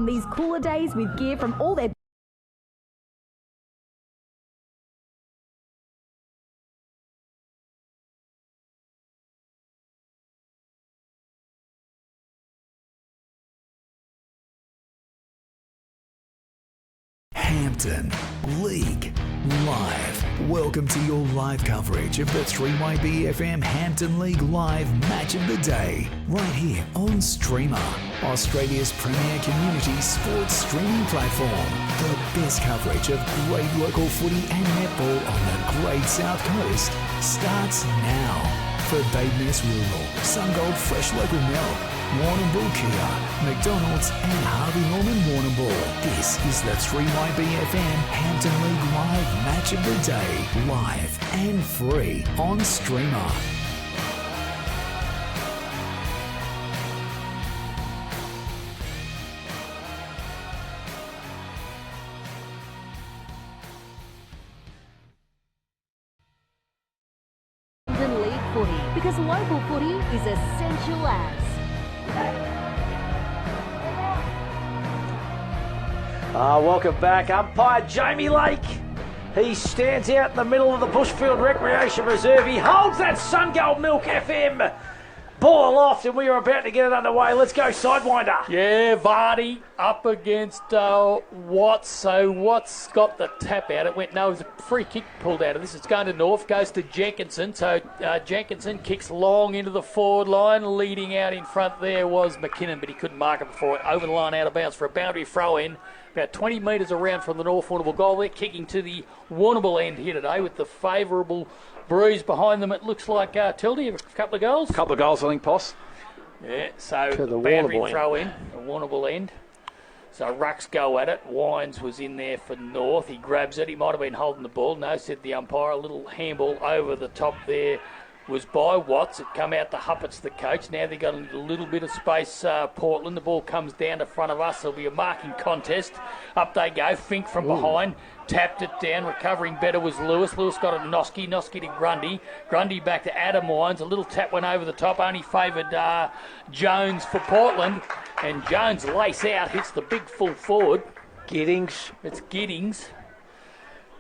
these cooler days with gear from all their Hampton League Live. Welcome to your live coverage of the 3YB-FM Hampton League Live Match of the Day, right here on Streamer, Australia's premier community sports streaming platform. The best coverage of great local footy and netball on the Great South Coast starts now. For Badeness Rural, Sungold Fresh Local Milk, Warrnambool Kia, McDonald's and Harvey Norman Warrnambool. This is the 3YB-FM Hampton League Live Match of the Day, live and free on Streamer. League footy, because local footy is essential as. Welcome back. Umpire Jamie Lake. He stands out in the middle of the Bushfield Recreation Reserve. He holds that Sungold Milk FM ball aloft, and we are about to get it underway. Let's go, Sidewinder. Yeah, Vardy up against Watts. So Watts got the tap out. It went no. It was a free kick pulled out of this. It's going to North. Goes to Jenkinson. So Jenkinson kicks long into the forward line. Leading out in front there was McKinnon, but he couldn't mark it before it over the line out of bounds for a boundary throw in. About 20 metres around from the North Warrnambool goal. They're kicking to the Warrnambool end here today with the favourable breeze behind them. It looks like Tildy, a couple of goals. A couple of goals, I think, Poss. Yeah, so To the boundary Warrnambool throw in, the Warrnambool end. So Rucks go at it. Wines was in there for North. He grabs it. He might have been holding the ball. No, said the umpire. A little handball over the top there was by Watts. It come out to Huppets, the coach. Now they've got a little bit of space, Portland. The ball comes down to front of us. There'll be a marking contest. Up they go. Fink from behind. Tapped it down. Recovering better was Lewis. Lewis got it to Noski. Noski to Grundy. Grundy back to Adam Wines. A little tap went over the top. Only favoured Jones for Portland. And Jones lace out. Hits the big full forward. Giddings. It's Giddings.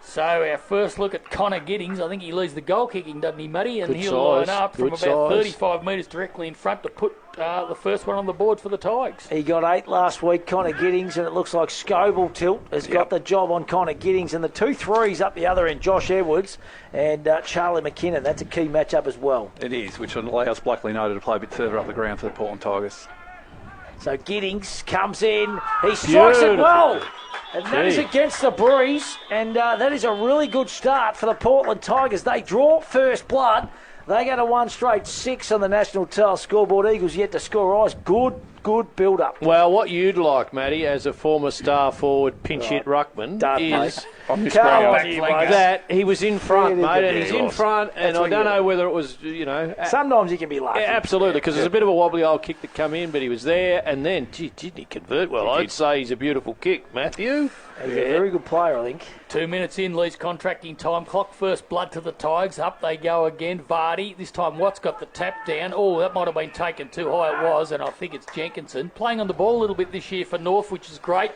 So our first look at Connor Giddings. I think he leads the goal kicking, doesn't he, Muddy? And Good he'll line size, up from good about size. 35 metres directly in front to put the first one on the board for the Tigers. He got 8 last week, Connor Giddings, and it looks like Scobell Tilt has got the job on Connor Giddings. And the 2 threes up the other end, Josh Edwards and Charlie McKinnon. That's a key matchup as well. It is, which allows Blackley Noted to play a bit further up the ground for the Portland Tigers. So Giddings comes in. He strikes it well. And that is against the breeze. And that is a really good start for the Portland Tigers. They draw first blood. They go to 1 straight 6 on the National Tile scoreboard. Eagles yet to score. Eyes good build-up. Well, what you'd like, Matty, as a former star forward pinch hit ruckman, Done, is mate. On this Come ground. on, you buggers. that he was in front, Really mate, good and he's ball. in front, and That's I what don't you know do. whether it was, Sometimes you can be lucky. yeah, absolutely, because there's a bit of a wobbly old kick that come in, but he was there, and then, gee, didn't he convert well? I'd say he's a beautiful kick, Matthew. He's a very good player, I think. 2 minutes in, Lee's contracting time clock. First blood to the Tigers. Up they go again. Vardy. This time Watts got the tap down. Oh, that might have been taken too high. It was, and I think it's Jenkinson. Playing on the ball a little bit this year for North, which is great.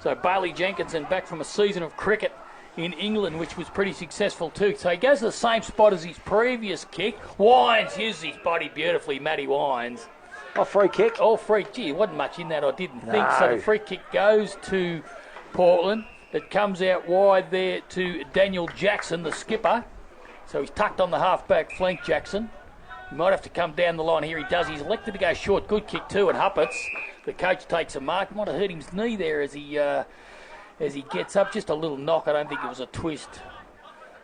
So Bailey Jenkinson back from a season of cricket in England, which was pretty successful too. So he goes to the same spot as his previous kick. Wines uses his body beautifully, Matty Wines. Oh, free kick. All free. Gee, wasn't much in that, I didn't think. So the free kick goes to Portland. It comes out wide there to Daniel Jackson, the skipper. So he's tucked on the half-back flank, Jackson. He might have to come down the line here. He does. He's elected to go short. Good kick too at Huppets. The coach takes a mark. Might have hurt his knee there as he gets up. Just a little knock. I don't think it was a twist.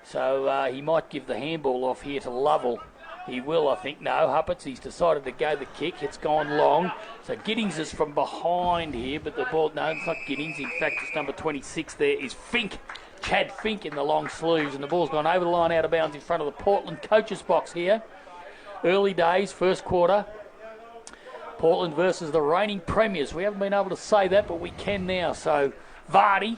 So he might give the handball off here to Lovell. He will, I think. No, Huppets, he's decided to go the kick. It's gone long. So Giddings is from behind here, but the ball, no, it's not Giddings. In fact, it's number 26 there is Fink. Chad Fink in the long sleeves, and the ball's gone over the line out of bounds in front of the Portland coaches box here. Early days, first quarter. Portland versus the reigning premiers. We haven't been able to say that, but we can now. So Vardy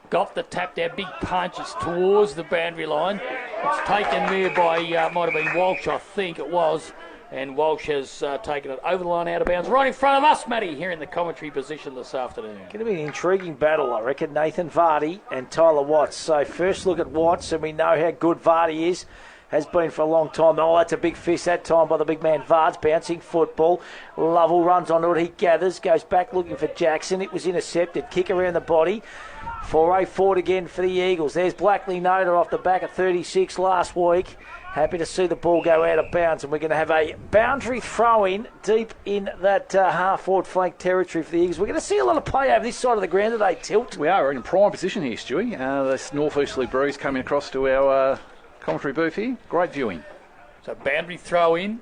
got the tap down, big punch. It's towards the boundary line. It's taken there by, might have been Walsh, I think it was. And Walsh has taken it over the line, out of bounds, right in front of us, Matty, here in the commentary position this afternoon. Going to be an intriguing battle, I reckon. Nathan Vardy and Tyler Watts. So first look at Watts, and we know how good Vardy is. Has been for a long time. Oh, that's a big fist that time by the big man Vards. Bouncing football. Lovell runs onto it. He gathers. Goes back looking for Jackson. It was intercepted. Kick around the body. 4-8 forward again for the Eagles. There's Blackley Noda off the back of 36 last week. Happy to see the ball go out of bounds. And we're going to have a boundary throw-in deep in that half-forward flank territory for the Eagles. We're going to see a lot of play over this side of the ground today, Tilt. We are in prime position here, Stewie. This north-easterly breeze coming across to our commentary booth here. Great viewing. So boundary throw in,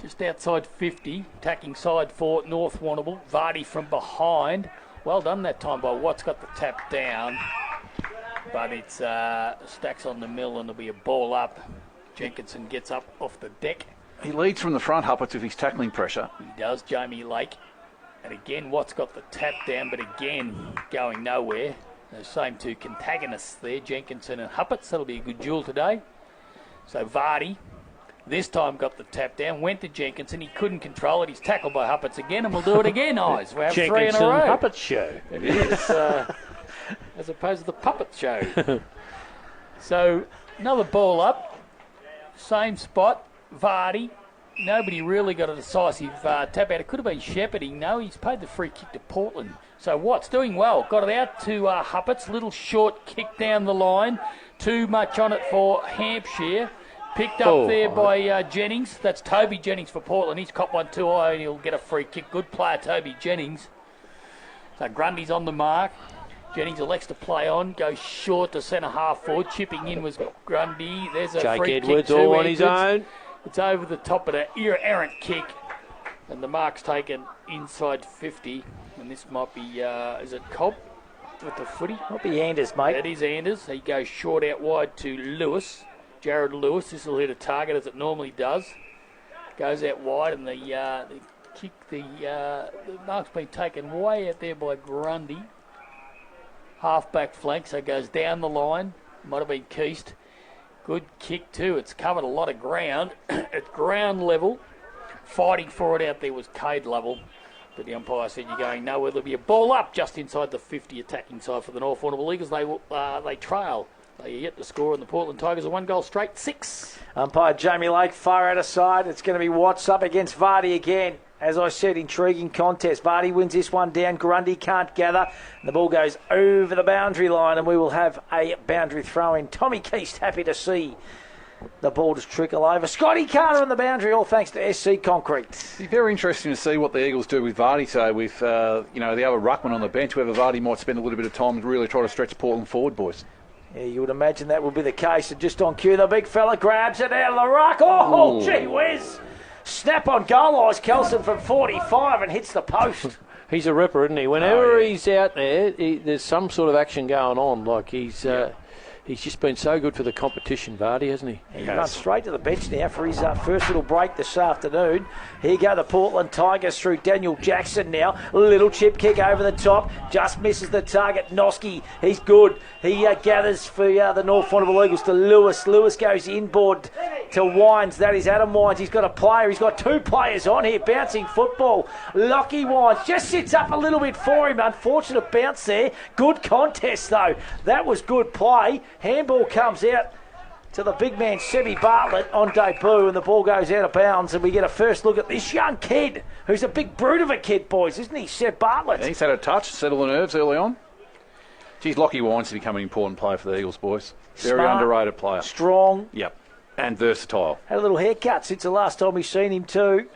just outside 50, attacking side for North Warrnambool. Vardy from behind. Well done that time by Watts, got the tap down. But it's stacks on the mill and there'll be a ball up. Jenkinson gets up off the deck. He leads from the front, Huppets, with his tackling pressure. He does, Jamie Lake. And again, Watts got the tap down, but again, going nowhere. Those same two antagonists there, Jenkinson and Huppets. That'll be a good duel today. So Vardy, this time got the tap down, went to Jenkinson. He couldn't control it. He's tackled by Huppets again, and we'll do it again, Eyes. We have three in a row. Puppet show. It is, as opposed to the puppet show. So another ball up, same spot. Vardy. Nobody really got a decisive tap out. It could have been shepherding. No, he's paid the free kick to Portland. So Watts doing well. Got it out to Huppets. Little short kick down the line. Too much on it for Hampshire. Picked up there by Jennings. That's Toby Jennings for Portland. He's copped one too high and he'll get a free kick. Good player, Toby Jennings. So Grundy's on the mark. Jennings elects to play on. Goes short to centre half forward. Chipping in was Grundy. There's a Jake free Edwards kick to all on his own. It's over the top of an errant kick. And the mark's taken inside 50. And this might be, is it Cobb with the footy? Might be Anders, mate. That is Anders. He goes short out wide to Lewis. Jared Lewis. This will hit a target as it normally does. Goes out wide and the kick, the mark's been taken way out there by Grundy. Half-back flank, so it goes down the line. Might have been Keast. Good kick too. It's covered a lot of ground. At ground level, fighting for it out there was Cade Lovell. But the umpire said you're going nowhere. There'll be a ball up just inside the 50 attacking side for the North Warrnambool Eagles. They trail. They are yet to score, and the Portland Tigers are 1 goal straight, 6. Umpire Jamie Lake far out of side. It's going to be Watts up against Vardy again. As I said, intriguing contest. Vardy wins this one down. Grundy can't gather. And the ball goes over the boundary line, and we will have a boundary throw-in. Tommy Keast happy to see the ball just trickle over. Scotty Carter on the boundary, all thanks to SC Concrete. It'll be very interesting to see what the Eagles do with Vardy. So with the other ruckman on the bench, whether Vardy might spend a little bit of time and really try to stretch Portland forward, boys. Yeah, you would imagine that would be the case. And just on cue, the big fella grabs it out of the ruck. Oh, gee whiz. Snap on goal, Eyes Kelson from 45 and hits the post. He's a ripper, isn't he? Whenever he's out there, there's some sort of action going on. Like he's just been so good for the competition, Vardy, hasn't he? He runs straight to the bench now for his first little break this afternoon. Here go the Portland Tigers through Daniel Jackson now. Little chip kick over the top. Just misses the target. Noski, he's good. He gathers for the North Warrnambool Eagles to Lewis. Lewis goes inboard to Wines. That is Adam Wines. He's got a player. He's got 2 players on here. Bouncing football. Lockie Wines just sits up a little bit for him. Unfortunate bounce there. Good contest though. That was good play. Handball comes out to the big man Sebi Bartlett on debut, and the ball goes out of bounds, and we get a first look at this young kid, who's a big brute of a kid, boys, isn't he, Seb Bartlett? Yeah, he's had a touch, settle the nerves early on. Geez, Lockie Wines to become an important player for the Eagles, boys. Very Smart, underrated player. Strong. Yep, and versatile. Had a little haircut since the last time we've seen him too.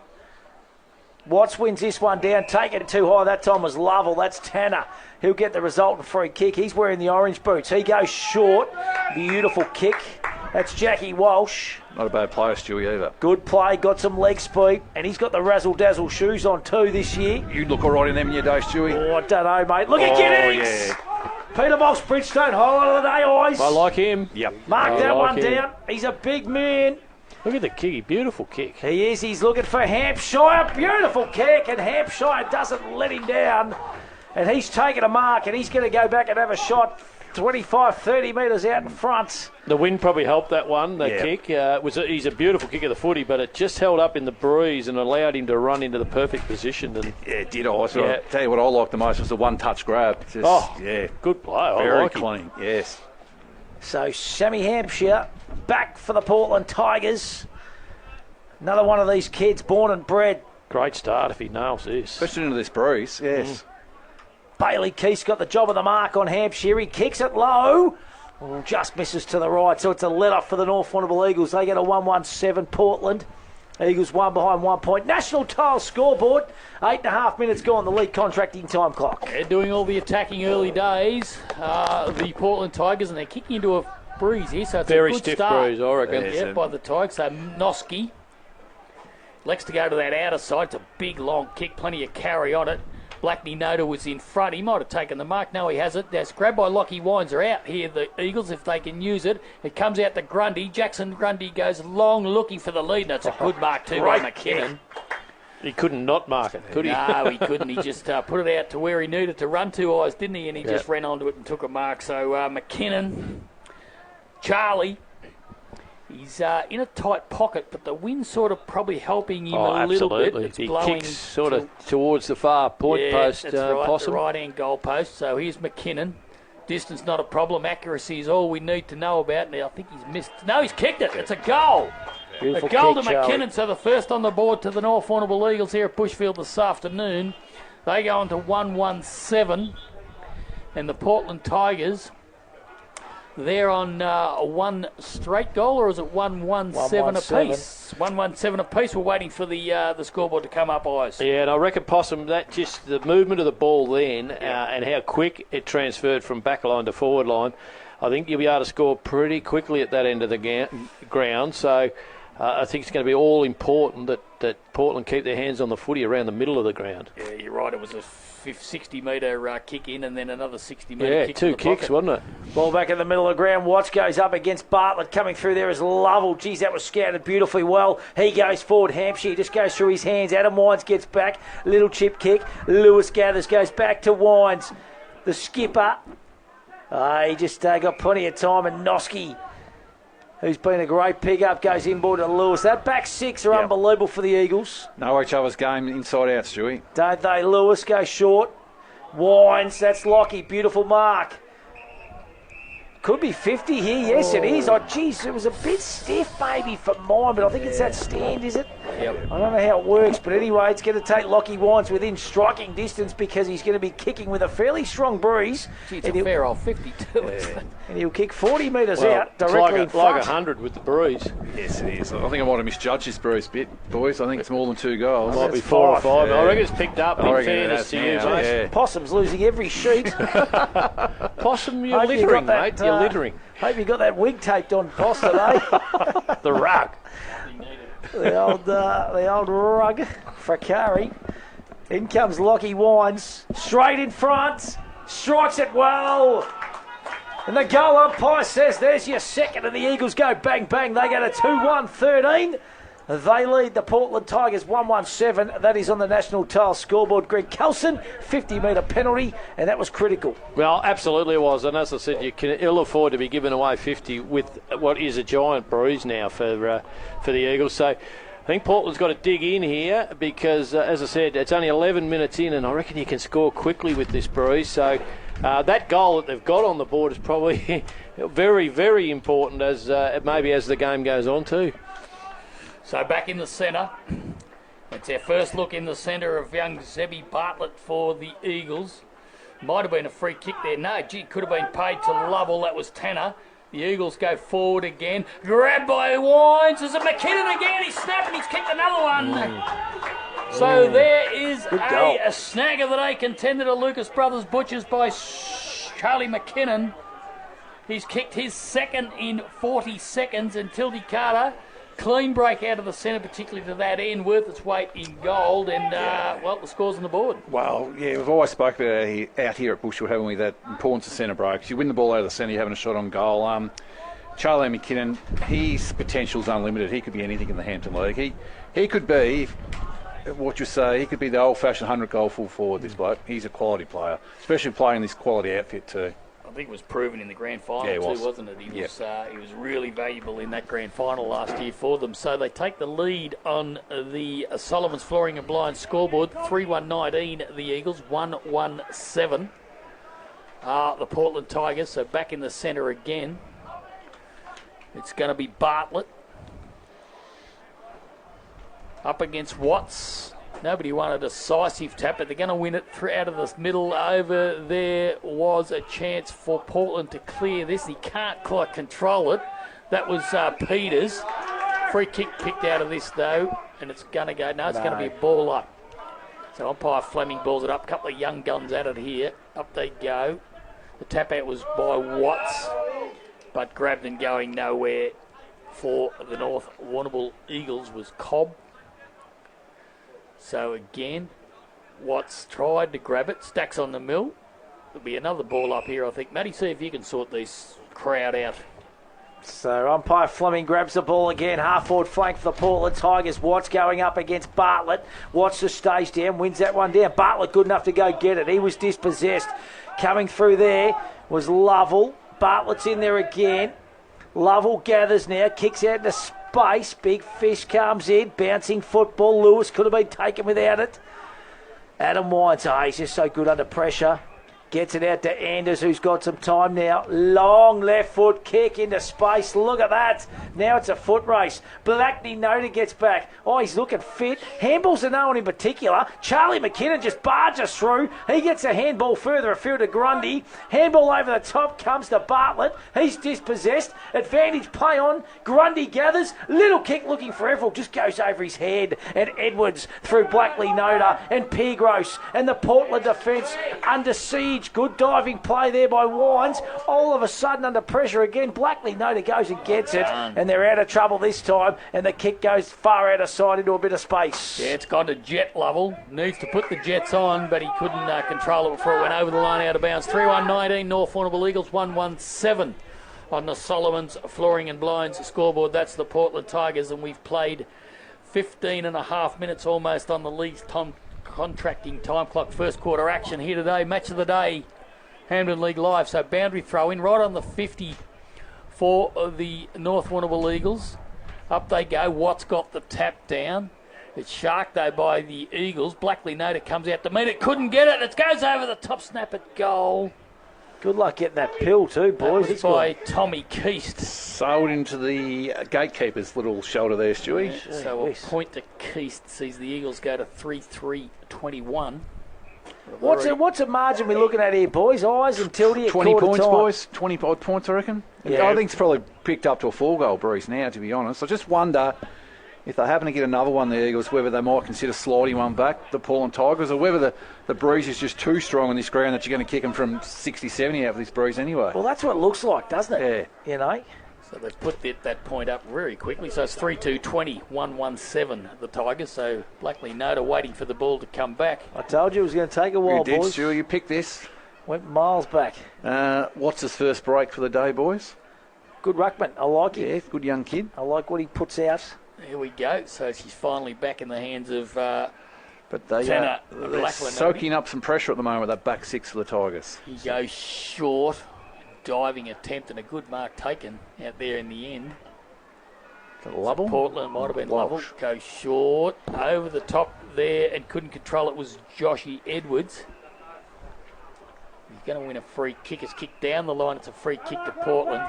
Watts wins this one down, taking it too high. That time was Lovell. That's Tanner. He'll get the resultant free kick. He's wearing the orange boots. He goes short. Beautiful kick. That's Jackie Walsh. Not a bad player, Stewie, either. Good play, got some leg speed, and he's got the razzle-dazzle shoes on too this year. You'd look all right in them in your day, Stewie. Oh, I don't know, mate. Look at Giddings! Yeah. Peter Box, Bridgestone, highlight of the day, Eyes. I like him. Yep. Mark that like one him. down. He's a big man. Look at the kick, beautiful kick. He is. He's looking for Hampshire. Beautiful kick, and Hampshire doesn't let him down. And he's taking a mark, and he's going to go back and have a shot 25, 30 metres out in front. The wind probably helped that one, kick. He's a beautiful kick of the footy, but it just held up in the breeze and allowed him to run into the perfect position. And it did. I'll tell you what I liked the most was the one-touch grab. Good play. Very clean, yes. So Sammy Hampshire back for the Portland Tigers. Another one of these kids born and bred. Great start if he nails this. Especially into this breeze, yes. Bailey Keith's got the job of the mark on Hampshire. He kicks it low. Just misses to the right. So it's a let-off for the North Warrnambool Eagles. They get a 1-1-7 Portland. Eagles one behind 1 point. National Tile scoreboard. 8.5 minutes gone. The league contracting time clock. They're doing all the attacking early days. The Portland Tigers, and they're kicking into a breeze here. So it's very a good stiff start. breeze, I reckon. Yeah, by the Tigers. So Noski likes to go to that outer side. It's a big, long kick. Plenty of carry on it. Blackney Noda was in front. He might have taken the mark. No, he hasn't. That's grabbed by Lockie Wines. Are out here, the Eagles, if they can use it. It comes out to Grundy. Jackson Grundy goes long, looking for the lead. That's a good mark too by McKinnon. He couldn't not mark it, could he? No, he couldn't. He just put it out to where he needed to run to eyes, didn't he? And he just ran onto it and took a mark. So McKinnon, Charlie, he's in a tight pocket, but the wind's sort of probably helping him a little bit. It's he blowing kicks sort of towards the far point post. That's right, Possum. the right-hand goal post. So here's McKinnon. Distance not a problem. Accuracy is all we need to know about. And I think he's missed. No, he's kicked it. It's a goal. Beautiful a goal kick, to McKinnon. Charlie. So the first on the board to the North Warrnambool Eagles here at Bushfield this afternoon. They go on to 1-1-7. And the Portland Tigers, they're on one straight goal, or is it 1-1-7 apiece? 1-1-7 apiece. We're waiting for the scoreboard to come up, eyes. Yeah, and I reckon, Possum, that just the movement of the ball then and how quick it transferred from back line to forward line, I think you'll be able to score pretty quickly at that end of the ground. So I think it's going to be all important that Portland keep their hands on the footy around the middle of the ground. Yeah, you're right. It was a 60-metre kick in and then another 60-metre kick. Two kicks, pocket. wasn't it? Ball back in the middle of the ground. Watts goes up against Bartlett. Coming through there is Lovell. Geez, that was scouted beautifully well. He goes forward. Hampshire, he just goes through his hands. Adam Wines gets back. Little chip kick. Lewis gathers, goes back to Wines. The skipper. He just got plenty of time. And Noski, who's been a great pick-up, goes inboard to Lewis. That back six are unbelievable for the Eagles. Know each other's game inside out, Stewie. Don't they? Lewis goes short. Wines, that's Lockie. Beautiful mark. Could be 50 here. Yes, it is. Oh, geez, it was a bit stiff maybe for mine, but I think it's that stand, is it? Yep. I don't know how it works, but anyway, it's going to take Lockie Wines within striking distance because he's going to be kicking with a fairly strong breeze. Gee, it's a fair old 52. And he'll kick 40 metres out directly in it's front. like 100 with the breeze. Yes, it is. I think I might have misjudged this breeze bit, boys. I think it's more than 2 goals. Might be 4 or 5. Yeah. I reckon it's picked up I in reckon fairness to you, now, mate. yeah. Possum's losing every sheet. Possum, you're Hope you littering, got that, mate. You're littering. Hope you got that wig taped on, Poss, today. The rug. the old rug, Fracari. In comes Lockie Wines, straight in front, strikes it well. And the goal umpire says, there's your second, and the Eagles go bang, bang. They go to 2-1-13. They lead the Portland Tigers 1-1-7. That is on the National Tile scoreboard. Greg Kelson, 50-metre penalty, and that was critical. Well, absolutely it was. And as I said, you can ill afford to be giving away 50 with what is a giant breeze now for the Eagles. So I think Portland's got to dig in here because, as I said, it's only 11 minutes in, and I reckon you can score quickly with this breeze. So that goal that they've got on the board is probably very, very important as maybe as the game goes on too. So back in the centre. It's our first look in the centre of young Zebby Bartlett for the Eagles. Might have been a free kick there. No, gee, could have been paid to Lovell. That was Tanner. The Eagles go forward again. Grabbed by Wines. Is it McKinnon again? He's snapping. He's kicked another one. So there is a snag of the day contender to Lucas Brothers Butchers by Charlie McKinnon. He's kicked his second in 40 seconds, and Tildy Carter, clean break out of the centre, particularly to that end, worth its weight in gold, and the score's on the board. Well, yeah, we've always spoken about out here at Bushwood, haven't we, that importance of centre breaks. You win the ball out of the centre, you're having a shot on goal. Charlie McKinnon, his potential's unlimited. He could be anything in the Hampton League. He could be, what you say, he could be the old-fashioned 100-goal full forward, this bloke. He's a quality player, especially playing this quality outfit too. I think it was proven in the grand final Yeah, too, wasn't it? He was really valuable in that grand final last year for them. So they take the lead on the Solomon's Flooring and Blinds scoreboard, 3-1-19 the Eagles, 1-1-7 the Portland Tigers. So back in the centre again. It's going to be Bartlett up against Watts. Nobody won a decisive tap, but they're going to win it out of the middle. Over there was a chance for Portland to clear this. He can't quite control it. That was Peters. Free kick picked out of this, though, and it's going to go. No, it's going to be a ball up. So umpire Fleming balls it up. A couple of young guns at it here. Up they go. The tap out was by Watts, but grabbed and going nowhere for the North Warrnambool Eagles was Cobb. So again, Watts tried to grab it. Stacks on the mill. There'll be another ball up here, I think. Matty, see if you can sort this crowd out. So umpire Fleming grabs the ball again. Half-forward flank for the Portland Tigers. Watts going up against Bartlett. Watts just stays down, wins that one down. Bartlett good enough to go get it. He was dispossessed. Coming through there was Lovell. Bartlett's in there again. Lovell gathers now, kicks out into space. Big Fish comes in, bouncing football. Lewis could have been taken without it. Adam Wines, he's just so good under pressure. Gets it out to Anders, who's got some time now. Long left foot kick into space. Look at that. Now it's a foot race. Blackney Noda gets back. Oh, he's looking fit. Handballs are no one in particular. Charlie McKinnon just barges through. He gets a handball further afield to Grundy. Handball over the top comes to Bartlett. He's dispossessed. Advantage play on. Grundy gathers. Little kick looking for Everett. Just goes over his head. And Edwards through Blackley Noda and Piergross. And the Portland defence under siege. Good diving play there by Wines. All of a sudden under pressure again. Blackley Noda goes and gets it. And they're out of trouble this time. And the kick goes far out of sight into a bit of space. Yeah, it's gone to Jet level. Needs to put the Jets on, but he couldn't control it before it went over the line out of bounds. 3-1-19 North Warrnambool Eagles, 1-1-7 on the Solomon's Flooring and Blinds scoreboard. That's the Portland Tigers, and we've played 15 and a half minutes almost on the league's contracting time clock. First quarter action here today. Match of the day, Hampden League Live. So boundary throw in right on the 50 for the North Warrnambool Eagles. Up they go. Watts got the tap down. It's sharked though by the Eagles. Blackley Noda comes out to meet it. Couldn't get it. It goes over the top. Snap at goal. Good luck getting that pill too, boys. That was by Tommy Keast. Sailed into the gatekeeper's little shoulder there, Stewie. Yeah, so a point to Keast sees the Eagles go to 3-3-21. What's a margin we're looking at here, boys? Eyes and Tildy at 20 points, time. boys. 20 odd points, I reckon. Yeah. I think it's probably picked up to a 4-goal breeze now, to be honest. I just wonder if they happen to get another one, the Eagles, whether they might consider sliding one back, the Portland Tigers, or whether the breeze is just too strong on this ground that you're going to kick them from 60, 70 out of this breeze anyway. Well, that's what it looks like, doesn't it? Yeah. You know? So they've put that point up very quickly. So it's 3-2-20, 1-1-7 the Tigers. So Blackley Noda waiting for the ball to come back. I told you it was going to take a while, You did, boys. Stewie. You picked this. Went miles back. What's his first break for the day, boys? Good ruckman. I like him. Yeah, good young kid. I like what he puts out. Here we go. So she's finally back in the hands of But they're soaking up some pressure at the moment, that back six for the Tigers. He goes short. Diving attempt and a good mark taken out there in the end. Lovell? Portland might have been Lovell. Goes short. Over the top there and couldn't control it was Joshy Edwards. He's going to win a free kick. It's kicked down the line. It's a free kick to Portland.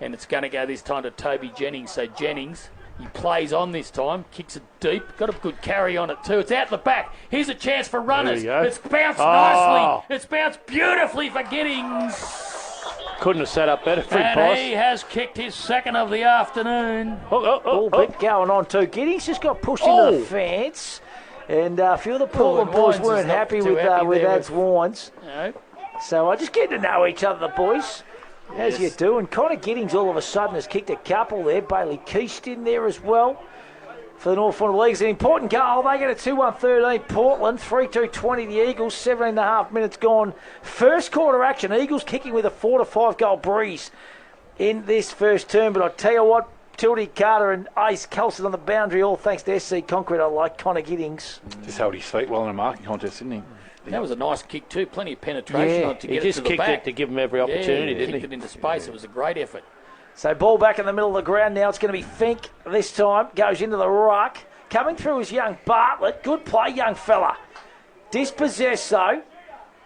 And it's going to go this time to Toby Jennings. So Jennings, he plays on this time. Kicks it deep. Got a good carry on it too. It's out the back. Here's a chance for runners. It's bounced nicely. It's bounced beautifully for Giddings. Couldn't have set up better for And he has kicked his second of the afternoon. All bit going on too. Giddings just got pushed into the fence. And a few of the Portland boys weren't happy with Ad's Wines. No. So I just get to know each other, the boys. As you do. And Connor Giddings all of a sudden has kicked a couple there. Bailey Keast in there as well for the North Warrnambool Leagues. An important goal. They get a 2-1-13 Portland. 3-2-20 the Eagles. 7.5 minutes gone. First quarter action. Eagles kicking with a 4-5 goal breeze in this first term. But I tell you what, Tildy Carter and Ace Kelson on the boundary, all thanks to SC Concrete. I like Connor Giddings. Just held his feet well in a marking contest, didn't he? That was a nice kick too. Plenty of penetration on it to he get just it to the kicked back. it to give him every opportunity, didn't kicked he? it into space. It was a great effort. So ball back in the middle of the ground now. It's going to be Fink this time. Goes into the ruck. Coming through is young Bartlett. Good play, young fella. Dispossessed though.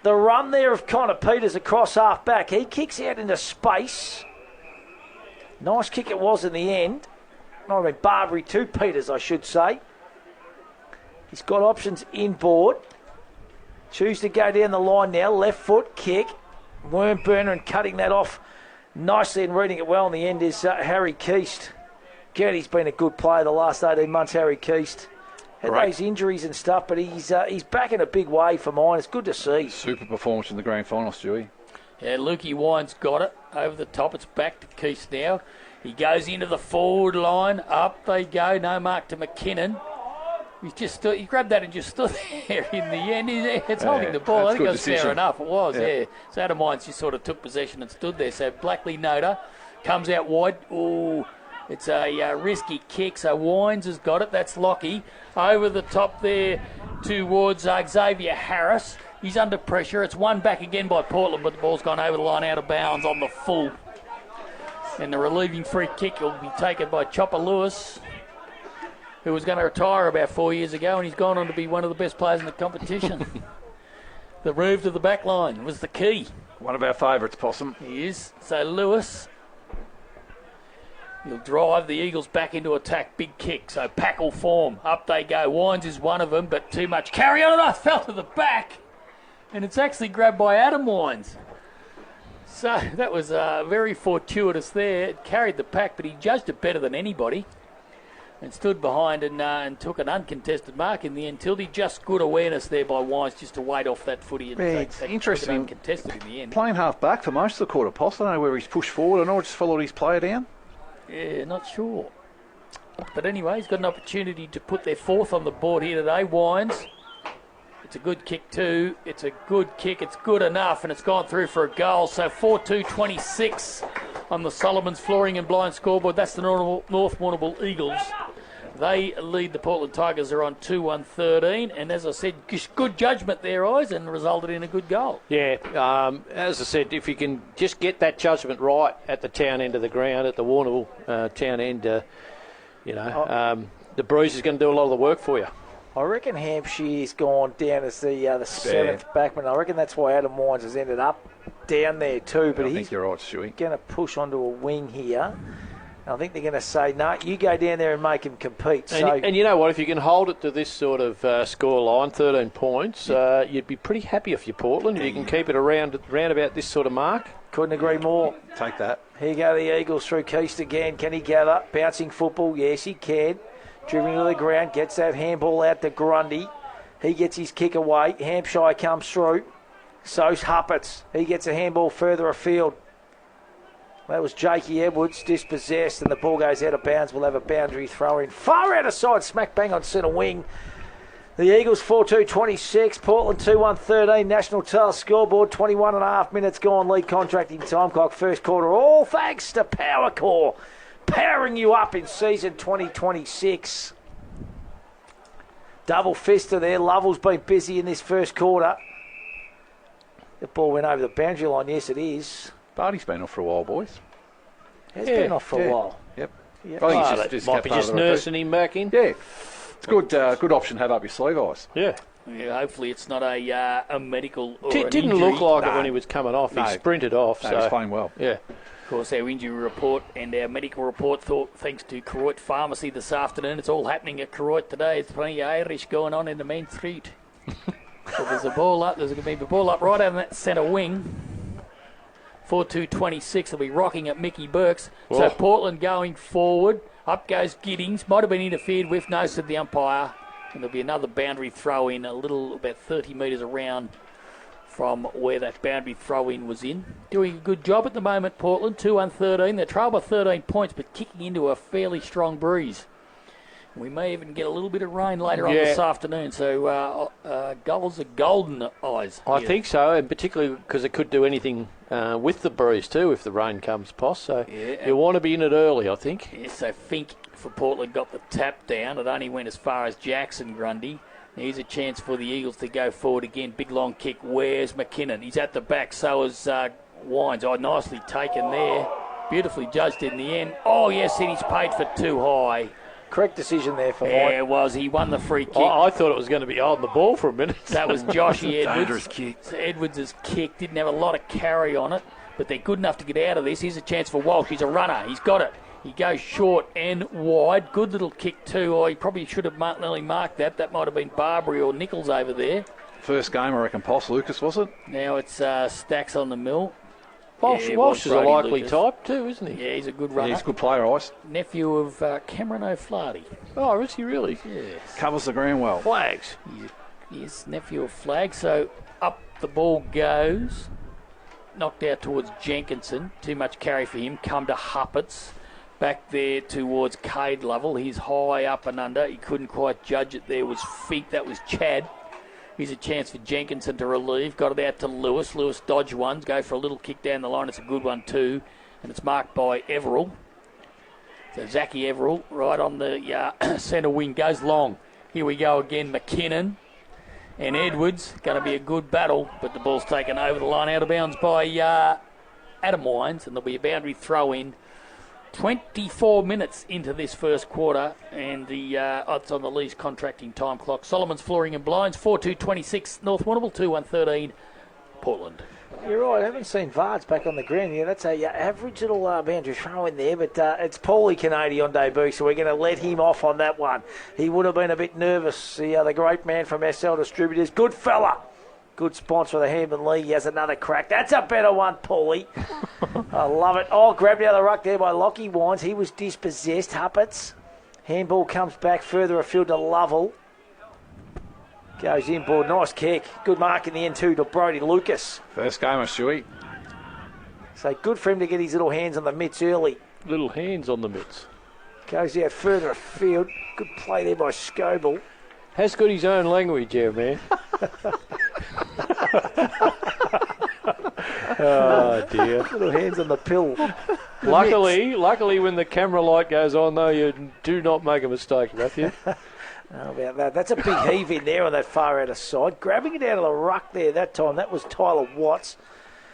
The run there of Connor Peters across half back. He kicks out into space. Nice kick it was in the end. I mean, Barbary to Peters, I should say. He's got options inboard. Choose to go down the line now. Left foot kick. Worm burner and cutting that off nicely and reading it well in the end is Harry Keast. He's been a good player the last 18 months, Harry Keast. Had those injuries and stuff, but he's back in a big way for mine. It's good to see. Super performance in the grand final, Stewie. Yeah, Lukey Wine's got it over the top. It's back to Keast now. He goes into the forward line. Up they go. No mark to McKinnon. He grabbed that and just stood there in the end. It's holding the ball. I think it was fair enough. It was, yeah. So Adam Wines just sort of took possession and stood there. So Blackley Noda comes out wide. Ooh, it's a risky kick. So Wines has got it. That's Lockie. Over the top there towards Xavier Harris. He's under pressure. It's one back again by Portland, but the ball's gone over the line out of bounds on the full. And the relieving free kick will be taken by Chopper Lewis, who was going to retire about 4 years ago, and he's gone on to be one of the best players in the competition. The move to the back line was the key. One of our favourites, Possum. He is. So Lewis, he'll drive the Eagles back into attack. Big kick. So Packle form. Up they go. Wines is one of them, but too much carry on. I fell to the back. And it's actually grabbed by Adam Wines. So that was very fortuitous there. It carried the pack, but he judged it better than anybody. And stood behind and took an uncontested mark in the end. Tildy, just good awareness there by Wines just to wait off that footy. And it's interesting. Uncontested in the end. Playing half back for most of the quarter, Poss. I don't know where he's pushed forward. I know just followed his player down. Yeah, not sure. But anyway, he's got an opportunity to put their fourth on the board here today. Wines. It's a good kick too. It's a good kick. It's good enough, and it's gone through for a goal. So 4-2-26 on the Solomons Flooring and Blind scoreboard. That's the North Warrnambool Eagles. They lead the Portland Tigers. They're on 2-1-13. And as I said, good judgment there, Eyes, and resulted in a good goal. Yeah, as I said, if you can just get that judgment right at the town end of the ground, at the Warrnambool town end, the Breeze is going to do a lot of the work for you. I reckon Hampshire's gone down as the seventh backman. I reckon that's why Adam Wines has ended up down there too. But I think you're right, Stewie. Going to push onto a wing here. I think they're going to say, no, you go down there and make him compete. And you know what? If you can hold it to this sort of score line, 13 points, you'd be pretty happy if you're Portland. If you can keep it around about this sort of mark. Couldn't agree more. Take that. Here go the Eagles through Keast again. Can he gather? Bouncing football. Yes, he can. Dribbling to the ground. Gets that handball out to Grundy. He gets his kick away. Hampshire comes through. So's Huppets. He gets a handball further afield. That was Jakey Edwards, dispossessed, and the ball goes out of bounds. We'll have a boundary throw in. Far out of side, smack bang on centre wing. The Eagles 4-2-26, Portland 2-1-13, National Tail scoreboard, 21 and a half minutes gone, lead contracting time clock, first quarter, all thanks to PowerCore, powering you up in season 2026. Double fister there, Lovell's been busy in this first quarter. The ball went over the boundary line, yes it is. Barty's been off for a while, boys. He's been off for a while. Yep. Yep. I think he's just might be just nursing him back in. Yeah. It's good option to have up your sleeve, Eyes. Yeah. Yeah, hopefully it's not a medical or an didn't injury. look like it when he was coming off. He sprinted off. No, so he was playing well. Yeah. Of course, our injury report and our medical report, thanks to Koroit Pharmacy this afternoon. It's all happening at Koroit today. There's plenty of Irish going on in the main street. So there's a ball up. There's going to be a ball up right on that centre wing. 4-2-26 will be rocking at Mickey Burks. Whoa. So Portland going forward. Up goes Giddings. Might have been interfered with. No, said the umpire. And there'll be another boundary throw in a little, about 30 metres around from where that boundary throw in was in. Doing a good job at the moment, Portland. 2-1-13. They're trailed by 13 points, but kicking into a fairly strong breeze. We may even get a little bit of rain later on this afternoon, so goals are golden, Eyes. I think so, and particularly because it could do anything with the breeze too if the rain comes, Poss. So you want to be in it early, I think. Yeah, so Fink for Portland got the tap down. It only went as far as Jackson Grundy. Here's a chance for the Eagles to go forward again. Big long kick. Where's McKinnon? He's at the back. So is Wines. Oh, nicely taken there. Beautifully judged in the end. Oh, yes, and he's paid for too high. Correct decision there for Yeah, Wines. it was. He won the free kick. I thought it was going to be holding the ball for a minute. That was Joshy Edwards. Dangerous kick. So Edwards' kick didn't have a lot of carry on it, but they're good enough to get out of this. Here's a chance for Walsh. He's a runner. He's got it. He goes short and wide. Good little kick too. Oh, he probably should have nearly marked that. That might have been Barbary or Nichols over there. First game, I reckon, Poss Lucas, was it? Now it's Stacks on the mill. Walsh is a Brody likely Lucas. type too, isn't he? Yeah, he's a good Yeah, runner. he's a good player, Ice. Nephew of Cameron O'Flaherty. Oh, is he really? Yes. Covers the ground well. Flags. Yes, nephew of Flag. So up the ball goes. Knocked out towards Jenkinson. Too much carry for him. Come to Huppets. Back there towards Cade Lovell. He's high up and under. He couldn't quite judge it. There was feet. That was Chad. Here's a chance for Jenkinson to relieve. Got it out to Lewis. Lewis dodged one. Go for a little kick down the line. It's a good one too. And it's marked by Everall. So Zachy Everall right on the centre wing. Goes long. Here we go again. McKinnon and Edwards. Going to be a good battle. But the ball's taken over the line. Out of bounds by Adam Wines. And there'll be a boundary throw in. 24 minutes into this first quarter, and the odds on the Lee's contracting time clock. Solomon's Flooring and Blinds, 4-2-26, North Warrnambool, 2-1-13, Portland. You're right, I haven't seen Vards back on the ground yet. That's a average little boundary throw in there, but it's Paulie Canady on debut, so we're going to let him off on that one. He would have been a bit nervous, the great man from SL Distributors. Good fella. Good sponsor of the Hampton League. He has another crack. That's a better one, Paulie. I love it. Oh, grabbed out of the ruck there by Lockie Wines. He was dispossessed. Huppets. Handball comes back further afield to Lovell. Goes inboard. Nice kick. Good mark in the end too to Brody Lucas. First game of Shuey. So good for him to get his little hands on the mitts early. Little hands on the mitts. Goes out further afield. Good play there by Scoble. Has got his own language here, man. Oh, dear. Little hands on the pill. Luckily, when the camera light goes on, though, you do not make a mistake, Matthew. How about that? That's a big heave in there on that far outer side. Grabbing it out of the ruck there that time. That was Tyler Watts.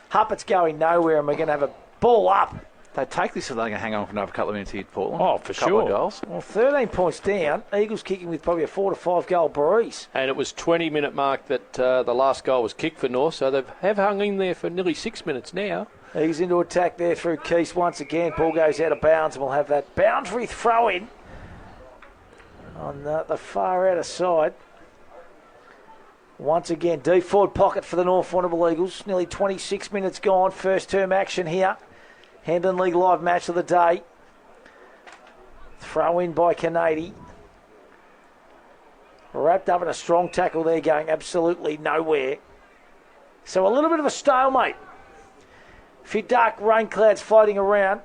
Huppet's going nowhere, and we're going to have a ball up. They take this so they can hang on for another couple of minutes here at Portland. Oh, for couple of sure. goals. Well, 13 points down. Eagles kicking with probably a 4 to 5 goal breeze. And it was 20-minute mark that the last goal was kicked for North, so they have hung in there for nearly 6 minutes now. He's into attack there through Keith once again. Ball goes out of bounds, and we'll have that boundary throw in on the far outer side. Once again, deep forward pocket for the North Warrnambool Eagles. Nearly 26 minutes gone. First term action here. Hampton League live match of the day. Throw in by Canady. Wrapped up in a strong tackle there, going absolutely nowhere. So a little bit of a stalemate. A few dark rain clouds floating around.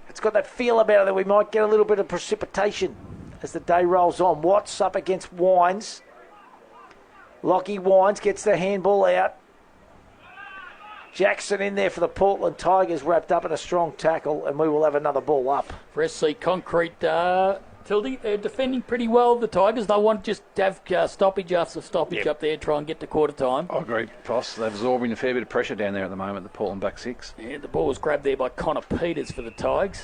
It's got that feel about it that we might get a little bit of precipitation as the day rolls on. Watts up against Wines. Lockie Wines gets the handball out. Jackson in there for the Portland Tigers, wrapped up in a strong tackle, and we will have another ball up. For SC Concrete, Tildy, they're defending pretty well, the Tigers. They want just to have stoppage after stoppage up there, try and get to quarter time. I agree, Poss. They're absorbing a fair bit of pressure down there at the moment, the Portland back six. Yeah, the ball was grabbed there by Connor Peters for the Tigers.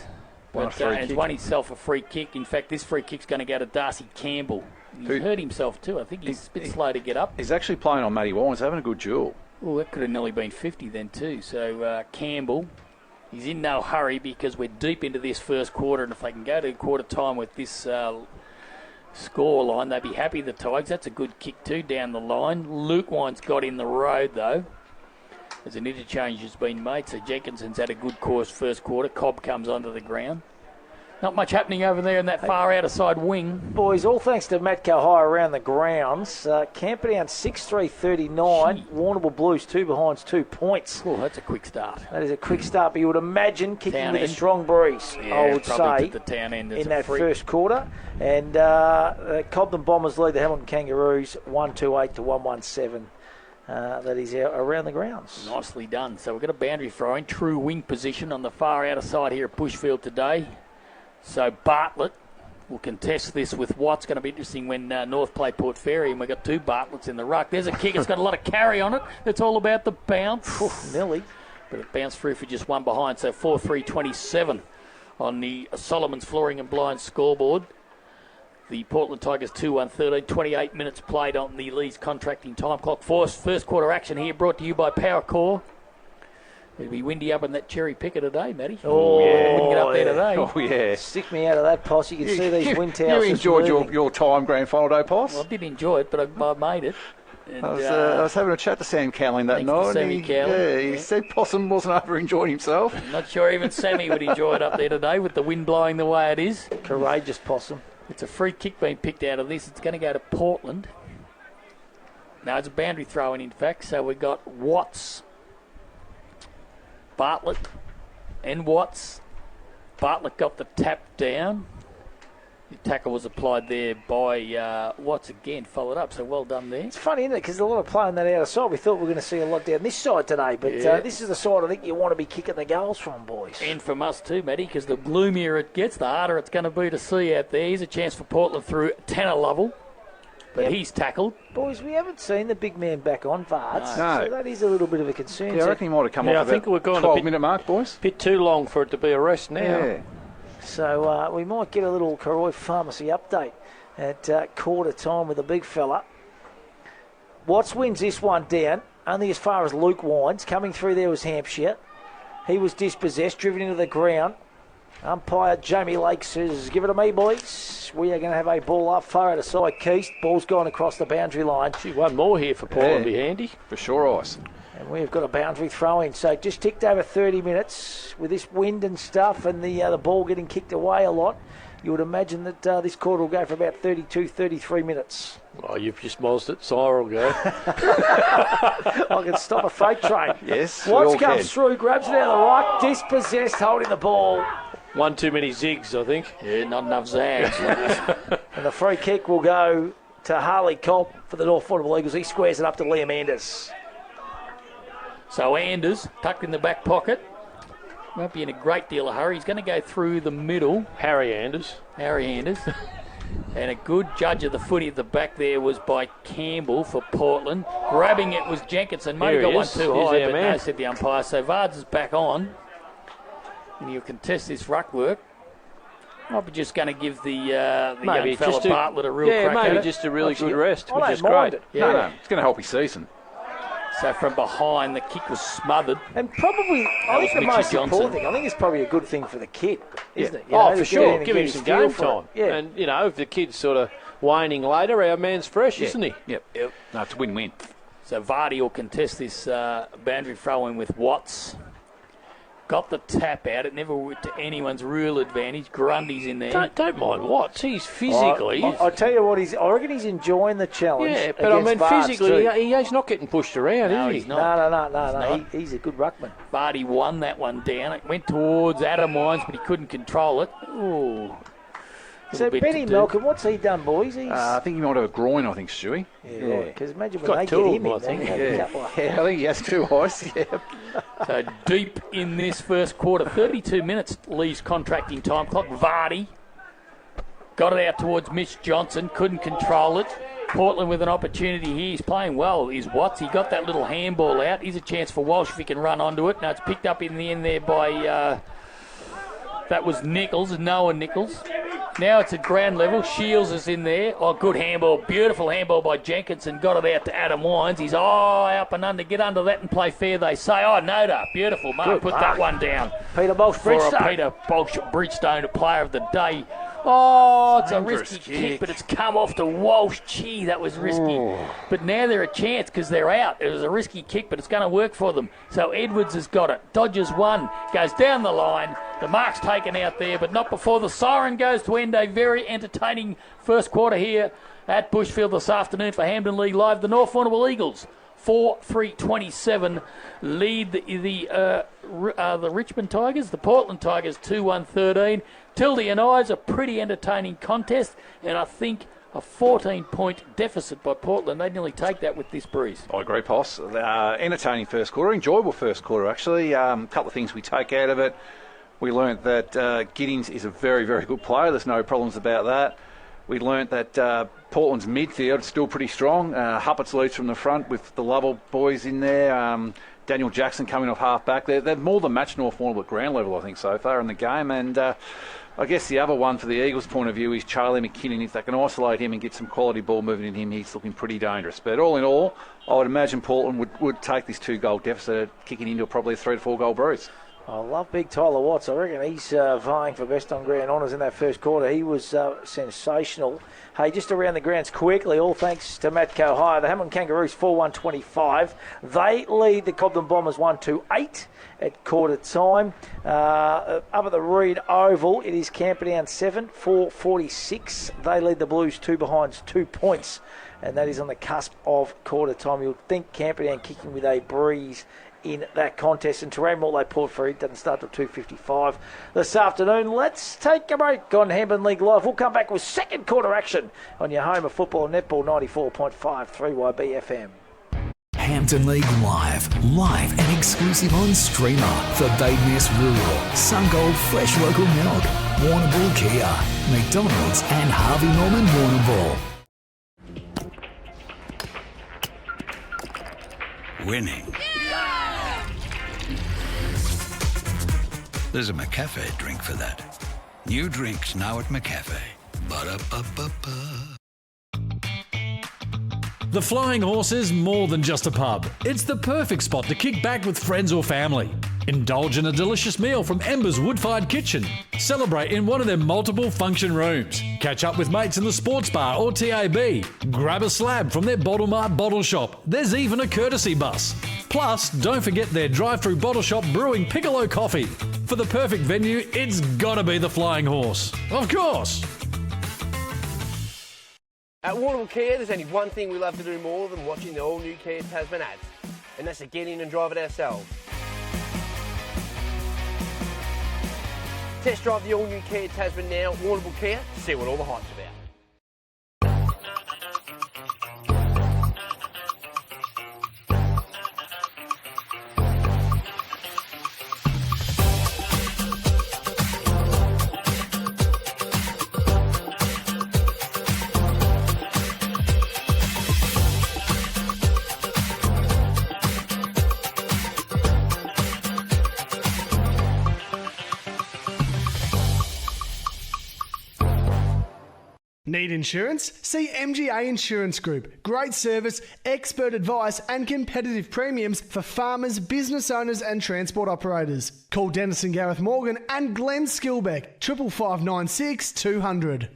Won a free and kick. won himself a free kick. In fact, this free kick's going to go to Darcy Campbell. He's Who- hurt himself too. I think he's a bit slow to get up. He's actually playing on Matty Wines, having a good duel. Oh, that could have nearly been 50 then too. So Campbell, he's in no hurry because we're deep into this first quarter, and if they can go to quarter time with this score line, they'd be happy, the Tigers. That's a good kick too down the line. Luke Wine's got in the road though. As an interchange has been made, so Jenkinson's had a good course first quarter. Cobb comes onto the ground. Not much happening over there in that far outer side wing. Boys, all thanks to Matt Calhigh around the grounds. Camperdown 6-3-39. Warrnambool Blues 2 behinds 2 points. Oh, that's a quick start. That is a quick start, but you would imagine kicking Town with end. a strong breeze, Yeah, I would probably say, to the town end. It's in a that freak. first quarter. And Cobden Bombers lead the Hamilton Kangaroos 128 to 117. That is around the grounds. Nicely done. So we've got a boundary throw in, true wing position on the far outer side here at Bushfield today. So Bartlett will contest this with Watts. Going to be interesting when North play Port Fairy, and we've got 2 Bartletts in the ruck. There's a kick. It's got a lot of carry on it. It's all about the bounce. Nearly. But it bounced through for just 1 behind. So 4-3-27 on the Solomon's Flooring and Blinds scoreboard. The Portland Tigers 2-1-13, 28 minutes played on the Lee's contracting time clock. First quarter action here brought to you by Power Core. It'll be windy up in that cherry picker today, Matty. Oh, yeah. Wouldn't get up there today. Oh, yeah. Stick me out of that, Poss. You can see these wind towers. You enjoyed your time grand final day, Poss? Well, I did enjoy it, but I made it. And, I was having a chat to Sam Cowling that thanks to night. Sammy Cowling. He said Possum wasn't over enjoying himself. I'm not sure even Sammy would enjoy it up there today with the wind blowing the way it is. Courageous Possum. It's a free kick being picked out of this. It's going to go to Portland. No, it's a boundary throw in fact. So we've got Watts, Bartlett and Watts. Bartlett got the tap down. The tackle was applied there by Watts again, followed up, so well done there. It's funny, isn't it? Because a lot of playing that outer side. We thought we were going to see a lot down this side today, but this is the side I think you want to be kicking the goals from, boys. And from us too, Matty, because the gloomier it gets, the harder it's going to be to see out there. Here's a chance for Portland through Tanner Lovell, but he's tackled. Boys, we haven't seen the big man back on Vards, No. so that is a little bit of a concern. Yeah, I reckon he might have come off I think we're going 12-minute mark, boys. bit too long for it to be a rest now. Yeah. So we might get a little Karoy Pharmacy update at quarter time with the big fella. Watts wins this one down, only as far as Luke Wines. Coming through there was Hampshire. He was dispossessed, driven into the ground. Umpire Jamie Lake says, give it to me, boys. We are going to have a ball up far out of side Keast. Ball's gone across the boundary line. Gee, one more here for Portland, be handy. For sure, Ice. And we've got a boundary throw in. So just ticked over 30 minutes with this wind and stuff and the ball getting kicked away a lot. You would imagine that this quarter will go for about 32, 33 minutes. Oh, you've just mozzed it. Sire will go. I can stop a freight train. Yes, we Watts all comes can. through, grabs it out of the right, dispossessed, holding the ball. One too many zigs, I think. Yeah, not enough zags. And the free kick will go to Harley Cobb for the North Warrnambool Eagles. He squares it up to Liam Anders. So Anders, tucked in the back pocket. Won't be in a great deal of hurry. He's going to go through the middle. Harry Anders. And a good judge of the footy at the back there was by Campbell for Portland. Grabbing it was Jenkinson. Might have Here got he one is. too Here's high, our but man. no, said the umpire. So Vards is back on. And he'll contest this ruck work. Might be just going to give the young fella Bartlett a real crack at maybe it. just a really good rest, I which don't is mind great. it. Yeah. No, it's going to help his season. So from behind, the kick was smothered. And probably, I was think the Mitchie most important Johnson. thing, I think it's probably a good thing for the kid, isn't it? You Oh, know, for to get in sure. and Give get him his some feel game for it. time. Yeah. And, if the kid's sort of waning later, our man's fresh, isn't he? Yep. No, it's a win-win. So Vardy will contest this boundary throw in with Watts. Got the tap out. It never went to anyone's real advantage. Grundy's in there. Don't mind Watts. He's physically... I tell you what, I reckon he's enjoying the challenge. yeah, but I mean, against Vards physically, too. he's not getting pushed around, No, is he's he? not. No. He's a good ruckman. Vardy won that one down. It went towards Adam Wines, but he couldn't control it. Ooh. So Benny Malcolm, what's he done, boys? He's I think he might have a groin, I think, Stewie. because imagine He's when got they two get of him them, in, I think. they have a couple of- Yeah, I think he has 2 Ice. Yeah. So deep in this first quarter, 32 minutes leaves contracting time clock. Vardy got it out towards Mitch Johnson, couldn't control it. Portland with an opportunity here. He's playing well, is Watts. He got that little handball out. Here's a chance for Walsh if he can run onto it. Now it's picked up in the end there by... that was Nichols, Noah Nichols. Now it's at ground level. Shields is in there. Oh, good handball. Beautiful handball by Jenkinson. Got it out to Adam Wines. He's up and under. Get under that and play fair, they say. Oh, Noda. Beautiful, Mark. Good Put mark. that one down. Peter Bolsh For a Bridgestone. Peter Bolsh Bridgestone, a player of the day. Oh, it's a Dangerous risky kick. kick, but it's come off to Walsh. Gee, that was risky. But now they're a chance because they're out. It was a risky kick, but it's going to work for them. So Edwards has got it. Dodgers one. Goes down the line. The mark's taken out there, but not before the siren goes to end a very entertaining first quarter here at Bushfield this afternoon for Hampden League Live. The North Warrnambool Eagles 4-3-27 lead the Richmond Tigers. The Portland Tigers 2-1-13. Tildy and I's a pretty entertaining contest, and I think a 14-point deficit by Portland. They'd nearly take that with this breeze. I agree, Poss. Entertaining first quarter, enjoyable first quarter, actually. A couple of things we take out of it. We learnt that Giddings is a very, very good player. There's no problems about that. We learnt that Portland's midfield is still pretty strong. Huppert's leads from the front with the Lovell boys in there. Daniel Jackson coming off half-back. They're more than matched North Warrnambool at ground level, I think, so far in the game. And I guess the other one for the Eagles' point of view is Charlie McKinnon. If they can isolate him and get some quality ball moving in him, he's looking pretty dangerous. But all in all, I would imagine Portland would take this 2-goal deficit, kicking into probably a 3 to 4 goal bruise. I love big Tyler Watts. I reckon he's vying for best on ground honours in that first quarter. He was sensational. Hey, just around the grounds quickly, all thanks to Matt Kohai. The Hamilton Kangaroos 4-1-25. They lead the Cobden Bombers 1-8 at quarter time. Up at the Reed Oval, it is Camperdown 7-4-46. They lead the Blues 2 behinds 2 points, and that is on the cusp of quarter time. You'll think Camperdown kicking with a breeze in that contest, and Warrnambool they poured for it doesn't start till 2:55 this afternoon. Let's take a break on Hampton League Live. We'll come back with second quarter action on your home of football and netball 94.5 3YB FM. Hampton League Live and exclusive on Streamer for Badeness Rural, Sungold Fresh Local Milk, Warrnambool Kia, McDonald's and Harvey Norman Warrnambool. Winning. There's a McCafe drink for that. New drinks now at McCafe. Ba-da-ba-ba-ba. The Flying Horse is more than just a pub. It's the perfect spot to kick back with friends or family. Indulge in a delicious meal from Ember's wood-fired kitchen. Celebrate in one of their multiple function rooms. Catch up with mates in the sports bar or TAB. Grab a slab from their Bottle Mart bottle shop. There's even a courtesy bus. Plus, don't forget their drive-through bottle shop brewing Piccolo coffee. For the perfect venue, it's gotta be the Flying Horse. Of course! At Warrnambool Kia, there's only one thing we love to do more than watching the all-new Kia Tasman ads, and that's to get in and drive it ourselves. Test drive the all-new Kia Tasman now at Warrnambool Kia to see what all the hype's about. Need insurance? See MGA Insurance Group. Great service, expert advice and competitive premiums for farmers, business owners and transport operators. Call Dennis and Gareth Morgan and Glenn Skilbeck, 5596 200.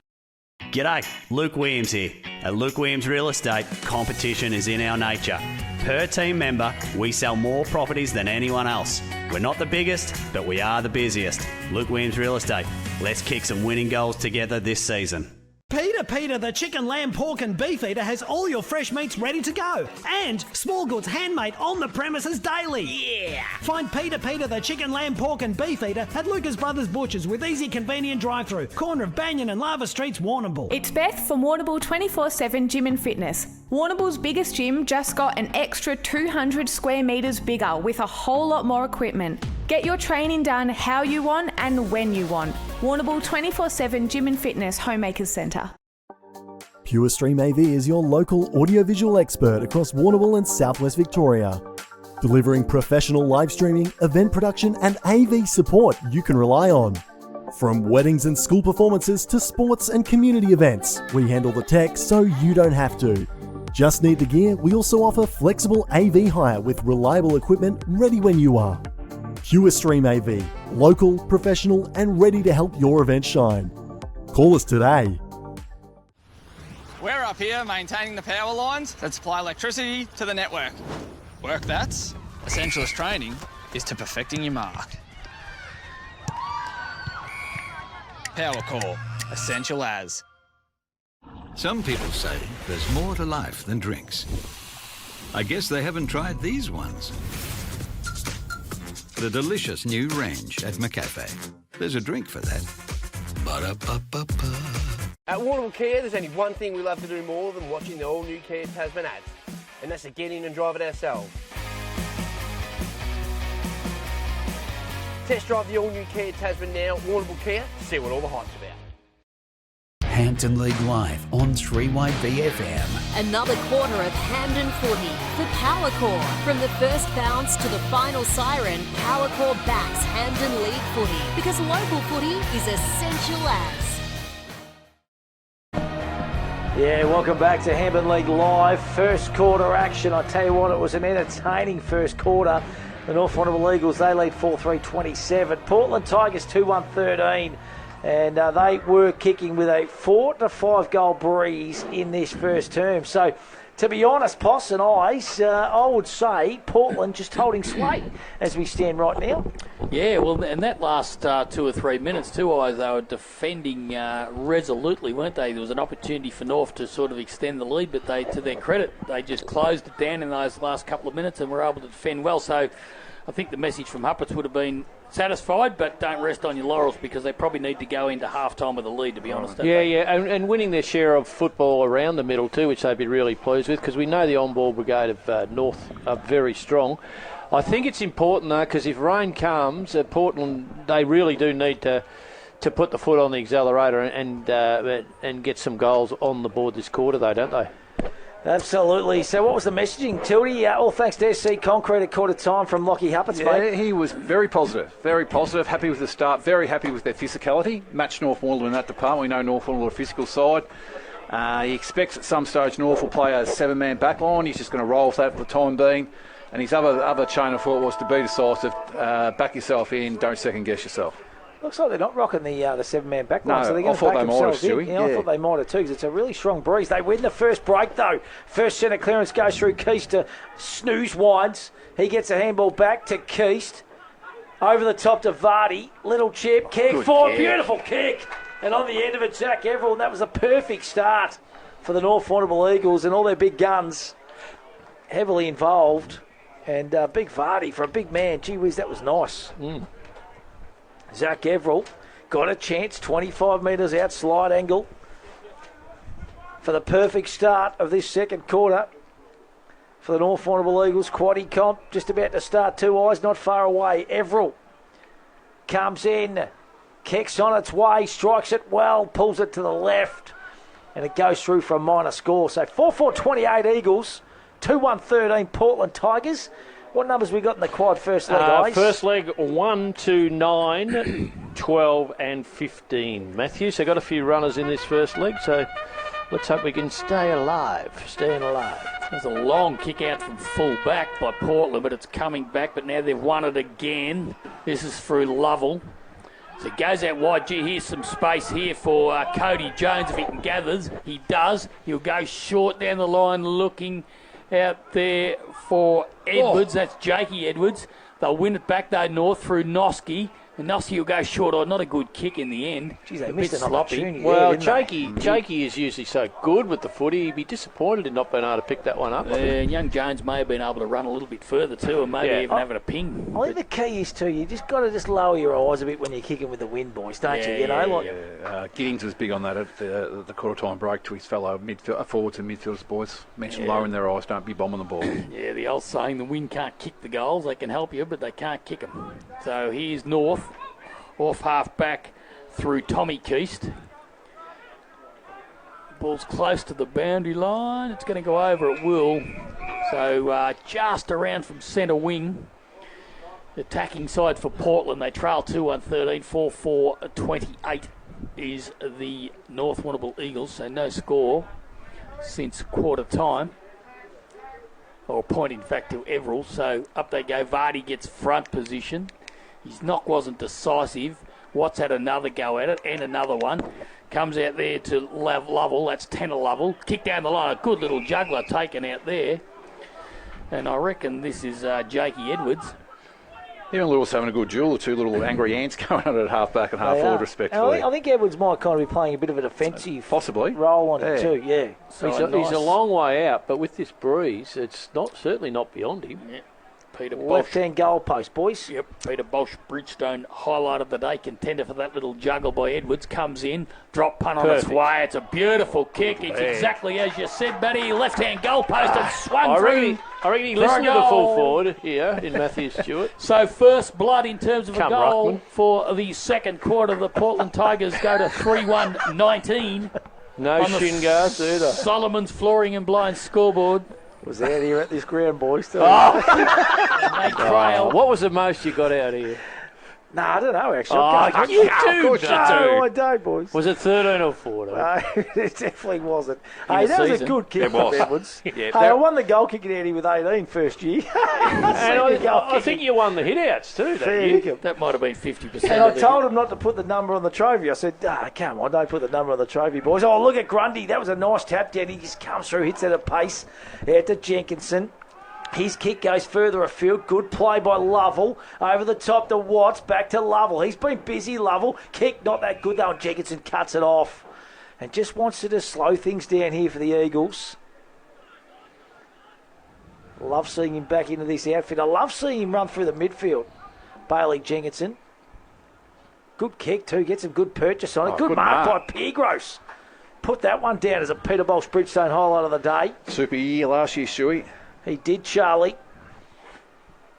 G'day, Luke Williams here. At Luke Williams Real Estate, competition is in our nature. Per team member, we sell more properties than anyone else. We're not the biggest, but we are the busiest. Luke Williams Real Estate. Let's kick some winning goals together this season. Peter, the chicken, lamb, pork and beef eater has all your fresh meats ready to go. And small goods handmade on the premises daily. Yeah! Find Peter, the chicken, lamb, pork and beef eater at Lucas Brothers Butchers with easy, convenient drive-through. Corner of Banyan and Lava Streets, Warrnambool. It's Beth from Warrnambool 24/7 Gym and Fitness. Warrnambool's biggest gym just got an extra 200 square metres bigger with a whole lot more equipment. Get your training done how you want and when you want. Warrnambool 24/7 Gym and Fitness Homemakers Centre. Pure Stream AV is your local audiovisual expert across Warrnambool and Southwest Victoria. Delivering professional live streaming, event production and AV support you can rely on. From weddings and school performances to sports and community events, we handle the tech so you don't have to. Just need the gear? We also offer flexible AV hire with reliable equipment ready when you are. Pure Stream AV, local, professional and ready to help your event shine. Call us today. We're up here maintaining the power lines that supply electricity to the network. Work that's essentialist training is to perfecting your mark. Power Core, essential as. Some people say there's more to life than drinks. I guess they haven't tried these ones. The delicious new range at McCafe. There's a drink for that. Ba-da-ba-ba-ba. At Warrnambool Kia, there's only one thing we love to do more than watching the all-new Kia Tasman ads, and that's to get in and drive it ourselves. Test drive the all-new Kia Tasman now, Warrnambool Kia, see what all the hype's about. Hampton League Live on 3YB FM. Another quarter of Hampden footy for Powercore. From the first bounce to the final siren, Powercore backs Hampden League footy because local footy is essential as. Yeah, welcome back to Hampden League Live. First quarter action. I tell you what, it was an entertaining first quarter. The North Warrnambool Eagles, they lead 4-3-27. Portland Tigers 2-1-13. And they were kicking with a 4 to 5 goal breeze in this first term. So, to be honest, Poss and I would say Portland just holding sway as we stand right now. Yeah, well, in that last 2 or 3 minutes, they were defending resolutely, weren't they? There was an opportunity for North to sort of extend the lead, but they, to their credit, they just closed it down in those last couple of minutes and were able to defend well. So I think the message from Huppets would have been satisfied, but don't rest on your laurels because they probably need to go into half-time with a lead, to be honest. Yeah, and winning their share of football around the middle too, which they'd be really pleased with, because we know the on-ball brigade of North are very strong. I think it's important, though, because if rain comes, Portland, they really do need to put the foot on the accelerator and get some goals on the board this quarter, though, don't they? Absolutely. So what was the messaging, Tildy? All thanks to SC Concrete at quarter time from Lockie Huppets, mate. He was very positive, happy with the start, very happy with their physicality. Matched North Warrnambool in that department. We know North Warrnambool are a physical side. He expects at some stage North will play a 7-man back line. He's just going to roll with that for the time being. And his other chain of thought was to be decisive, back yourself in, don't second guess yourself. Looks like they're not rocking the 7-man back line, No, so they're I going to thought back they might have, themselves in. Stewie. Yeah, I thought they might have too, because it's a really strong breeze. They win the first break, though. First centre clearance goes through Keast to Snooze Wines. He gets a handball back to Keast. Over the top to Vardy. Little chip, kick forward, beautiful kick. And on the end of it, Jack Everell, and that was a perfect start for the North Warrnambool Eagles and all their big guns heavily involved. And big Vardy for a big man. Gee whiz, that was nice. Zach Everell got a chance, 25 metres out, slide angle for the perfect start of this second quarter for the North Warrnambool Eagles. Quaddy comp just about to start, 2 eyes not far away. Everell comes in, kicks on its way, strikes it well, pulls it to the left, and it goes through for a minor score. So 4-4-28 Eagles, 2-1-13 Portland Tigers. What numbers we got in the quad first leg, guys? First leg, 1 to 9, 12 and 15. Matthew, so got a few runners in this first leg, so let's hope we can stay alive. Staying alive. There's a long kick out from full back by Portland, but it's coming back, but now they've won it again. This is through Lovell. So it goes out wide. Gee, here's some space here for Cody Jones if he can gathers. He does. He'll go short down the line looking out there for Edwards. That's Jakey Edwards. They'll win it back though, North through Noski. And Noski will go short. Not a good kick in the end. Geez, they missed an opportunity. Well, Jakey is usually so good with the footy. He'd be disappointed in not being able to pick that one up. And young Jones may have been able to run a little bit further too, and maybe even having a ping. I think the key is too, you just got to just lower your eyes a bit when you're kicking with the wind, boys, don't you? You know, Giddings was big on that at the quarter time break to his fellow forwards and midfielders, boys. Mentioned lowering their eyes, don't be bombing the ball. Yeah, the old saying, the wind can't kick the goals. They can help you, but they can't kick them. So here's North. Off half back through Tommy Keast. Ball's close to the boundary line. It's going to go over at will. So just around from centre wing. Attacking side for Portland. They trail 2-1-13, 4-4-28 is the North Warrnambool Eagles. So no score since quarter time. Or a point, in fact, to Everell. So up they go. Vardy gets front position. His knock wasn't decisive. Watts had another go at it and another one. Comes out there to Lovell. That's 10 of Lovell. Kick down the line. A good little juggler taken out there. And I reckon this is Jakey Edwards. Even Lewis having a good duel. The two little angry ants going at it half back and half forward, respectively. I think Edwards might kind of be playing a bit of a defensive role on it too. Yeah. So he's a long way out, but with this breeze, it's certainly not beyond him. Yeah. Peter Bosch. Left-hand goal post, boys. Yep, Peter Bosch, Bridgestone, highlight of the day, contender for that little juggle by Edwards. Comes in, drop punt on its way. It's a beautiful kick. It's exactly as you said, Matty. Left-hand goal post and swung through. I I reckon he listened to the full forward here in Matthew Stewart. So first blood in terms of Come, a goal Ruckman. for the second quarter. The Portland Tigers go to 3-1-19. No on the shin guards either. Solomon's Flooring and Blinds scoreboard. Was out here at this ground, boys. Too. Nate Trail. What was the most you got out of here? No, I don't know, actually. Oh, you do, No, I don't, boys. Was it 13 or 14? No, it definitely wasn't. In Hey, the that was a season. good kick It from was. Edwards. Yeah, Hey, that- I won the goal kicking Eddie with 18 first year. And I think you won the hit-outs too, that year. That might have been 50%. And I told him not to put the number on the trophy. I said, come on, don't put the number on the trophy, boys. Oh, look at Grundy. That was a nice tap down. He just comes through, hits at a pace out to Jenkinson. His kick goes further afield. Good play by Lovell. Over the top to Watts. Back to Lovell. He's been busy, Lovell. Kick not that good though. And Jenkinson cuts it off. And just wants to just slow things down here for the Eagles. Love seeing him back into this outfit. I love seeing him run through the midfield. Bailey Jenkinson. Good kick too. Gets some good purchase on it. Good mark by Piergross. Put that one down as a Peter Bolsh Bridgestone highlight of the day. Super year last year, Shuey. He did, Charlie.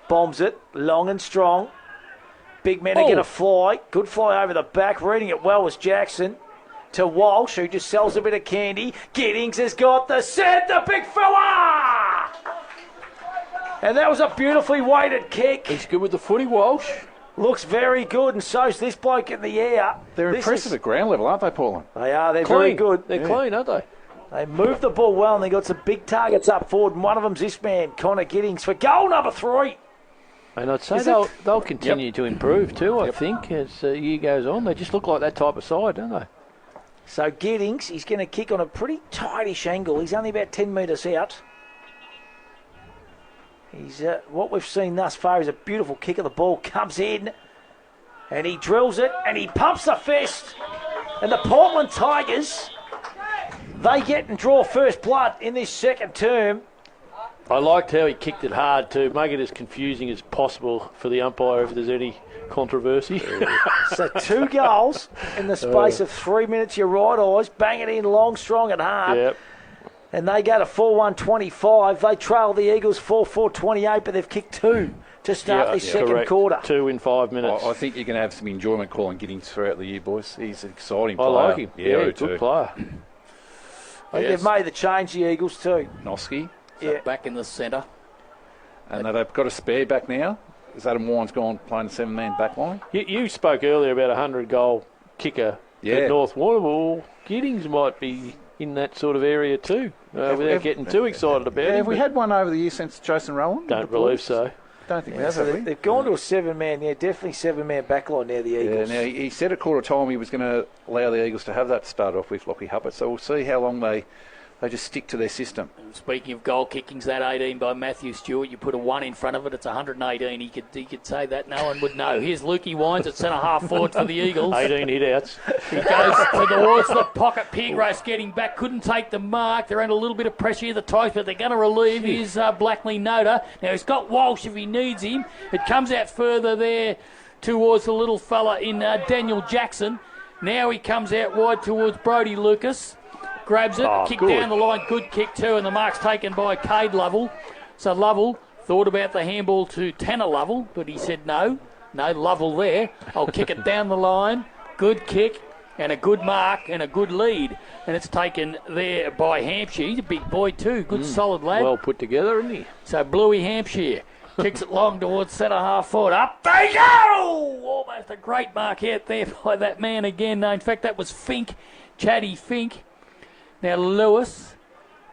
Bombs it, long and strong. Big men are going to fly. Good fly over the back. Reading it well was Jackson. To Walsh, who just sells a bit of candy. Giddings has got the set, the big fella! And that was a beautifully weighted kick. He's good with the footy, Walsh. Looks very good, and so's this bloke in the air. They're impressive at ground level, aren't they, Portland? They are. They're Clean. very good. They're clean, aren't they? They moved the ball well, and they got some big targets up forward, and one of them's this man, Connor Giddings, for goal number 3. And I'd say they'll continue to improve too, I think, as the year goes on. They just look like that type of side, don't they? So Giddings, he's going to kick on a pretty tightish angle. He's only about 10 metres out. He's what we've seen thus far is a beautiful kick of the ball. Comes in, and he drills it, and he pumps the fist. And the Portland Tigers, they get and draw first blood in this second term. I liked how he kicked it hard to make it as confusing as possible for the umpire if there's any controversy. So 2 goals in the space of 3 minutes. Your right eyes, bang it in long, strong and hard. Yep. And they go to 4-1-25. They trail the Eagles 4-4-28, but they've kicked 2 to start this second correct. quarter. 2 in 5 minutes. I think you're going to have some enjoyment calling Giddings throughout the year, boys. He's an exciting I player. like him. Yeah, me good too. player. I think they've made the change, the Eagles too. Noski. Yeah. Back in the centre. And they've got a spare back now. Because Adam Warren's gone playing the 7-man back line. You spoke earlier about a 100-goal kicker at North Warrnambool. Giddings might be in that sort of area too, without getting too excited about it. Have we had one over the years since Jason Rowan? Don't believe so. Don't think we Yeah, have, so have we? they've gone to a 7-man, definitely 7-man backline now, the Yeah, Eagles. now he said at quarter time he was going to allow the Eagles to have that start off with Lockie Huppert, so we'll see how long they just stick to their system. Speaking of goal kickings, that 18 by Matthew Stewart, you put a 1 in front of it, it's 118. He could say that, no one would know. Here's Lukey Wines at centre half forward for the Eagles. 18 hit-outs. He goes towards the pocket. Piergross getting back, couldn't take the mark. They're under a little bit of pressure here, the Tigers, but they're going to relieve his Blackley Noda. Now he's got Walsh if he needs him. It comes out further there towards the little fella in Daniel Jackson. Now he comes out wide towards Brodie Lucas. Grabs it, kick good. down the line, good kick too, and the mark's taken by Cade Lovell. So Lovell thought about the handball to Tanner Lovell, but he said no Lovell there. I'll kick it down the line, good kick, and a good mark and a good lead. And it's taken there by Hampshire. He's a big boy too, good solid lad. Well put together, isn't he? So Bluey Hampshire kicks it long towards centre half forward. Up they go! Almost a great mark out there by that man again. In fact, that was Fink, Chatty Fink. Now Lewis,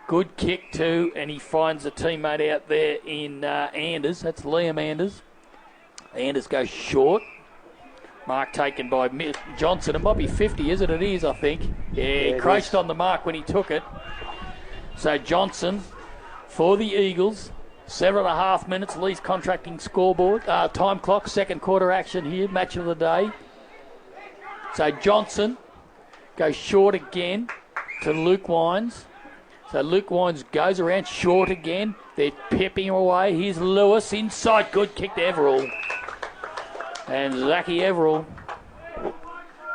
good kick too, and he finds a teammate out there in Anders. That's Liam Anders. Anders goes short. Mark taken by Johnson. It might be 50, is it? It is, I think. Yeah, he crashed on the mark when he took it. So Johnson for the Eagles. 7.5 minutes, Lee's contracting scoreboard. Time clock, second quarter action here, match of the day. So Johnson goes short again to Luke Wines. So Luke Wines goes around short again. They're pepping away. Here's Lewis inside. Good kick to Everall. And Zachy Everall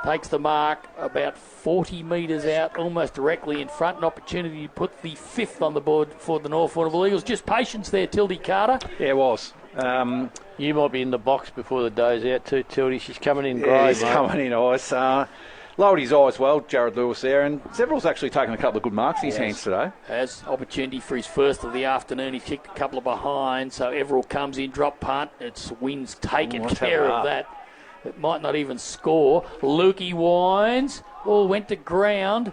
Takes the mark about 40 metres out, almost directly in front. An opportunity to put the 5th on the board for the North Warrnambool Eagles. Just patience there, Tildy Carter. Yeah, it was. You might be in the box before the day's out too, Tildy. She's coming in Yeah, grey, he's coming in ice. Lowered his eyes well, Jared Lewis there, and Several's actually taken a couple of good marks in his hands today. Has opportunity for his first of the afternoon. He kicked a couple of behind, so Everall comes in, drop punt. It's Wins taking care of that. It might not even score. Lukey Wines. Ball went to ground.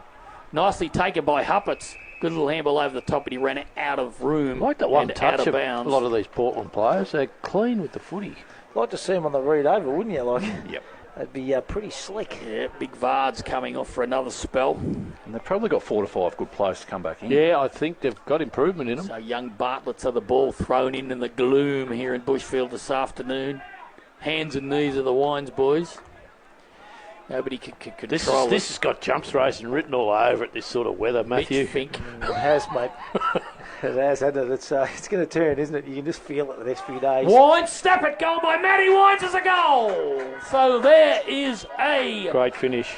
Nicely taken by Huppets. Good little handball over the top, but he ran out of room. Like that one and touch out of of bounds. a lot of these Portland players. They're clean with the footy. Like to see him on the read over, wouldn't you? Like, yep. That'd be pretty slick. Yeah, Big Vard's coming off for another spell. And they've probably got 4 to 5 good players to come back in. Yeah, I think they've got improvement in them. So young Bartlett's had the ball thrown in the gloom here in Bushfield this afternoon. Hands and knees of the Wines boys. Nobody can control it. This has got jumps racing written all over it, this sort of weather, Matthew. It has, mate. It has, hasn't it? It's going to turn, isn't it? You can just feel it the next few days. Wines, step it, goal by Matty Wines is a goal. So there is a great finish.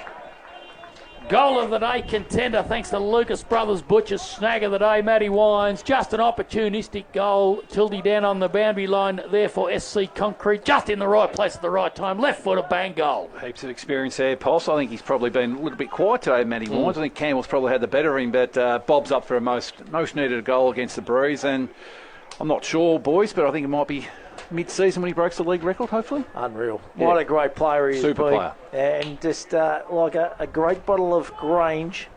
Goal of the day contender, thanks to Lucas Brothers Butcher's snag of the day, Matty Wines. Just an opportunistic goal. Tildy down on the boundary line there for SC Concrete. Just in the right place at the right time. Left footer, bang goal. Heaps of experience there, Pulse. I think he's probably been a little bit quiet today, Matty Wines. I think Campbell's probably had the better of him, but Bob's up for a most needed goal against the Breeze. And I'm not sure, boys, but I think it might be mid-season when he breaks the league record, hopefully. Unreal. Yeah. What a great player he is. Super player. And just like a great bottle of Grange.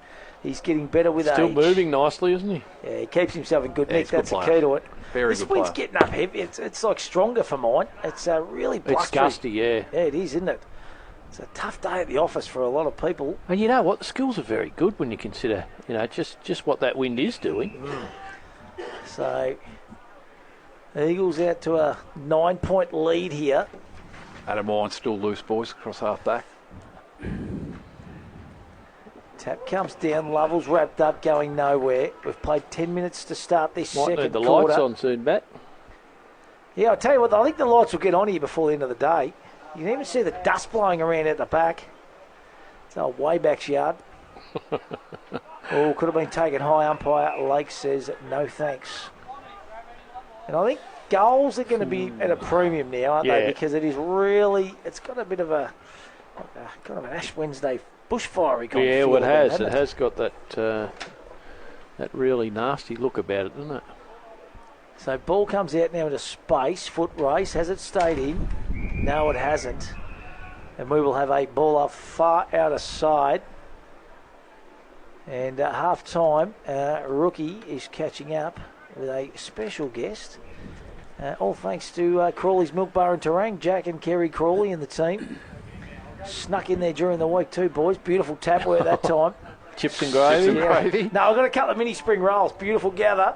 He's getting better with age. Still moving nicely, isn't he? Yeah, he keeps himself in good Yeah, nick. he's a good That's the player. key to it. Very this good wind's player. getting up heavy. It's like stronger for mine. It's really blustery. It's gusty, yeah. Yeah, it is, isn't it? It's a tough day at the office for a lot of people. And you know what? The schools are very good when you consider, just what that wind is doing. So, Eagles out to a 9-point lead here. Adam Wines still loose, boys, across half back. Tap comes down, Lovell's wrapped up, going nowhere. We've played 10 minutes to start this Might second need the quarter. lights on soon, Matt. Yeah, I'll tell you what, I think the lights will get on here before the end of the day. You can even see the dust blowing around at the back. It's our way back's yard. Oh, could have been taken high. Umpire Lake says no thanks. And I think goals are going to be at a premium now, aren't they? Because it is really, it's got a bit of a kind of an Ash Wednesday bushfire kind of Yeah, feel well, it about has. hasn't It has got that really nasty look about it, doesn't it? So ball comes out now into space, foot race. Has it stayed in? No, it hasn't. And we will have a ball up far out of side. And at half time, Rookie is catching up with a special guest. All thanks to Crawley's Milk Bar and Terang, Jack and Kerry Crawley and the team. Snuck in there during the week too, boys. Beautiful tapware that time. Chips and gravy. No, I've got a couple of mini spring rolls. Beautiful gather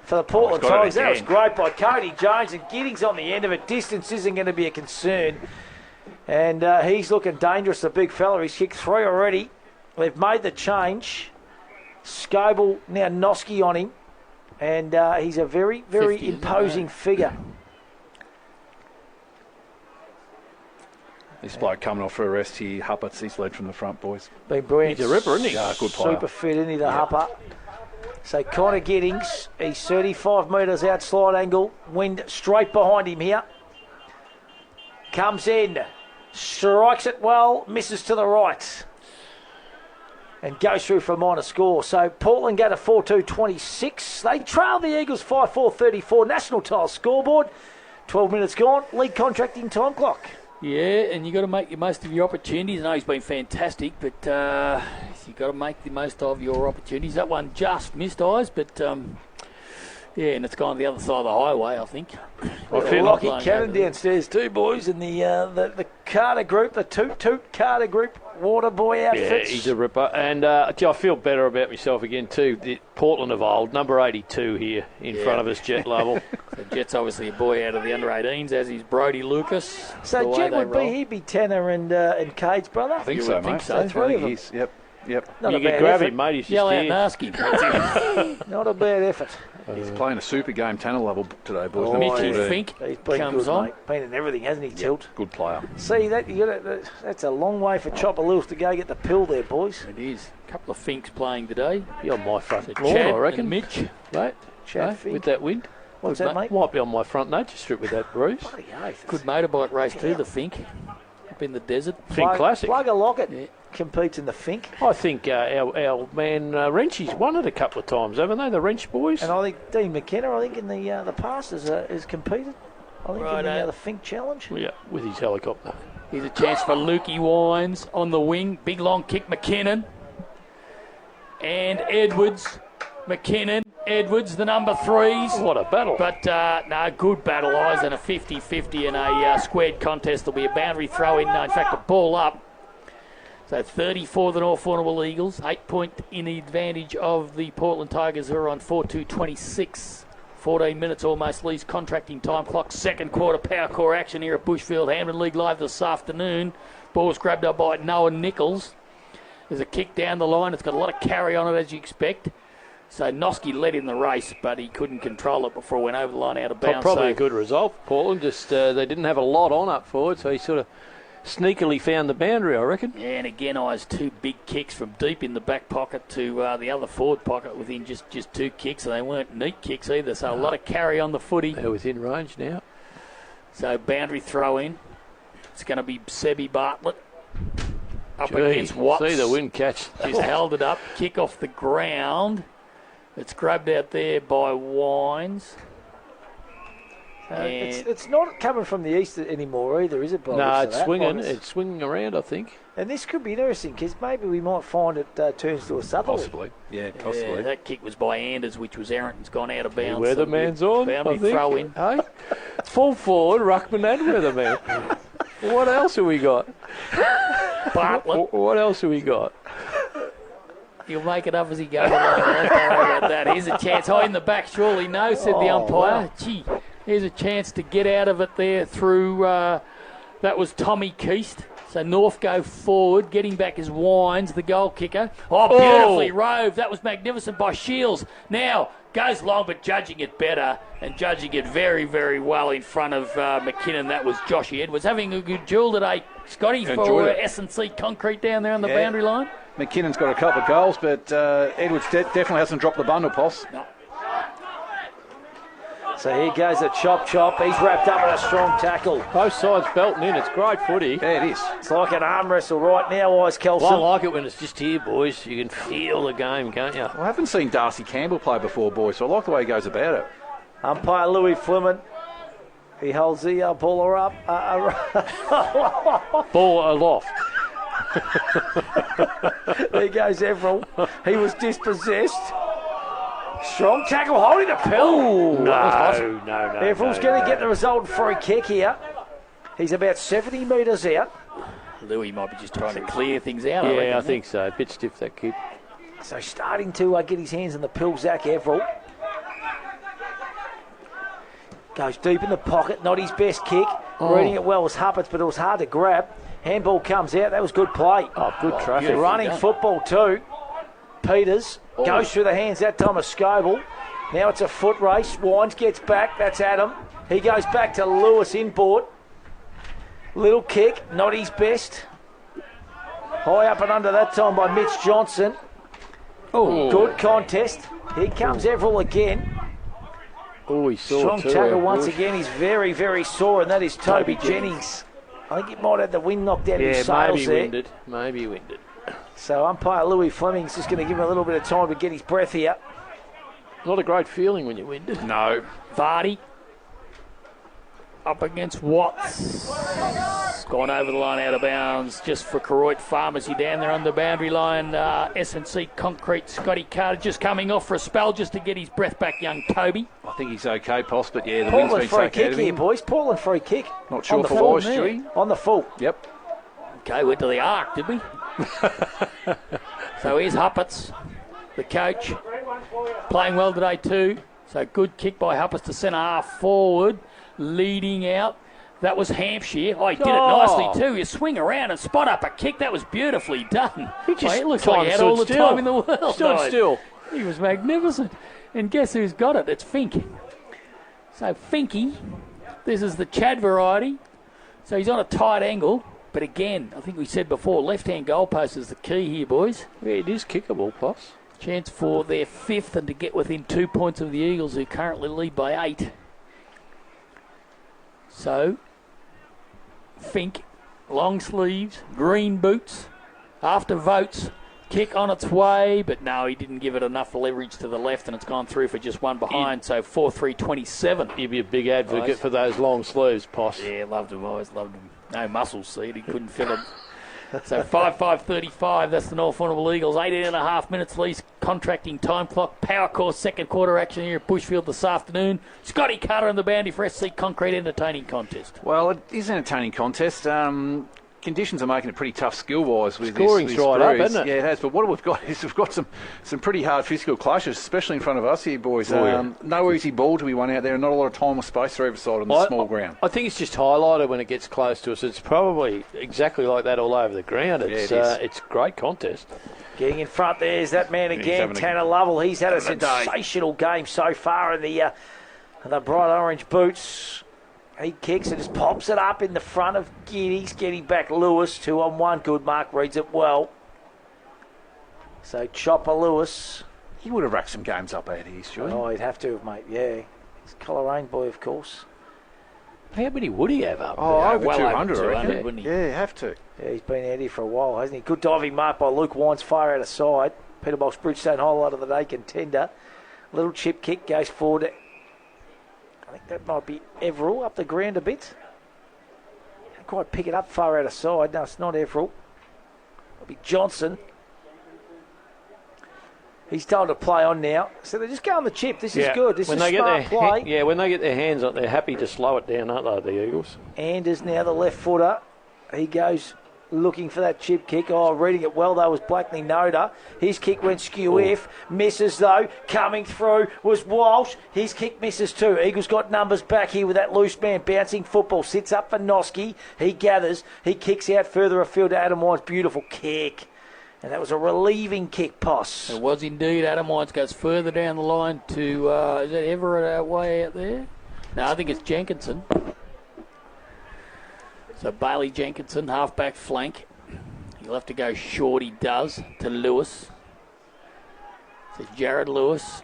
for the Portland got it Tigers. That was again. great by Cody Jones, and Giddings on the end of it. Distance isn't going to be a concern. And he's looking dangerous, the big fella. He's kicked 3 already. They've made the change. Scoble now Noski on him. And he's a very, very 50, imposing figure. This bloke coming off for a rest here, Huppets, he's led from the front, boys. Been brilliant. He's a ripper, isn't he? Yeah, good player. Super fit, isn't he, the Hupper? So Connor Giddings, he's 35 metres out slide angle. Wind straight behind him here. Comes in, strikes it well, misses to the right. And goes through for a minor score. So Portland go to 4-2-26. They trail the Eagles 5-4-34. National Tile scoreboard. 12 minutes gone. League contracting time clock. Yeah, and you got to make the most of your opportunities. I know he's been fantastic, but you got to make the most of your opportunities. That one just missed eyes, but yeah, and it's gone to the other side of the highway, I think. I feel Lockie Cannon downstairs too, boys, in the Carter group, the Toot Carter group water boy outfits. Yeah, he's a ripper. And I feel better about myself again too. The Portland of old, number 82 here in front of us, Jet Lovell. So Jet's obviously a boy out of the under-18s, as is Brody Lucas. So Jet would be, he'd be Tanner and Cade's brother? I think You so, would think mate. so. I Three of think them. he's, yep. Not You a can bad grab effort. him, mate. He's just Yell out here. and ask him. Not a bad effort. He's playing a super game, Tanner level today, boys. Mitchy Fink He's been comes good, on. mate. Been in everything, hasn't he, Tilt? Good player. See, that's a long way for Chopper Lewis to go get the pill there, boys. It is. A couple of Finks playing today. Be on my front So lawn, Chad I reckon. and Mitch. Mate, Chad no, Fink. with that wind. What's Good that, mate? Might be on my front nature strip with that, Bruce. Bloody oath. Good motorbike race too, the Fink. Up in the desert. Fink Classic. Plugger Lockett competes in the Fink. I think our man Wrenchy's won it a couple of times, haven't they? The Wrench boys. And I think Dean McKenna, in the past, has competed. I think in the Fink Challenge. Yeah, with his helicopter. Here's a chance for Lukey Wines on the wing. Big long kick, McKinnon. And Edwards. McKinnon. Edwards, the number 3s. What a battle. But, no, good battle, eyes, and a 50-50 in a squared contest. There'll be a boundary throw in, in fact, a ball up. So 30 for the North Warrnambool Eagles. 8 point in the advantage of the Portland Tigers, who are on 4-2-26. 14 minutes almost leaves contracting time clock. Second quarter power core action here at Bushfield. Hampden League Live this afternoon. Ball's grabbed up by Noah Nichols. There's a kick down the line. It's got a lot of carry on it, as you expect. So Noski led in the race, but he couldn't control it before it went over the line out of bounds. Probably a good result for Portland. Just they didn't have a lot on up forward, so he sort of sneakily found the boundary, I reckon. Yeah, and again, eyes 2 big kicks from deep in the back pocket to the other forward pocket within just 2 kicks, and they weren't neat kicks either. So a lot of carry on the footy. They're within range now. So boundary throw in. It's going to be Sebi Bartlett up Gee, against Watts. See the wind catch. Just held it up. Kick off the ground. It's grabbed out there by Wines. It's not coming from the east anymore either, is it, Bob? No, it's swinging. It's swinging around, I think. And this could be interesting because maybe we might find it turns to a southerly. Possibly. Yeah, possibly. Yeah, that kick was by Anders, which was errant. It's gone out of bounds. Weatherman's on. Boundary I think. throw in. Hey? Full forward, Ruckman and Weatherman. What else have we got? Bartlett. What else have we got? He'll make it up as he goes along. Don't worry about that. Here's a chance. High in the back, surely no, said the umpire. Wow. Gee, here's a chance to get out of it there through, that was Tommy Keast. So North go forward, getting back is Wines, the goal kicker. Oh, beautifully rove. That was magnificent by Shields. Now, goes long, but judging it better and judging it very, very well in front of McKinnon. That was Joshy Edwards. Having a good duel today, Scotty, for S&C Concrete down there on the boundary line. McKinnon's got a couple of goals, but Edwards definitely hasn't dropped the bundle, Poss. No. So here goes the chop. He's wrapped up in a strong tackle. Both sides belting in. It's great footy. Yeah, it is. It's like an arm wrestle right now, Wise Kelson. Well, I like it when it's just here, boys. You can feel the game, can't you? I haven't seen Darcy Campbell play before, boys, so I like the way he goes about it. Umpire Louis Fleming. He holds the baller up. Ball aloft. There goes Everell. He was dispossessed. Strong tackle, holding the pill. No. Everell's going to get the result free kick here. He's about 70 metres out. Louis might be just trying to clear things out. Yeah, I think so. A bit stiff, that kid. So starting to get his hands on the pill, Zach Everell. Goes deep in the pocket, not his best kick. Reading it well was Hupperts, but it was hard to grab. Handball comes out, that was good play. Oh, good traffic. Running football too. Peters goes through the hands that time of Scoble. Now it's a foot race. Wines gets back, that's Adam. He goes back to Lewis inboard. Little kick, not his best. High up and under that time by Mitch Johnson. Good contest. Here comes Everell again. Oh, he's sore Strong too. tackle once again. He's very, very sore, and that is Toby Jennings. I think he might have the wind knocked out of his sails there. Maybe winded. So umpire Louis Fleming's just going to give him a little bit of time to get his breath here. Not a great feeling when you're winded. No. Vardy up against Watts. Gone over the line out of bounds just for Koroit Pharmacy down there on the boundary line. S&C Concrete, Scotty Carter just coming off for a spell just to get his breath back, young Toby. I think he's okay, Poss, but yeah, the Portland wind's been free taken out kick of here, him. boys. Portland free kick. Not sure for boys, Stewie. On the full. Yep. Okay, went to the arc, did we? So here's Hupperts, the coach, playing well today too. So good kick by Hupperts to centre half forward, leading out. That was Hampshire. Oh, he did it nicely too. You swing around and spot up a kick. That was beautifully done. He just it looks like he had all the time in the world. Stood still. He was magnificent. And guess who's got it? It's Fink. So Finky, this is the Chad variety. So he's on a tight angle. But again, I think we said before, left-hand goalpost is the key here, boys. Yeah, it is kickable, Poss. Chance for their 5th and to get within 2 points of the Eagles, who currently lead by 8. So, Fink, long sleeves, green boots, after votes, kick on its way, but no, he didn't give it enough leverage to the left and it's gone through for just one behind, so 4-3-27. He'd be a big advocate for those long sleeves, Poss. Yeah, loved him, always loved him. No muscles, see, he couldn't fill them. So 5-5-35, that's the North Warrnambool Eagles. 18.5 minutes least contracting time clock. Power course second quarter action here at Bushfield this afternoon. Scotty Carter in the boundary for SC Concrete. Entertaining contest. Well, it is an entertaining contest. Conditions are making it pretty tough skill-wise with Scoring's this right Breeze. up, isn't it? Yeah, it has. But what we've got is we've got some pretty hard physical clashes, especially in front of us here, boys. No easy ball to be won out there, and not a lot of time or space for either side on the small ground. I think it's just highlighted when it gets close to us. It's probably exactly like that all over the ground. It's it's a great contest. Getting in front there is that man again, Tanner Lovell. He's had a sensational game so far in the bright orange boots. He kicks and just pops it up in the front of Giddy's. Getting back Lewis, 2-on-1. Good mark, reads it well. So Chopper Lewis. He would have racked some games up out here, surely. Oh, he'd have to have, mate, yeah. He's Coleraine boy, of course. How many would he have up? Oh, over well 200, over 200, I reckon. wouldn't he? Yeah, have to. Yeah, he's been out here for a while, hasn't he? Good diving mark by Luke Wines, far out of side. Peter Box Bridgestone highlight of the day contender. Little chip kick goes forward. I think that might be Everall up the ground a bit. Can't quite pick it up far out of side. No, it's not Everall. It'll be Johnson. He's told to play on now. So they just go on the chip. This is good. This is smart play. When they get their hands on it, they're happy to slow it down, aren't they, the Eagles? Anders now the left footer. He goes looking for that chip kick. Oh, reading it well, though, was Blackney Noda. His kick went skew-if. Misses, though. Coming through was Walsh. His kick misses, too. Eagles got numbers back here with that loose man. Bouncing football. Sits up for Noski. He gathers. He kicks out further afield to Adam Wines. Beautiful kick. And that was a relieving kick, Poss. It was indeed. Adam Wines goes further down the line to, is that Everett way out there? No, I think it's Jenkinson. So Bailey Jenkinson, half-back flank. He'll have to go short, he does, to Lewis. So Jared Lewis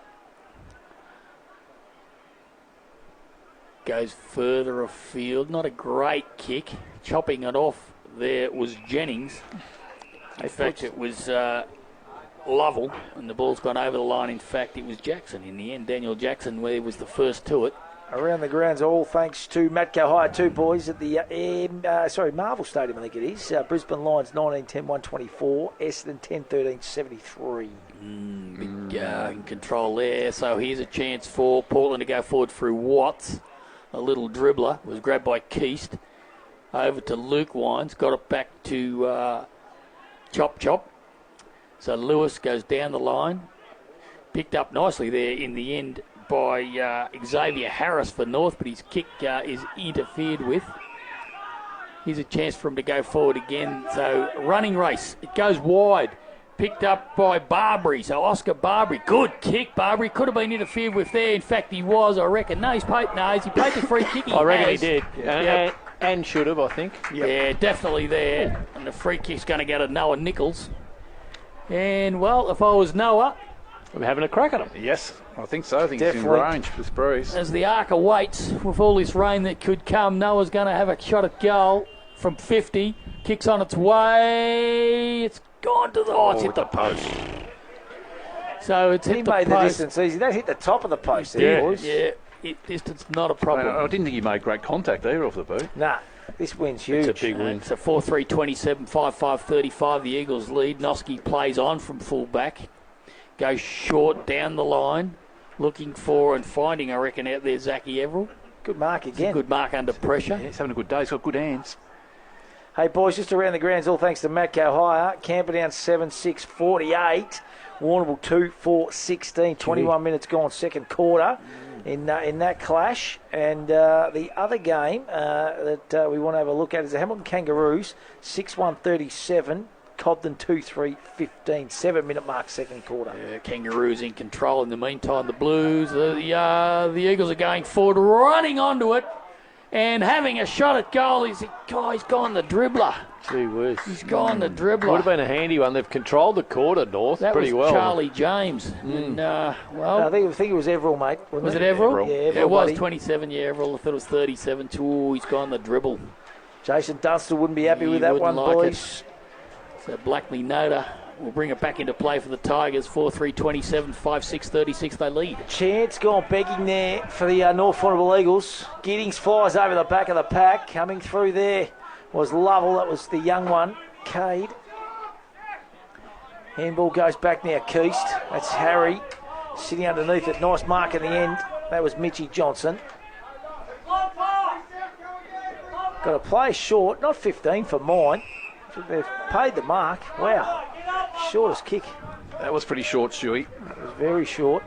goes further afield. Not a great kick. Chopping it off there was Jennings. In fact, it was Lovell, and the ball's gone over the line. In fact, it was Jackson in the end. Daniel Jackson, where he was the first to it. Around the grounds, all thanks to Matco Hire, two boys at the Marvel Stadium, I think it is. Brisbane Lions 19-10-124, Essendon 10-13-73. Big in control there. So here's a chance for Portland to go forward through Watts. A little dribbler was grabbed by Keast. Over to Luke Wines, got it back to Chop. So Lewis goes down the line. Picked up nicely there in the end by Xavier Harris for North, but his kick is interfered with. Here's a chance for him to go forward again. So running race. It goes wide. Picked up by Barbary. So Oscar Barbary. Good kick, Barbary. Could have been interfered with there. In fact, he was, I reckon. No, he played the free kick. I reckon he did. And should have, I think. Yeah, definitely there. And the free kick's going to go to Noah Nichols. And, well, if I was Noah, I'm having a crack at him. Yes, I think so. I think it's in range for this Breeze. As the arc awaits, with all this rain that could come, Noah's going to have a shot at goal from 50. Kicks on its way. It's gone to the... it's hit the post. So it's hit the post. He made the distance easy. That hit the top of the post there, boys. Yeah, distance not a problem. I didn't think he made great contact either off the boot. Nah, this win's huge. It's a big win. It's a 4-3-27, 5-5-35. The Eagles lead. Noski plays on from full-back. Goes short down the line, looking for and finding, I reckon, out there Zachy Everall. Good mark again. Good mark under pressure. Yeah, he's having a good day. He's got good hands. Hey, boys, just around the grounds, all thanks to Matco Hire. Camperdown 7-6-48. Warrnambool 2-4-16. 21 minutes gone, second quarter in that clash. And the other game that we want to have a look at is the Hamilton Kangaroos 6-1-37 Cobden 2-3-15. 7-minute mark, second quarter. Yeah, Kangaroos in control. In the meantime, the Blues, the Eagles are going forward, running onto it, and having a shot at goal. He's gone the dribbler. Gee whiz. He's gone the dribbler. Would have been a handy one. They've controlled the quarter, North, that pretty was well. Charlie James. And, I think it was Everell, mate. Was it Everell? Yeah, Everell, it was buddy. 27. Yeah, Everell. I thought it was 37. Ooh, he's gone the dribble. Jason Dunster wouldn't be happy with that wouldn't one, like boys. So Blackley Noda will bring it back into play for the Tigers. 4-3-27, 5-6-36 they lead. Chance gone begging there for the North Warrnambool Eagles. Giddings flies over the back of the pack. Coming through there was Lovell. That was the young one, Cade. Handball goes back now, Keast. That's Harry sitting underneath it. Nice mark at the end. That was Mitchie Johnson. Got a play short, not 15 for mine. They've paid the mark. Wow. Shortest kick. That was pretty short, Stewie. It was very short.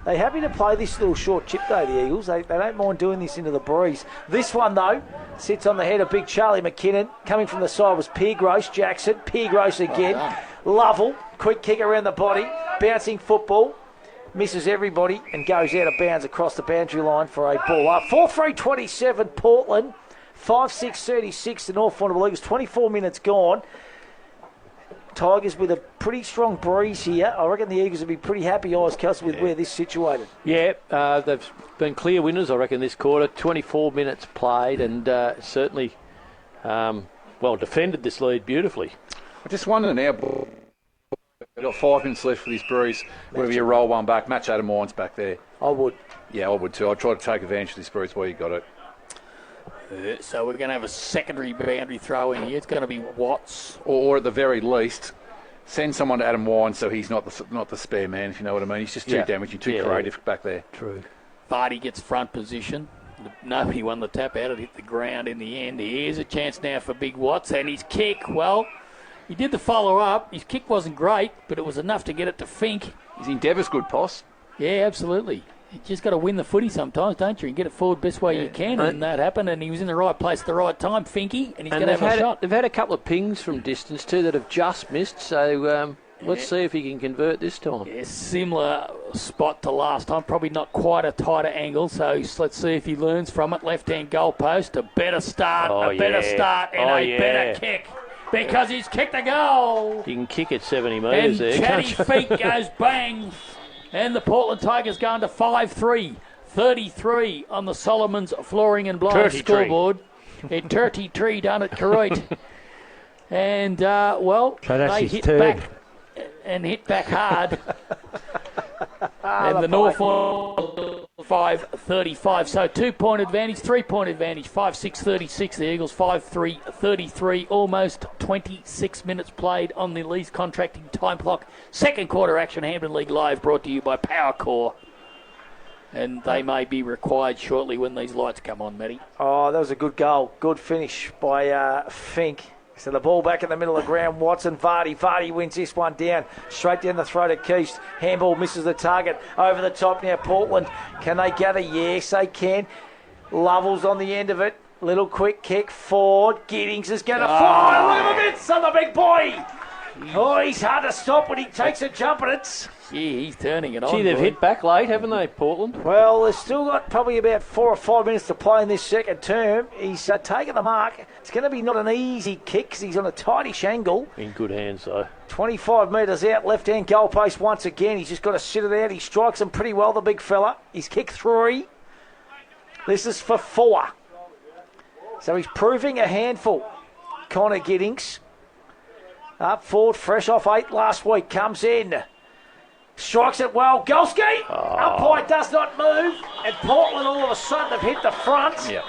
They're happy to play this little short chip, though, the Eagles. They don't mind doing this into the breeze. This one, though, sits on the head of big Charlie McKinnon. Coming from the side was Piergross Jackson. Piergross again. Lovell, quick kick around the body. Bouncing football. Misses everybody and goes out of bounds across the boundary line for a ball up. 4-3-27 Portland. 5-6-36 to North Warrnambool Eagles. 24 minutes gone. Tigers with a pretty strong breeze here. I reckon the Eagles will be pretty happy, Kelsey, with where this is situated. Yeah, they've been clear winners, I reckon, this quarter. 24 minutes played and certainly, defended this lead beautifully. I just wonder now, we've got 5 minutes left for this breeze. Whether you roll one back, match Adam Wines back there. I would. Yeah, I would too. I'd try to take advantage of this breeze while you got it. So we're going to have a secondary boundary throw in here. It's going to be Watts. Or at the very least, send someone to Adam Wine so he's not the spare man, if you know what I mean. He's just too damaging, too creative back there. True. Vardy gets front position. Nobody won the tap out. It hit the ground in the end. Here's a chance now for Big Watts. And his kick, well, he did the follow-up. His kick wasn't great, but it was enough to get it to Fink. His endeavour's good, Poss. Yeah, absolutely. You just got to win the footy sometimes, don't you? And get it forward best way you can, and that happened. And he was in the right place at the right time, Finky, and he's going to have a shot. They've had a couple of pings from distance too that have just missed. So let's see if he can convert this time. Yeah, similar spot to last time, probably not quite a tighter angle. So let's see if he learns from it. Left-hand goalpost, a better start, and a better kick. Because he's kicked a goal. You can kick it 70 metres there. And Chatty feet goes bang. And the Portland Tigers going to 5-3. 33 on the Solomons Flooring and Blinds scoreboard. And 33 down at Kuwait. And, they hit back and hit back hard. And the North 5-35. So 2-point advantage, 3-point advantage. 5-6-36. The Eagles 5-3-33. Almost 26 minutes played on the Lease Contracting time clock. Second quarter action, Hampton League Live, brought to you by Powercore. And they may be required shortly when these lights come on, Matty. Oh, that was a good goal. Good finish by Fink. So the ball back in the middle of the ground. Watson, Vardy. Vardy wins this one down. Straight down the throat of Keast. Handball misses the target. Over the top now, Portland. Can they gather? Yes, they can. Lovell's on the end of it. Little quick kick forward. Giddings is going to fly. Look at the bits on the big boy. Oh, he's hard to stop when he takes a jump at it. Yeah, he's turning it on. Gee, they've hit back late, haven't they, Portland? Well, they've still got probably about 4 or 5 minutes to play in this second term. He's taken the mark. It's going to be not an easy kick because he's on a tightish angle. In good hands, though. 25 metres out, left-hand goalpost once again. He's just got to sit it out. He strikes him pretty well, the big fella. He's kicked 3. This is for 4. So he's proving a handful. Connor Giddings. Up forward, fresh off 8 last week. Comes in. Strikes it well. Golski. Umpire does not move. And Portland all of a sudden have hit the front. Yep.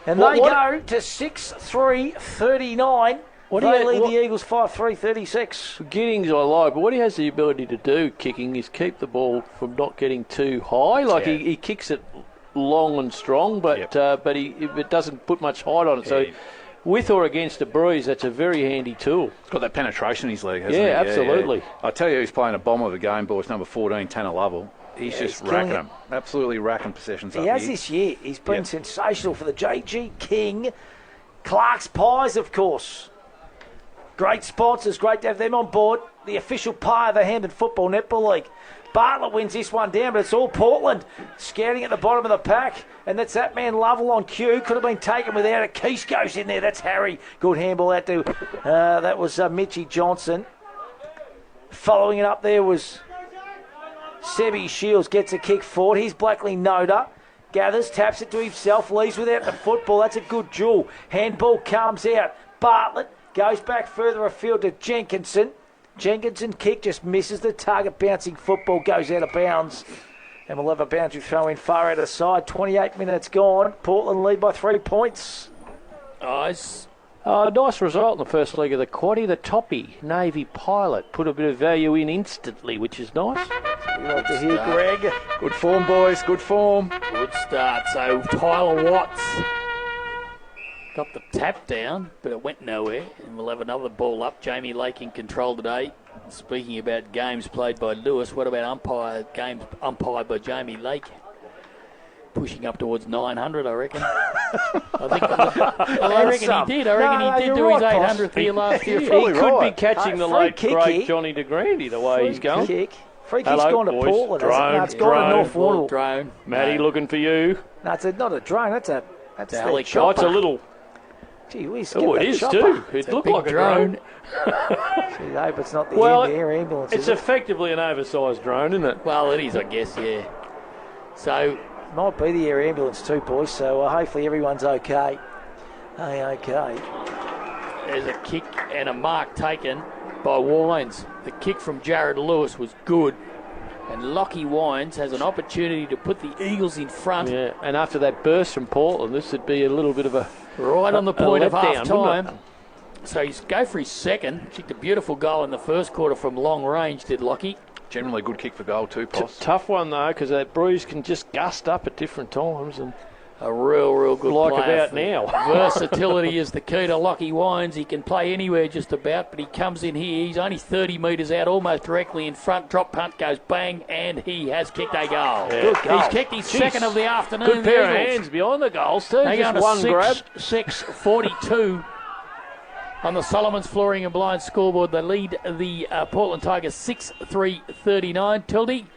And they go to 6-3-39. They lead the Eagles 5-3-36. Giddings I like, but what he has the ability to do, kicking, is keep the ball from not getting too high. Like he kicks it long and strong, but it doesn't put much height on it. So with or against a breeze, that's a very handy tool. He's got that penetration in his leg, hasn't he? Yeah, absolutely. I tell you, he's playing a bomb of a game, boys. Number 14, Tanner Lovell. He's just racking them. Absolutely racking possessions He has this year. He's been sensational for the JG King. Clark's Pies, of course. Great sponsors, great to have them on board. The official pie of the Hampden Football Netball League. Bartlett wins this one down, but it's all Portland scouting at the bottom of the pack. And that's that man Lovell on cue. Could have been taken without it. Keese goes in there. That's Harry. Good handball out to, that was Mitchie Johnson. Following it up there was Sebi Shields. Gets a kick forward. Here's Blackley Noda. Gathers, taps it to himself, leaves without the football. That's a good duel. Handball comes out. Bartlett goes back further afield to Jenkinson. Jenkinson kick just misses the target. Bouncing football goes out of bounds. And we'll have a boundary throw in far out of the side. 28 minutes gone. Portland lead by 3 points. Nice. Nice result in the first leg of the quaddie. The toppy, Navy Pilot, put a bit of value in instantly, which is nice. We like to hear Greg. Good form, boys. Good form. Good start. So Tyler Watts got the tap down, but it went nowhere. And we'll have another ball up. Jamie Lake in control today. Speaking about games played by Lewis, what about games umpired by Jamie Lake? Pushing up towards 900, I reckon. I reckon he did. I reckon he did do his 800th here last year. He could be catching the late great Johnny DeGrandy the way he's going. Free kick's gone to Portland. Drone, it's gone to North Warrnambool. Drone. Matty looking for you. No, it's not a drone. That's a helicopter. Oh, it's a little. Gee whiz, oh, it is too. It looked like a drone. Gee, I hope it's not the air ambulance. It's effectively an oversized drone, isn't it? Well, it is, I guess, yeah. So might be the air ambulance too, boys. So hopefully everyone's okay. Okay. There's a kick and a mark taken by Wines. The kick from Jared Lewis was good. And Lockie Wines has an opportunity to put the Eagles in front. Yeah, and after that burst from Portland, this would be a little bit of a... Right on the point of half-time. So he's go for his second. Kicked a beautiful goal in the first quarter from long range, did Lockie. Generally good kick for goal too, Poss. Tough one, though, because that bruise can just gust up at different times. And a real good like player. About now. Versatility is the key to Lockie Wines. He can play anywhere just about, but he comes in here. He's only 30 metres out, almost directly in front. Drop punt goes bang, and he has kicked a goal. Yeah. Good goal. He's kicked his second of the afternoon. Good pair of hands behind the goals, too. They just one grab. 6-42 on the Solomons Flooring and Blind scoreboard. They lead the Portland Tigers 6-3-39. Tildy?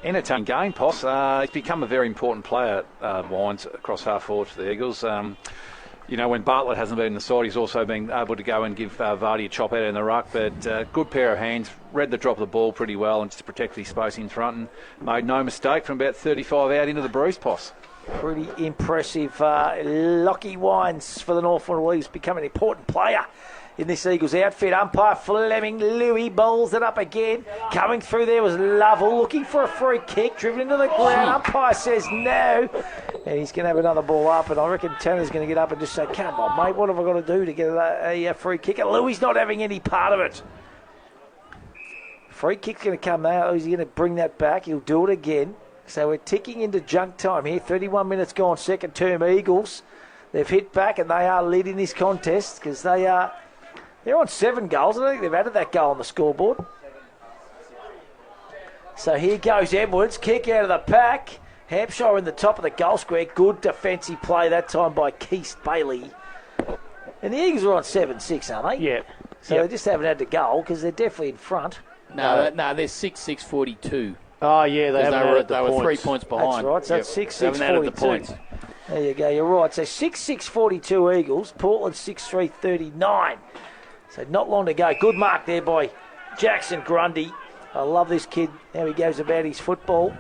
Entertaining game, Poss. He's become a very important player, Wines, across half forward for the Eagles. When Bartlett hasn't been in the side, he's also been able to go and give Vardy a chop out in the ruck. But good pair of hands, read the drop of the ball pretty well and just protected his space in front and made no mistake from about 35 out into the breeze, Poss. Pretty impressive. Lockie Wines for the North Warrnambool Leagues become an important player in this Eagles outfit. Umpire Fleming, Louis bowls it up again. Coming through there was Lovell looking for a free kick, driven into the ground. Umpire says no, and he's going to have another ball up, and I reckon Tanner's going to get up and just say, come on, mate, what have I got to do to get a free kick? And Louis not having any part of it. Free kick's going to come there. He's going to bring that back. He'll do it again. So we're ticking into junk time here. 31 minutes gone, second term Eagles. They've hit back, and they are leading this contest because they're on 7 goals. I think they've added that goal on the scoreboard. So here goes Edwards. Kick out of the pack. Hampshire in the top of the goal square. Good defensive play that time by Keith Bailey. And the Eagles are on 7-6, aren't they? Yeah. So they just haven't had the goal because they're definitely in front. No, they're 6-6-42. Oh, yeah, they were 3 points behind. That's right. So it's 6-6-42. They haven't added the points. There you go. You're right. So 6-6-42 Eagles. Portland 6-3-39. So not long to go. Good mark there by Jackson Grundy. I love this kid, how he goes about his football.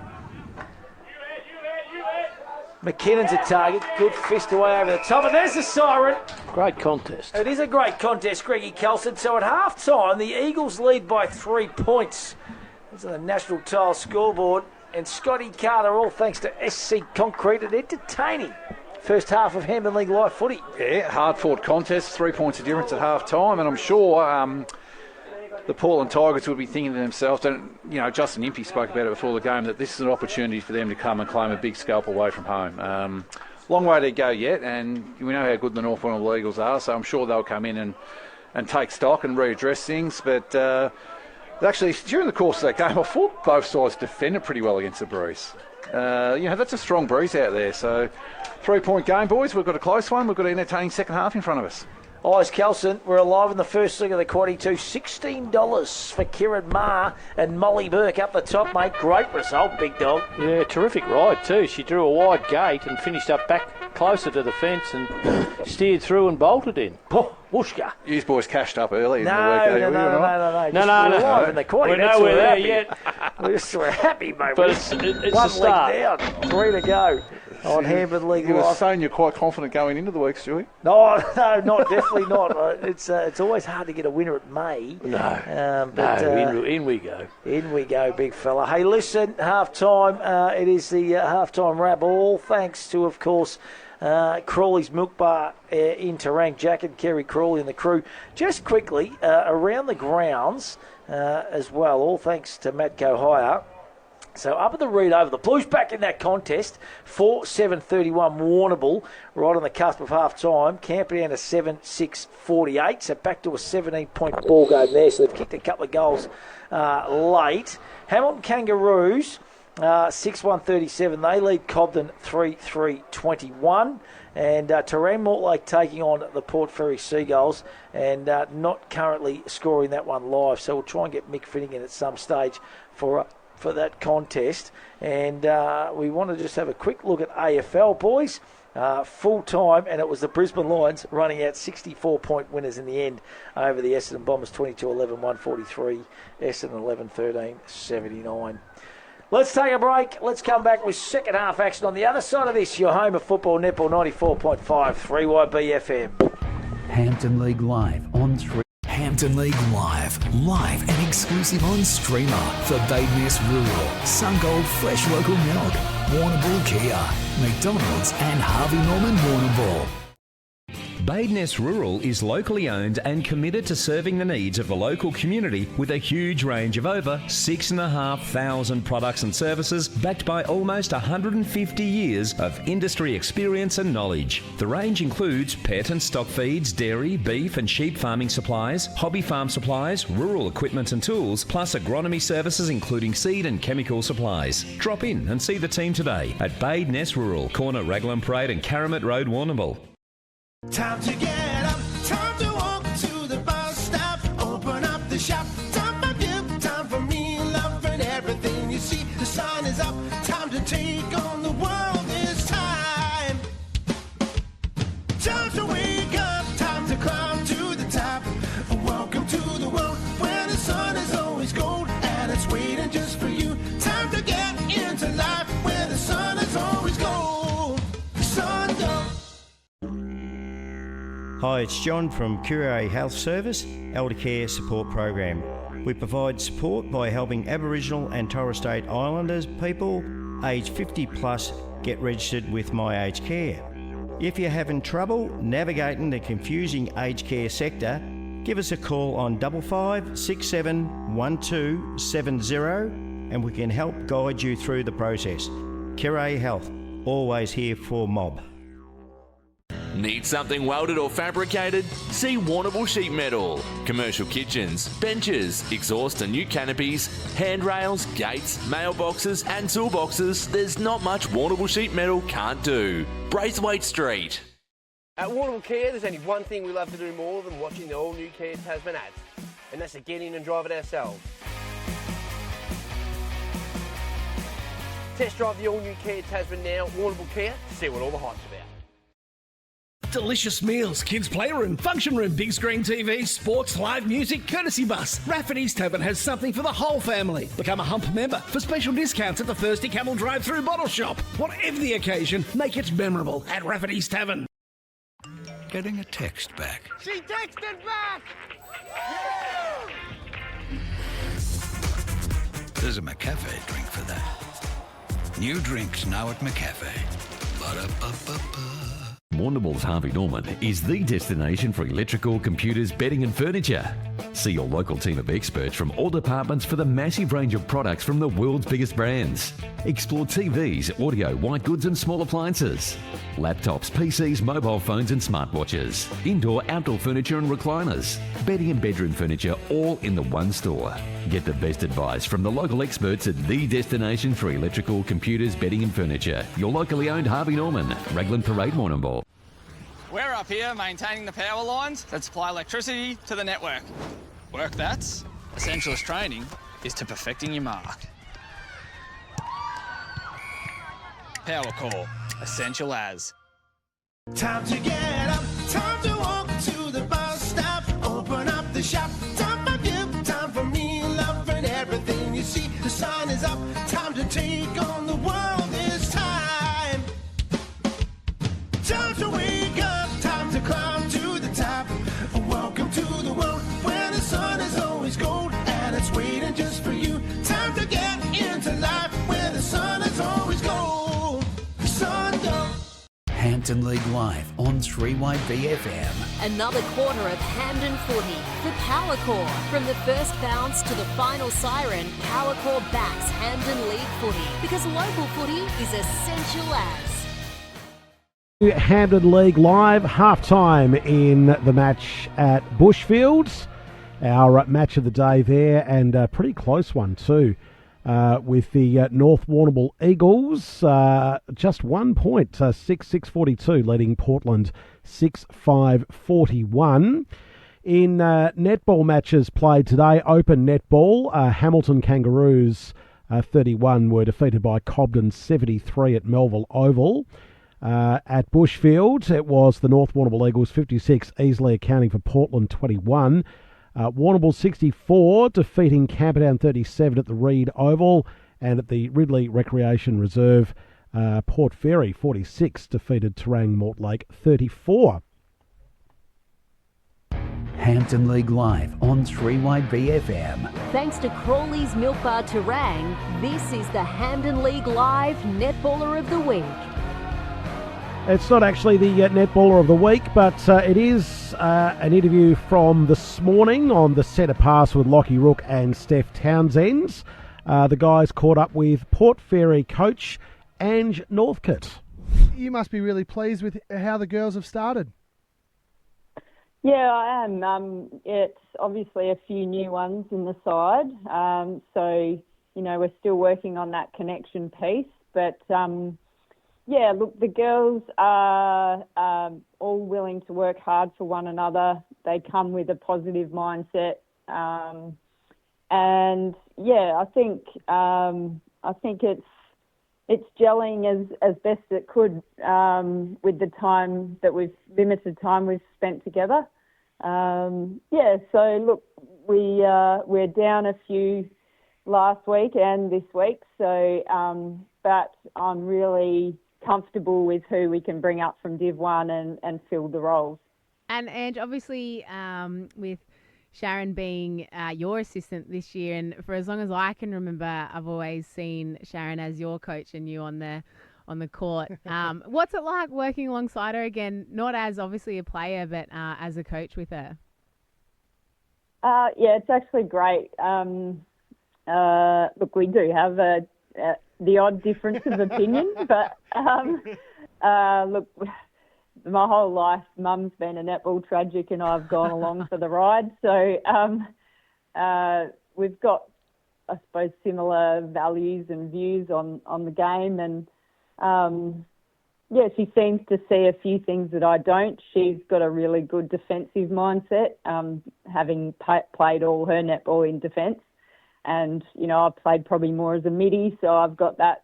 McKinnon's a target. Good fist away over the top. And there's the siren. Great contest. It is a great contest, Greggy Kelson. So at half-time, the Eagles lead by 3 points. This is the National Tile scoreboard. And Scotty Carter, all thanks to SC Concrete, and entertaining first half of Hampden League Live footy. Yeah, hard-fought contest, 3 points of difference at half-time, and I'm sure the Portland Tigers would be thinking to themselves, Justin Impey spoke about it before the game, that this is an opportunity for them to come and claim a big scalp away from home. Long way to go yet, and we know how good the North Warrnambool Eagles are, so I'm sure they'll come in and take stock and readdress things, but actually, during the course of that game, I thought both sides defended pretty well against the breeze. That's a strong breeze out there, so 3 point game, boys. We've got a close one. We've got an entertaining second half in front of us. Eyes Kelson, we're alive in the first leg of the quaddie too. $16 for Kieran Maher and Molly Burke up the top, mate. Great result, big dog. Yeah, terrific ride too. She drew a wide gate and finished up back closer to the fence and steered through and bolted in. Oh, whooshka. You boys cashed up early in the No, week. no. No. We're alive in the quaddie. We're That's nowhere we're there happy. yet. We're happy, mate. But it's one a start. leg down, 3 to go on Hamden League You were Live. saying you're quite confident going into the week, Stewie? No, definitely not. It's always hard to get a winner at May. In we go. In we go, big fella. Hey, listen, half-time. It is the half-time wrap all thanks to, of course, Crawley's Milk Bar in Terang. Jack and Kerry Crawley and the crew. Just quickly, around the grounds as well, all thanks to Matt Cohire. So up at the Reed Oval, the Blues back in that contest, 4-7-31 Warrnambool, right on the cusp of half-time. Camper down to 7-6-48, so back to a 17-point ball game there. So they've kicked a couple of goals late. Hamilton Kangaroos, 6-1-37. They lead Cobden 3-3-21. And Terang Mortlake taking on the Port Fairy Seagulls and not currently scoring that one live. So we'll try and get Mick Finnegan at some stage for that contest. And we want to just have a quick look at AFL, boys. Full time, and it was the Brisbane Lions running out 64-point winners in the end over the Essendon Bombers, 22-11, 143. Essendon 11-13, 79. Let's take a break. Let's come back with second half action on the other side of this. Your home of football, Netball 94.5, 3YB FM. Hampton League Live on 3. Hampton League Live and exclusive on Streamer for Badeness Rural, Sungold Fresh Local Milk, Warrnambool Kia, McDonald's and Harvey Norman Warrnambool. Badeness Rural is locally owned and committed to serving the needs of the local community with a huge range of over 6,500 products and services backed by almost 150 years of industry experience and knowledge. The range includes pet and stock feeds, dairy, beef and sheep farming supplies, hobby farm supplies, rural equipment and tools, plus agronomy services including seed and chemical supplies. Drop in and see the team today at Badeness Rural, corner Raglan Parade and Caramit Road, Warrnambool. Time to get up, time to walk to the bus stop, open up the shop, time for you, time for me, loving everything you see. The sun is up, time to take on the world this time. Time to wake up, time to climb to the top. Welcome to the world where the sun is always gold and it's waiting just for you. Time to get into life where the sun is always gold. Sun gold. Hi, it's John from Curare Health Service, Elder Care Support Program. We provide support by helping Aboriginal and Torres Strait Islanders people aged 50 plus get registered with My Aged Care. If you're having trouble navigating the confusing aged care sector, give us a call on 55 67 1270 and we can help guide you through the process. Curare Health, always here for mob. Need something welded or fabricated? See Warrnambool Sheet Metal. Commercial kitchens, benches, exhaust and new canopies, handrails, gates, mailboxes and toolboxes. There's not much Warrnambool Sheet Metal can't do. Braithwaite Street. At Warrnambool Kia, there's only one thing we love to do more than watching the all-new Kia Tasman ads, and that's to get in and drive it ourselves. Test drive the all-new Kia Tasman now at Warrnambool Kia to see what all the hype's about. Delicious meals, kids' playroom, function room, big screen TV, sports, live music, courtesy bus. Rafferty's Tavern has something for the whole family. Become a Hump member for special discounts at the Thirsty Camel drive-through bottle shop. Whatever the occasion, make it memorable at Rafferty's Tavern. Getting a text back. She texted back! Yeah! There's a McCafe drink for that. New drinks now at McCafe. Ba-da-ba-ba-ba. Warrnambool's Harvey Norman is the destination for electrical, computers, bedding and furniture. See your local team of experts from all departments for the massive range of products from the world's biggest brands. Explore TVs, audio, white goods and small appliances. Laptops, PCs, mobile phones and smartwatches. Indoor, outdoor furniture and recliners. Bedding and bedroom furniture all in the one store. Get the best advice from the local experts at the destination for electrical, computers, bedding and furniture. Your locally owned Harvey Norman, Raglan Parade, Warrnambool. We're up here maintaining the power lines that supply electricity to the network. Work that's essentialist training is to perfecting your mark. Power Core, essential as. Time to get up, time to walk to the bus stop, open up the shop, time for you, time for me, love and everything you see. The sun is up, time to take on the world this time. Time to wake up, time to climb to the top. Welcome to the world where the sun is always gold and it's waiting just for you. Time to get into life where the sun is always gold. Sungold. Hampton League Live on 3YB FM. Another quarter of Hampden footy for Power Core. From the first bounce to the final siren, Power Core backs Hampden League footy because local footy is essential as. Hampden League Live, half-time in the match at Bushfields. Our match of the day there, and a pretty close one too, with the North Warrnambool Eagles, just 1 point, 6-6-42, leading Portland 6-5-41. In netball matches played today, open netball, Hamilton Kangaroos 31 were defeated by Cobden 73 at Melville Oval. At Bushfield, it was the North Warrnambool Eagles 56, easily accounting for Portland 21. Warrnambool 64, defeating Camperdown 37 at the Reed Oval. And at the Ridley Recreation Reserve, Port Fairy 46, defeated Terang Mortlake 34. Hampton League Live on 3YB FM. Thanks to Crawley's Milk Bar Terang, this is the Hampden League Live Netballer of the Week. It's not actually the netballer of the week, but it is an interview from this morning on the centre pass with Lockie Rook and Steph Townsend. The guys caught up with Port Fairy coach Ange Northcote. You must be really pleased with how the girls have started. Yeah, I am. It's obviously a few new ones in the side. So, we're still working on that connection piece, but... yeah, look, the girls are all willing to work hard for one another. They come with a positive mindset, and yeah, I think it's gelling as best it could with the time that limited time we've spent together. Yeah, so look, we're down a few last week and this week, so but I'm really comfortable with who we can bring up from Div 1 and fill the roles. And obviously with Sharon being your assistant this year, and for as long as I can remember, I've always seen Sharon as your coach and you on the court. What's it like working alongside her again, not as obviously a player, but as a coach with her? Yeah, it's actually great. Look, we do have the odd difference of opinion, but look, my whole life, Mum's been a netball tragic and I've gone along for the ride. So we've got, I suppose, similar values and views on the game. And, yeah, she seems to see a few things that I don't. She's got a really good defensive mindset, having played all her netball in defence. And, I've played probably more as a midi, so I've got that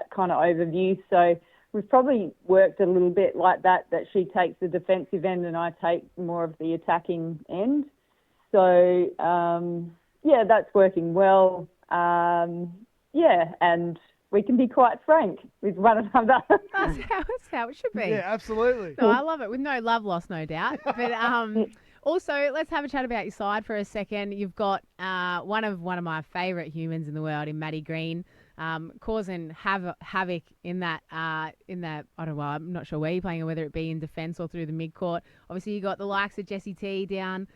kind of overview. So we've probably worked a little bit like that she takes the defensive end and I take more of the attacking end. So, yeah, that's working well. Yeah, and we can be quite frank with one another. That's how it should be. Yeah, absolutely. No, I love it. With no love lost, no doubt. But also, let's have a chat about your side for a second. You've got one of my favourite humans in the world, in Maddie Green, causing havoc in that. I don't know. I'm not sure where you're playing, or whether it be in defence or through the mid-court. Obviously, you got the likes of Jessie T down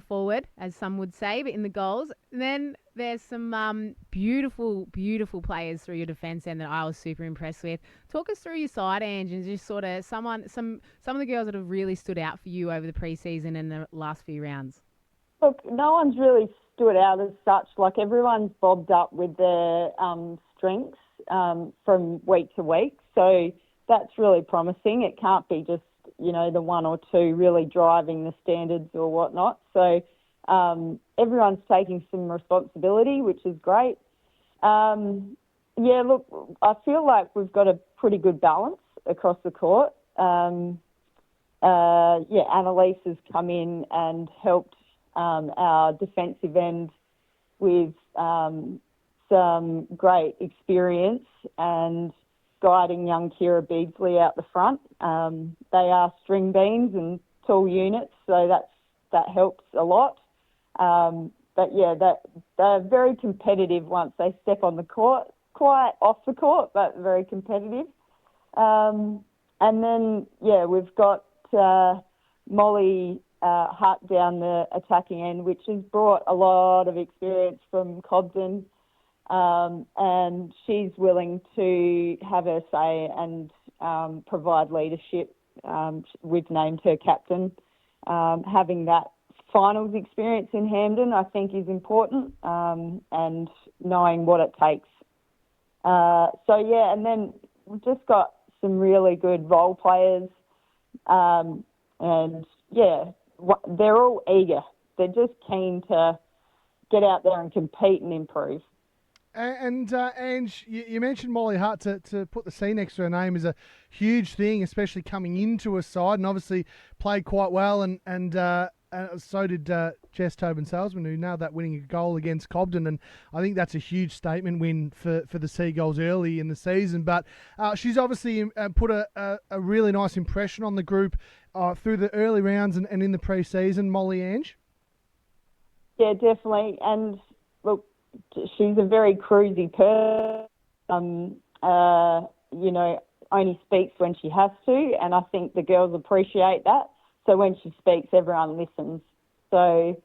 forward, as some would say, but in the goals. And then there's some beautiful, beautiful players through your defence end that I was super impressed with. Talk us through your side, Ange, and just sort of some of the girls that have really stood out for you over the pre-season and the last few rounds. Look, no one's really stood out as such. Like, everyone's bobbed up with their strengths from week to week. So that's really promising. It can't be just the one or two really driving the standards or whatnot. So everyone's taking some responsibility, which is great. Look, I feel like we've got a pretty good balance across the court. Annalise has come in and helped our defensive end with some great experience and guiding young Kira Beardsley out the front. They are string beans and tall units, so that helps a lot. They're very competitive once they step on the court, quite off the court, but very competitive. We've got Molly Hutt down the attacking end, which has brought a lot of experience from Cobden, and she's willing to have her say and provide leadership. We've named her captain. Having that finals experience in Hampden, I think, is important, and knowing what it takes. And then we've just got some really good role players, they're all eager. They're just keen to get out there and compete and improve. And Ange, you mentioned Molly Hart. To put the C next to her name is a huge thing, especially coming into a side, and obviously played quite well. And so did Jess Tobin-Salzman, who nailed that winning goal against Cobden. And I think that's a huge statement win for the Seagulls early in the season. But she's obviously put a really nice impression on the group through the early rounds and in the pre-season. Molly, Ange? Yeah, definitely. And look, she's a very cruisy person, only speaks when she has to, and I think the girls appreciate that. So when she speaks, everyone listens. So,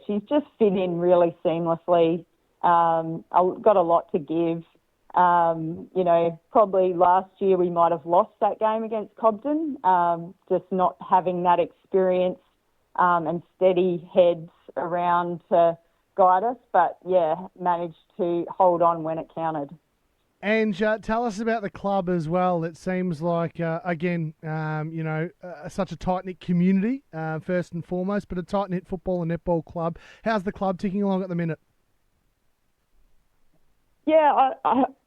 she's just fit in really seamlessly. I've got a lot to give. Probably last year we might have lost that game against Cobden, just not having that experience and steady heads around to guide us, but managed to hold on when it counted. And tell us about the club as well. It seems like, such a tight-knit community, first and foremost, but a tight-knit football and netball club. How's the club ticking along at the minute? Yeah,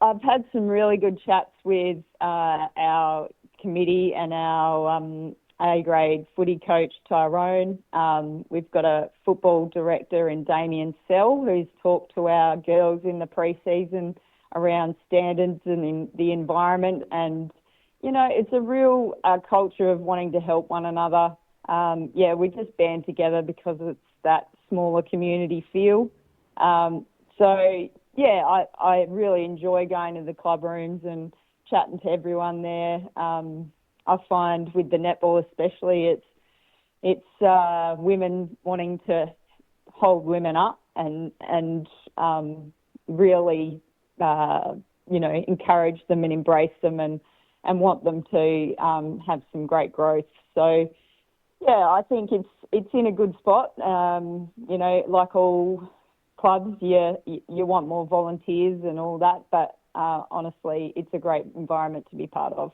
I've had some really good chats with our committee and our A-grade footy coach, Tyrone. We've got a football director in Damien Sell, who's talked to our girls in the pre-season around standards and in the environment. And, it's a real culture of wanting to help one another. We just band together because it's that smaller community feel. I really enjoy going to the club rooms and chatting to everyone there. I find with the netball especially, it's women wanting to hold women up and really encourage them and embrace them and want them to have some great growth. So, I think it's in a good spot. Like all clubs, you want more volunteers and all that, but honestly, it's a great environment to be part of.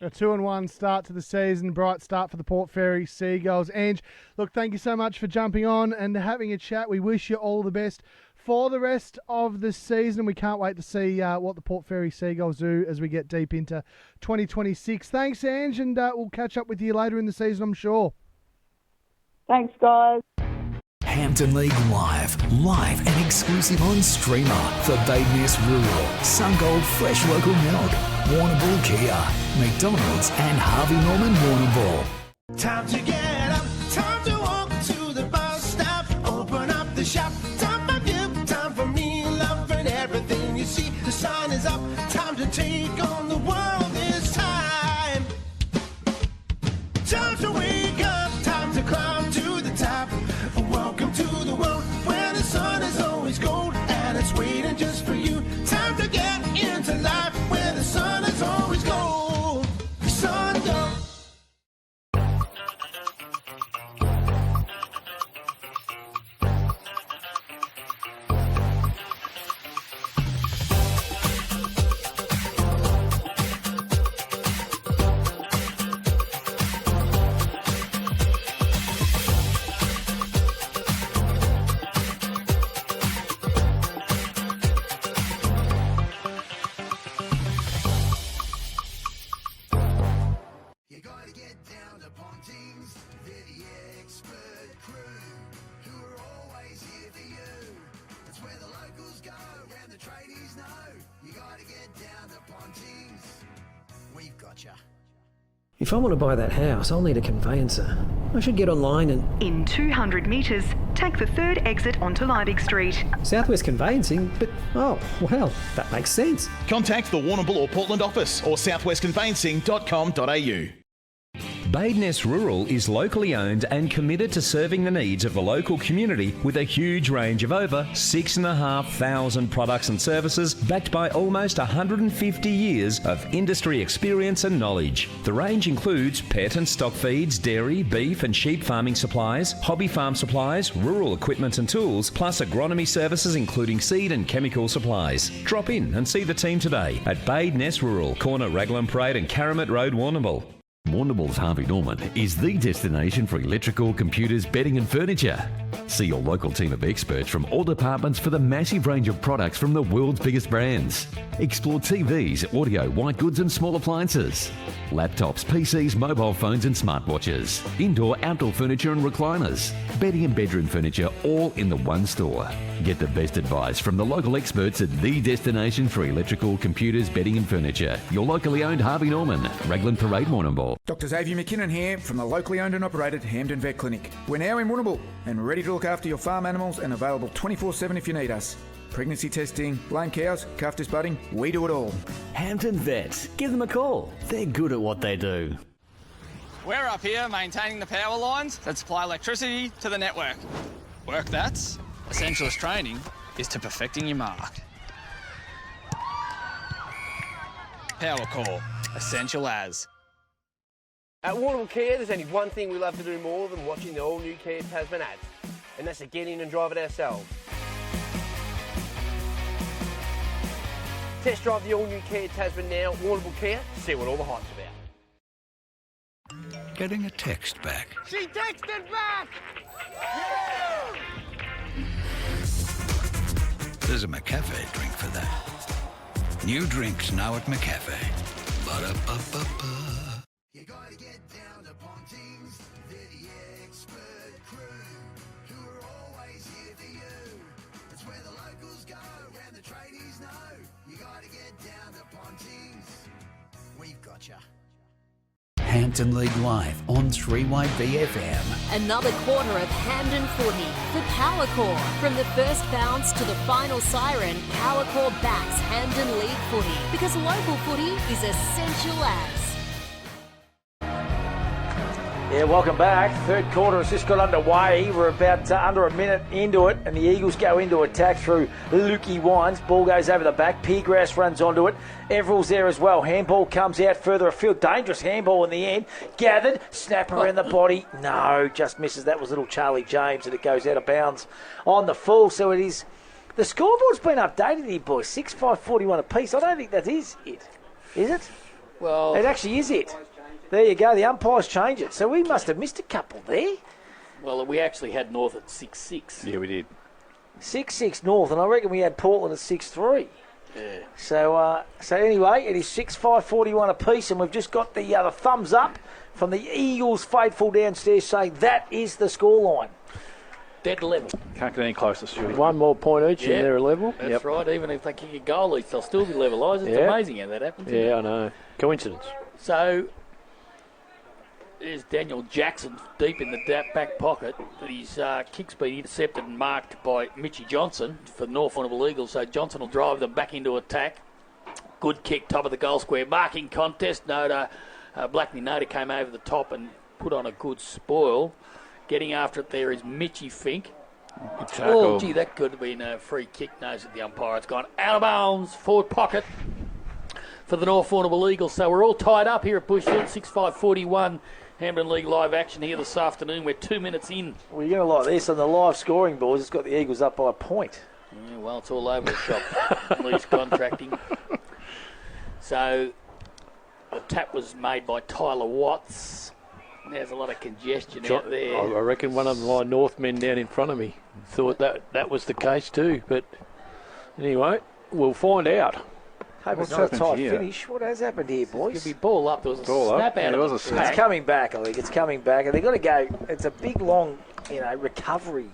A 2-1 start to the season, bright start for the Port Fairy Seagulls. Ange, look, thank you so much for jumping on and having a chat. We wish you all the best for the rest of the season. We can't wait to see what the Port Fairy Seagulls do as we get deep into 2026. Thanks, Ange, and we'll catch up with you later in the season, I'm sure. Thanks, guys. Hampton League Live and exclusive on Streamer for Badeness Rural, Sungold Fresh Local Milk, Warrnambool Kia, McDonald's and Harvey Norman Warrnambool. Time to get up, time to walk to the bus stop, open up the shop, time for you, time for me, loving everything you see. The sun is up, time to take on the world this time. Time to wake up, time to climb to the top. Welcome to the world where the sun is always gold and it's waiting just for you. Time to get into life where the sun is always gold. Sun gold. If I want to buy that house, I'll need a conveyancer. I should get online and... In 200 metres, take the third exit onto Liebig Street. Southwest Conveyancing? But, oh, well, that makes sense. Contact the Warrnambool or Portland office or southwestconveyancing.com.au. Badeness Rural is locally owned and committed to serving the needs of the local community with a huge range of over 6,500 products and services backed by almost 150 years of industry experience and knowledge. The range includes pet and stock feeds, dairy, beef and sheep farming supplies, hobby farm supplies, rural equipment and tools, plus agronomy services including seed and chemical supplies. Drop in and see the team today at Badeness Rural, corner Raglan Parade and Karamat Road, Warrnambool. Warrnambool's Harvey Norman is the destination for electrical, computers, bedding and furniture. See your local team of experts from all departments for the massive range of products from the world's biggest brands. Explore TVs, audio, white goods and small appliances. Laptops, PCs, mobile phones and smartwatches. Indoor, outdoor furniture and recliners. Bedding and bedroom furniture all in the one store. Get the best advice from the local experts at the destination for electrical, computers, bedding and furniture. Your locally owned Harvey Norman, Raglan Parade, Warrnambool. Dr. Xavier McKinnon here from the locally owned and operated Hampden Vet Clinic. We're now in Warrnambool and ready to look after your farm animals and available 24/7 if you need us. Pregnancy testing, lame cows, calf disbudding, we do it all. Hampden Vets. Give them a call. They're good at what they do. We're up here maintaining the power lines that supply electricity to the network. Work that's essentialist training is to perfecting your mark. Power Core, essential as. At Warrnambool Kia, there's only one thing we love to do more than watching the all-new Kia Tasman ads, and that's to get in and drive it ourselves. Test drive the all-new Kia Tasman now at Warrnambool Kia to see what all the hype's about. Getting a text back. She texted back! There's a McCafe drink for that. New drinks now at McCafe. Ba-da-ba-ba-ba. You gotta get down to Ponting's, they're the expert crew, who are always here for you. It's where the locals go, and the tradies know. You gotta get down to Ponting's, we've got ya. Hampton League Live on 3YB-FM. Another quarter of Hampden footy for Power Core. From the first bounce to the final siren, Power Core backs Hampden League footy because local footy is essential as. Yeah, welcome back. Third quarter has just got underway. We're about under a minute into it, and the Eagles go into attack through Lukey Wines. Ball goes over the back. Peergrass runs onto it. Everill's there as well. Handball comes out further afield. Dangerous handball in the end. Gathered. Snap around the body. No, just misses. That was little Charlie James, and it goes out of bounds on the full. So it is. The scoreboard's been updated here, boys. 6-5-41 apiece. I don't think that is it. Is it? Well, it actually is it. There you go. The umpires change it. So we must have missed a couple there. Well, we actually had North at 6-6. Yeah, we did. 6-6 North, and I reckon we had Portland at 6-3. Yeah. So anyway, it is 6-5-41 apiece, and we've just got the thumbs up from the Eagles faithful downstairs saying that is the scoreline. Dead level. Can't get any closer, Stewie. One more point each and they're level. That's right. Even if they kick a goal each, they'll still be level. It's amazing how that happens. Yeah, I know. Coincidence. So there's Daniel Jackson deep in the back pocket. His kick's been intercepted and marked by Mitchie Johnson for the North Warrnambool Eagles. So Johnson will drive them back into attack. Good kick, top of the goal square. Marking contest. Noda, Blackney Noda came over the top and put on a good spoil. Getting after it there is Mitchie Fink. Oh, gee, that could have been a free kick. Knows that the umpire. It's gone out of bounds. Forward pocket for the North Warrnambool Eagles. So we're all tied up here at Bushfield. 6-5-41. Hampden League live action here this afternoon. We're 2 minutes in. Well, you're going to like this on the live scoring boards. It's got the Eagles up by a point. Yeah, well, it's all over the shop. Lee's contracting. So the tap was made by Tyler Watts. There's a lot of congestion out there. I reckon one of my Northmen down in front of me thought that was the case too. But anyway, we'll find out. Hope it's not a tight finish. What has happened here, boys? Could be ball up. There was a snap out of it. It's coming back, I think. It's coming back. And they've got to go. It's a big, long, recovery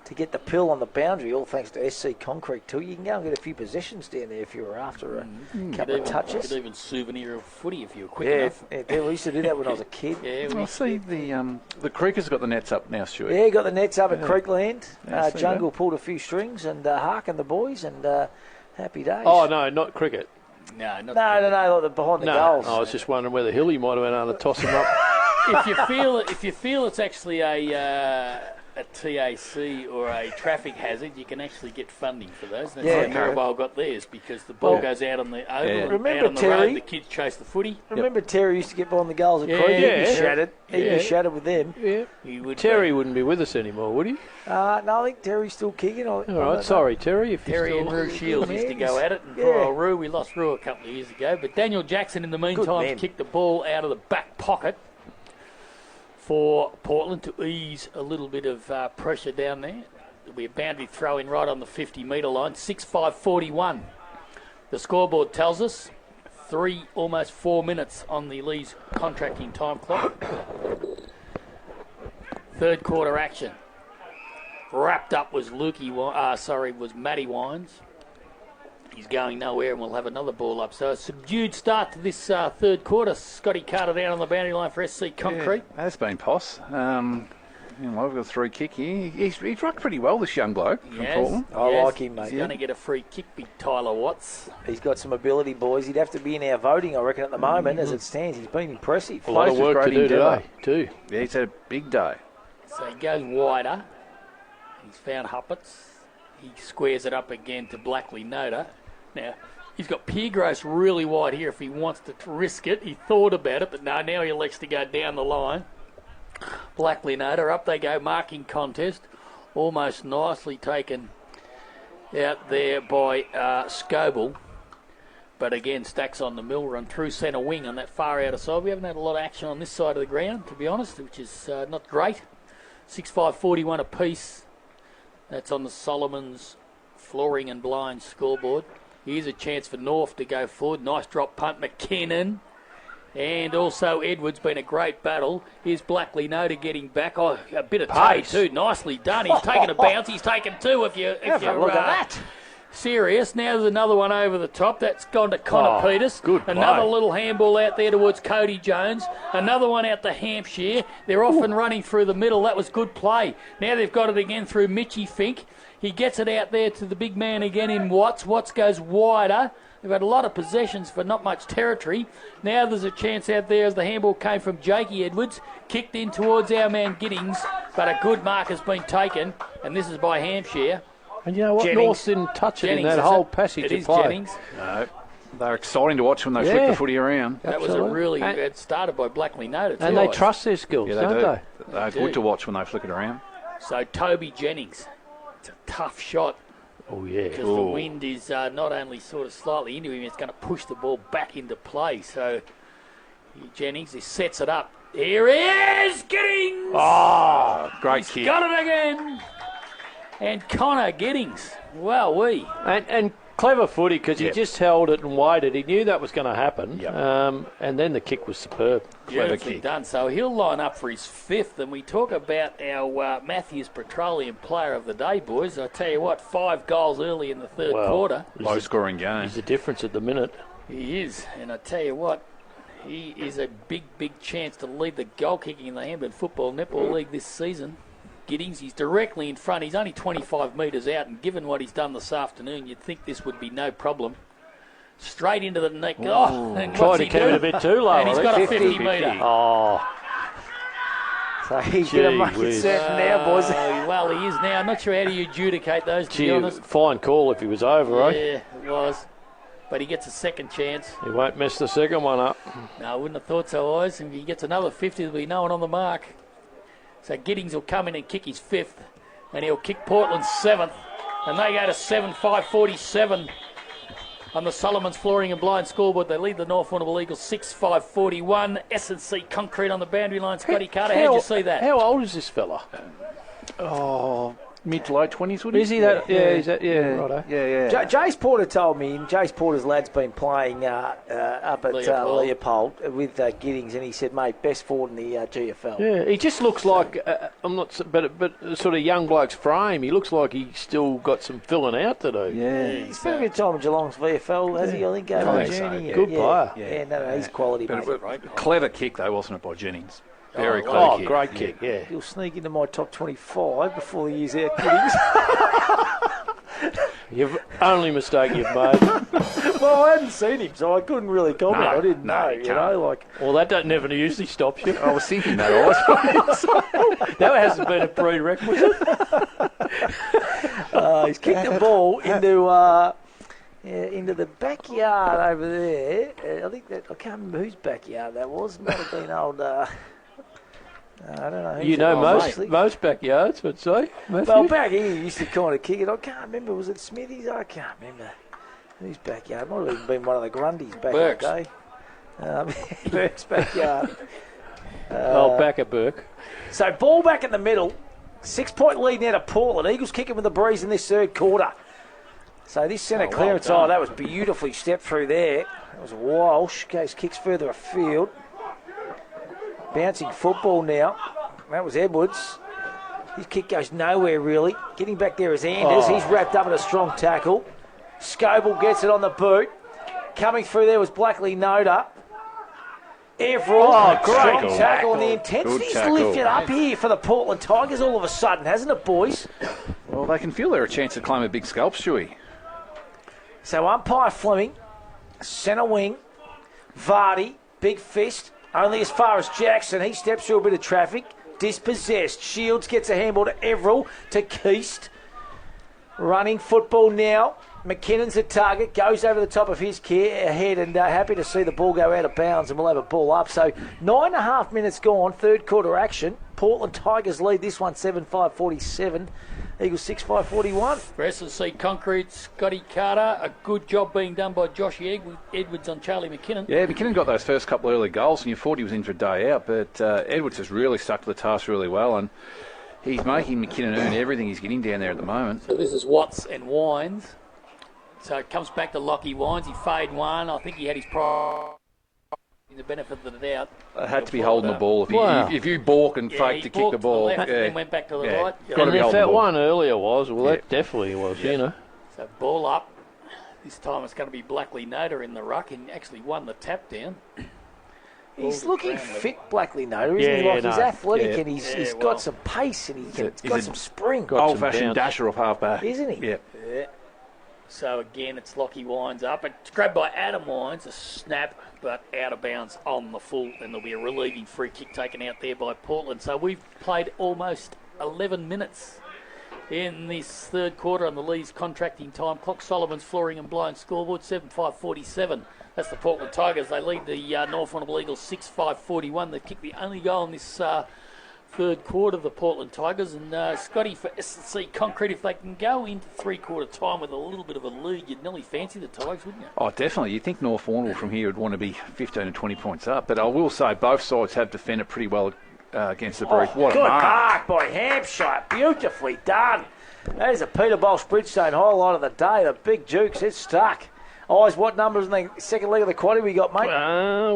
to to get the pill on the boundary, all thanks to SC Concrete too. You can go and get a few possessions down there if you were after a couple of touches. You could even souvenir of footy if you were quick Yeah, enough. yeah, we used to do that when I was a kid. I see the Creek has got the nets up now, Stuart. Yeah, got the nets up at Creekland. Yeah, I see Jungle pulled a few strings and Hark and the boys and happy days. Oh, no, not cricket. No, not No, like behind the goals. I was just wondering whether Hilly might have been able to toss him up. If you feel it's actually a TAC or a traffic hazard, you can actually get funding for those. That's how Maribor got theirs, because the ball goes out on the oval, Remember out on the Terry? road, the kids chase the footy. Remember Terry used to get behind the goals at Yeah. Creek? He'd Yeah. be shattered. He'd Yeah. be shattered with them. Yeah. He would Terry wouldn't be with us anymore, would he? No, I think Terry's still kicking. All right, sorry, Terry. If Terry you're and still... Rue Shields used to go at it, and Yeah. poor old Rue, we lost Rue a couple of years ago. But Daniel Jackson, in the meantime, men. kicked the ball out of the back pocket for Portland to ease a little bit of pressure down there. There'll be a boundary throw in right on the 50-metre line, 6:5:41. The scoreboard tells us almost 4 minutes on the Lee's contracting time clock. Third quarter action. Wrapped up was was Matty Wines. He's going nowhere, and we'll have another ball up. So a subdued start to this third quarter. Scotty Carter down on the boundary line for SC Concrete. Yeah, that's been Poss. We've got a free kick here. He's rocked pretty well, this young bloke from Portland. I like him, mate. He's going to get a free kick, big Tyler Watts. He's got some ability, boys. He'd have to be in our voting, I reckon, at the moment. As it stands, he's been impressive. A lot of work to do today, too. Yeah, he's had a big day. So he goes wider. He's found Huppets. He squares it up again to Blackley Noda. Now, he's got Piergross really wide here if he wants to risk it. He thought about it, but no, now he elects to go down the line. Blackley Noda, up they go, marking contest. Almost nicely taken out there by Scoble. But again, Stacks on the mill run through centre wing on that far outer side. We haven't had a lot of action on this side of the ground, to be honest, which is not great. 6:5:41 apiece. That's on the Solomons Flooring and Blinds scoreboard. Here's a chance for North to go forward. Nice drop punt, McKinnon. And also Edwards, been a great battle. Here's Blackley Noda getting back. Oh, a bit of pace too. Nicely done. He's taken a bounce. He's taken two if you're look at that. Serious. Now there's another one over the top. That's gone to Connor Peters. Good Another play. little handball out there towards Cody Jones. Another one out to Hampshire. They're off and running through the middle. That was good play. Now they've got it again through Mitchie Fink. He gets it out there to the big man again in Watts. Watts goes wider. They've had a lot of possessions for not much territory. Now there's a chance out there as the handball came from Jakey Edwards. Kicked in towards our man Giddings, but a good mark has been taken, and this is by Hampshire. And you know what? Jennings. North didn't touch it in Jennings, that is whole it? passage It of is play. Jennings. No, they're exciting to watch when they flick the footy around. That was a really it started by Blackley Noda too. And they trust their skills, Yeah, don't they? They're good to watch when they flick it around. So Toby Jennings, it's a tough shot. Oh, yeah. Because the wind is not only sort of slightly into him, it's going to push the ball back into play. So Jennings, he sets it up. Here he is, Giddings! Oh, great kick. Got it again. And Connor Giddings, And clever footy because he just held it and waited. He knew that was going to happen. Yep. And then the kick was superb. Beautifully done. So he'll line up for his fifth. And we talk about our Matthews Petroleum Player of the Day, boys. I tell you what, 5 goals early in the third quarter. Low scoring game. He's the difference at the minute. He is. And I tell you what, he is a big, big chance to lead the goal kicking in the Hamden Football Netball League this season. Giddings, he's directly in front. He's only 25 metres out, and given what he's done this afternoon, you'd think this would be no problem. Straight into the neck. Oh, and tried what's to he keep do? it a bit too low. And he's got a 50 metre. Oh, So he's going to make it certain now, boys. Well, he is now. I'm not sure how do you adjudicate those, to be honest. fine call if he was over, right? Yeah, it was. But he gets a second chance. He won't mess the second one up. No, I wouldn't have thought so, Oz. If he gets another 50, there'll be no one on the mark. So Giddings will come in and kick his fifth, and he'll kick Portland's seventh, and they go to 7-5-47 on the Solomons Flooring and Blind scoreboard. They lead the North Warrnambool Eagles 6-5-41. S&C Concrete on the boundary line. Scotty Carter, how'd you see that? How old is this fella? mid to late 20s, would he? Is he that? Yeah, is that? Yeah, righto. Yeah. Jace Porter told me, and Jace Porter's lad's been playing up at Leopold with Giddings, and he said, mate, best forward in the GFL. Yeah, he just looks like but sort of young bloke's frame. He looks like he's still got some filling out to do. Yeah, he's spent a bit of time in Geelong's VFL, has he? I think over the journey. Good player. Yeah, no, he's quality. But mate. Clever kick though, wasn't it, by Jennings? Very clever kick. Great kick. Yeah. He'll sneak into my top 25 before the year's out, Giddings. You've only mistake you've made. Well, I hadn't seen him, so I couldn't really comment. I didn't know, you know. Well, that never usually stops you. I was thinking that also. That hasn't been a prerequisite. He's kicked the ball into the backyard over there. I think that I can't remember whose backyard that was. It might have been old. I don't know. You know most backyards, would say. Matthew? Well, back here you used to kind of kick it. I can't remember. Was it Smithy's? I can't remember whose backyard. Might have even been one of the Grundys back Burke's. in the day. Burke's backyard. Back at Burke. So ball back in the middle. 6-point lead now to Portland. Eagles kicking with the breeze in this third quarter. So this centre clearance, that was beautifully stepped through there. That was Walsh. Goes kicks further afield. Bouncing football now. That was Edwards. His kick goes nowhere really. Getting back there is Anders. He's wrapped up in a strong tackle. Scoble gets it on the boot. Coming through there was Blackley Noda. Everall, great tackle. And the intensity's lifted up here for the Portland Tigers all of a sudden, hasn't it, boys? Well, they can feel they're a chance to claim a big scalp, Stewie. So umpire Fleming, centre wing, Vardy, big fist, only as far as Jackson. He steps through a bit of traffic, dispossessed. Shields gets a handball to Everall, to Keast. Running football now. McKinnon's a target, goes over the top of his head, and happy to see the ball go out of bounds, and we'll have a ball up. So 9.5 minutes gone, third quarter action. Portland Tigers lead this one 7-5-47. Eagles 6-5-41. Rest of the sea concrete, Scotty Carter. A good job being done by Joshy Edwards on Charlie McKinnon. Yeah, McKinnon got those first couple early goals, and you thought he was in for a day out, but Edwards has really stuck to the task really well, and he's making McKinnon earn everything he's getting down there at the moment. So this is Watts and Wines. So it comes back to Lockie Wines. He fade one. I think he had his pride. The benefit of the doubt. It had to be holding the ball. If you balk and fake to kick the ball. To the left and then went back to the right. Got to be holding that the ball. one earlier was, that definitely was, you know. So ball up. This time it's going to be Blackley Noda in the ruck, and actually won the tap down. He's looking fit, Blackley Noda, isn't he? Like he's athletic and he's got some pace and he's got some spring. Old-fashioned dasher off half-back. Isn't he? Yeah. So again, it's Lockie Wines up. It's grabbed by Adam Wines, a snap, but out of bounds on the full, and there'll be a relieving free kick taken out there by Portland. So we've played almost 11 minutes in this third quarter on the Lee's contracting time clock. Solomon's flooring and blown scoreboard 7-5-47. That's the Portland Tigers. They lead the North Warrnambool Eagles 6-5-41. They've kicked the only goal in this third quarter of the Portland Tigers, and Scotty for S&C Concrete, if they can go into three-quarter time with a little bit of a lead, you'd nearly fancy the Tigers, wouldn't you? Oh, definitely. You'd think North Warrnambool from here would want to be 15 and 20 points up, but I will say both sides have defended pretty well against the Breeze. What good a mark by Hampshire. Beautifully done. That is a Peter Bosch Bridgestone highlight of the day. The big Dukes, it's stuck. Eyes, what numbers in the second leg of the quaddy we got, mate?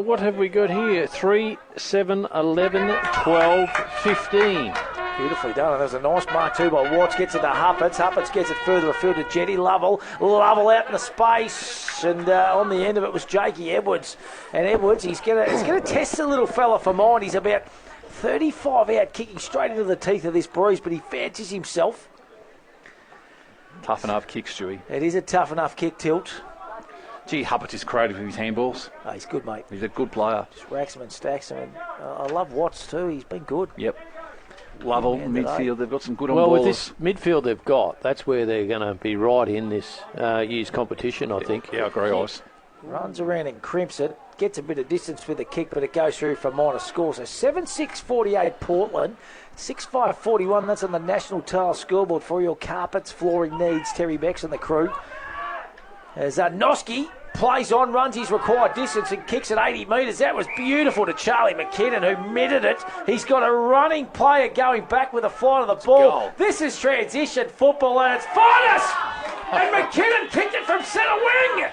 What have we got here? 3, 7, 11, 12, 15. Beautifully done. And there's a nice mark too by Watts. Gets it to Huppets. Huppets gets it further afield to Jetty. Lovell out in the space. And on the end of it was Jakey Edwards. And Edwards, he's gonna test the little fella for mine. He's about 35 out, kicking straight into the teeth of this Breeze, but he fancies himself. Tough enough kick, Stewie. It is a tough enough kick, Tilt. Gee, Huppets is creative with his handballs. Oh, he's good, mate. He's a good player. Just racks him and stacks him. And I love Watts too. He's been good. Yep. Lovell, midfield, they've got some good on Well, ballers. with this midfield they've got, that's where they're going to be right in this year's competition, I think. Yeah, I agree, Oz. Runs around and crimps it. Gets a bit of distance with the kick, but it goes through for a minor score. So 7-6-48 Portland. 6-5-41. That's on the National Tile scoreboard for your carpets, flooring needs. Terry Becks and the crew. As Noski plays on, runs his required distance and kicks at 80 metres. That was beautiful to Charlie McKinnon, who mitted it. He's got a running player going back with a fly to the ball. Goal. This is transition football, and it's finest! And McKinnon kicked it from centre wing.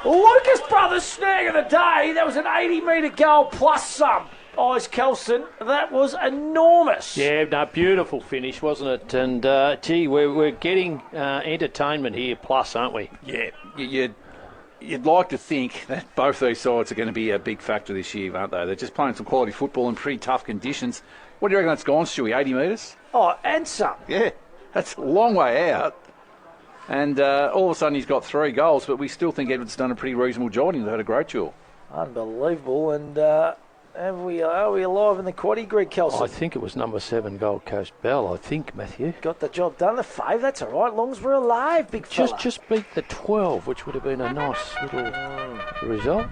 Lucas Brothers snag of the day. That was an 80-metre goal plus some. Eyes Kelson, that was enormous. Yeah, no, beautiful finish, wasn't it? And, gee, we're getting entertainment here plus, aren't we? Yeah, you'd like to think that both these sides are going to be a big factor this year, aren't they? They're just playing some quality football in pretty tough conditions. What do you reckon that's gone, Stewie, 80 metres? Oh, and some. Yeah, that's a long way out. And all of a sudden he's got 3 goals, but we still think Edward's done a pretty reasonable job and he's had a great duel. Unbelievable. And are we alive in the quaddie, Greg Kelson? I think it was number 7 Gold Coast Bell, I think, Matthew. Got the job done. The 5, that's all right. Long as we're alive, big fella. Just beat the 12, which would have been a nice little result.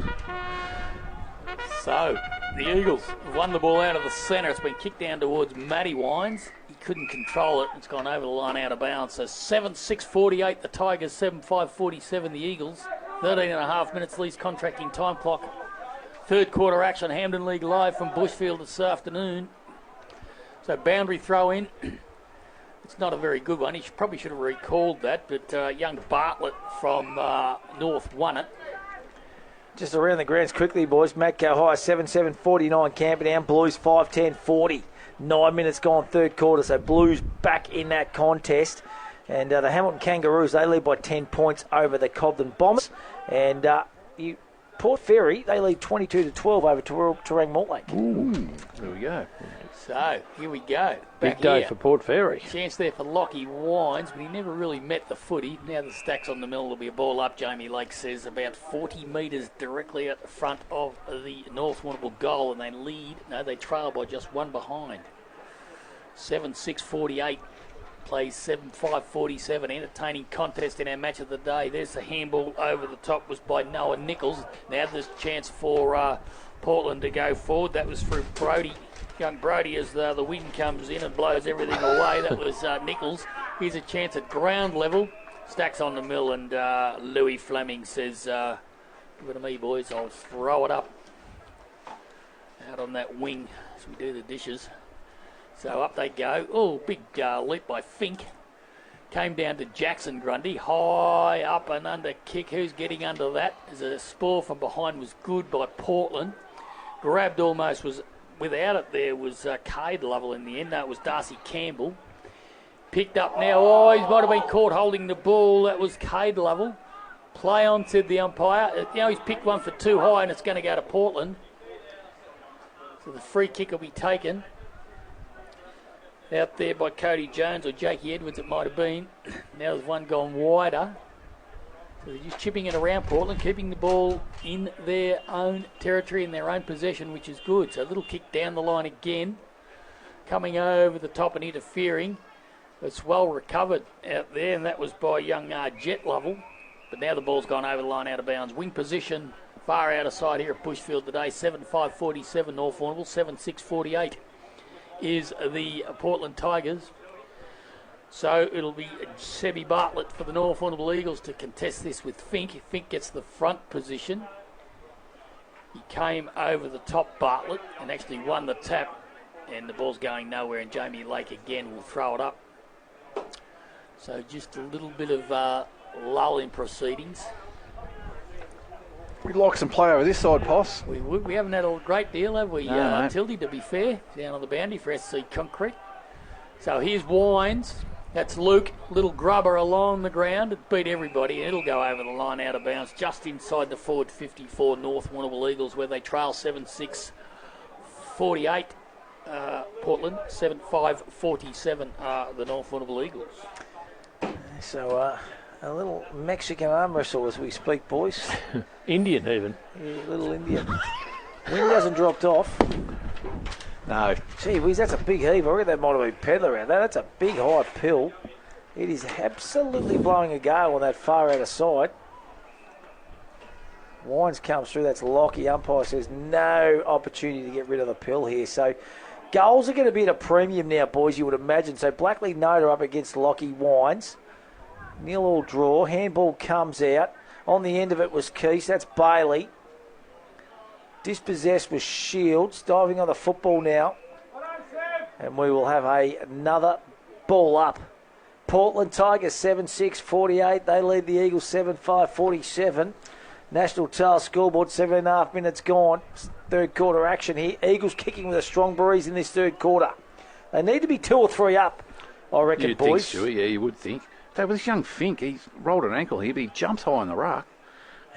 So, the Eagles have won the ball out of the centre. It's been kicked down towards Matty Wines. He couldn't control it. It's gone over the line out of bounds. So 7-6-48, the Tigers, 7-5-47, the Eagles. 13 and a half minutes least contracting time clock. Third quarter action, Hampden League live from Bushfield this afternoon. So boundary throw in. It's not a very good one. He probably should have recalled that, but young Bartlett from North won it. Just around the grounds quickly, boys. Matco High, 7-7-49, Camperdown. Blues, 5-10-40. 9 minutes gone, third quarter, so Blues back in that contest. And the Hamilton Kangaroos, they lead by 10 points over the Cobden Bombers. And Port Fairy, they lead 22-12 over Terang Mortlake. Ooh, there we go. So, here we go. Big day for Port Fairy. Chance there for Lockie Wines, but he never really met the footy. Now the stack's on the mill. There'll be a ball up, Jamie Lake says, about 40 metres directly at the front of the North Warrnambool goal, and they lead. No, they trail by just 1 behind. 7-6-48. Plays 7-5-47. Entertaining contest in our match of the day. There's the handball over the top, was by Noah Nichols. Now there's a chance for Portland to go forward. That was through Brody. Young Brody, as the wind comes in and blows everything away. That was Nichols. Here's a chance at ground level. Stacks on the mill, and Louis Fleming says, give it to me, boys. I'll throw it up out on that wing as we do the dishes. So up they go. Oh, big leap by Fink. Came down to Jackson Grundy. High up and under kick. Who's getting under that? As a spore from behind was good by Portland. Grabbed almost, was without it there, was Cade Lovell in the end. No, it was Darcy Campbell. Picked up now. Oh, he might have been caught holding the ball. That was Cade Lovell. Play on, said the umpire. He's picked one for too high and it's going to go to Portland. So the free kick will be taken. Out there by Cody Jones or Jakey Edwards it might have been. Now there's one gone wider. So they're just chipping it around Portland, keeping the ball in their own territory, in their own possession, which is good. So a little kick down the line again. Coming over the top and interfering. It's well recovered out there, and that was by young Jet Lovell. But now the ball's gone over the line out of bounds. Wing position far out of side here at Bushfield today. 7-5-47 North Warrnambool, 7-6-48. Is the Portland Tigers. So it'll be Sebi Bartlett for the North Warrnambool Eagles to contest this with Fink. Fink gets the front position. He came over the top, Bartlett, and actually won the tap. And the ball's going nowhere, and Jamie Lake again will throw it up. So just a little bit of lull in proceedings. We'd like some play over this side, Poss. We haven't had a great deal, have we, No, Tildy, to be fair, down on the boundary for SC Concrete. So here's Wines. That's Luke, little grubber along the ground. It beat everybody, and it'll go over the line out of bounds just inside the forward 54 North Warrnambool Eagles, where they trail 7-6-48. Portland, 7-5-47 the North Warrnambool Eagles. So a little Mexican arm wrestle as we speak, boys. Indian even. Yeah, little Indian. Wind hasn't dropped off. No. Gee whiz, that's a big heave. I reckon that might have been Pedler out there. That's a big high pill. It is absolutely blowing a gale on that far out of side. Wines comes through. That's Lockie. Umpire says no opportunity to get rid of the pill here. So goals are going to be at a premium now, boys, you would imagine. So Blackley Noda up against Lockie Wines. Nil-all draw. Handball comes out. On the end of it was Keese. That's Bailey. Dispossessed was Shields. Diving on the football now. And we will have another ball up. Portland Tigers 7-6-48. They lead the Eagles 7-5-47. National Tail scoreboard, 7.5 minutes gone. Third quarter action here. Eagles kicking with a strong breeze in this third quarter. They need to be 2 or 3 up, I reckon, You'd boys. think, Stewie, yeah, you would think. Though with this young Fink, he's rolled an ankle here, but he jumps high in the ruck.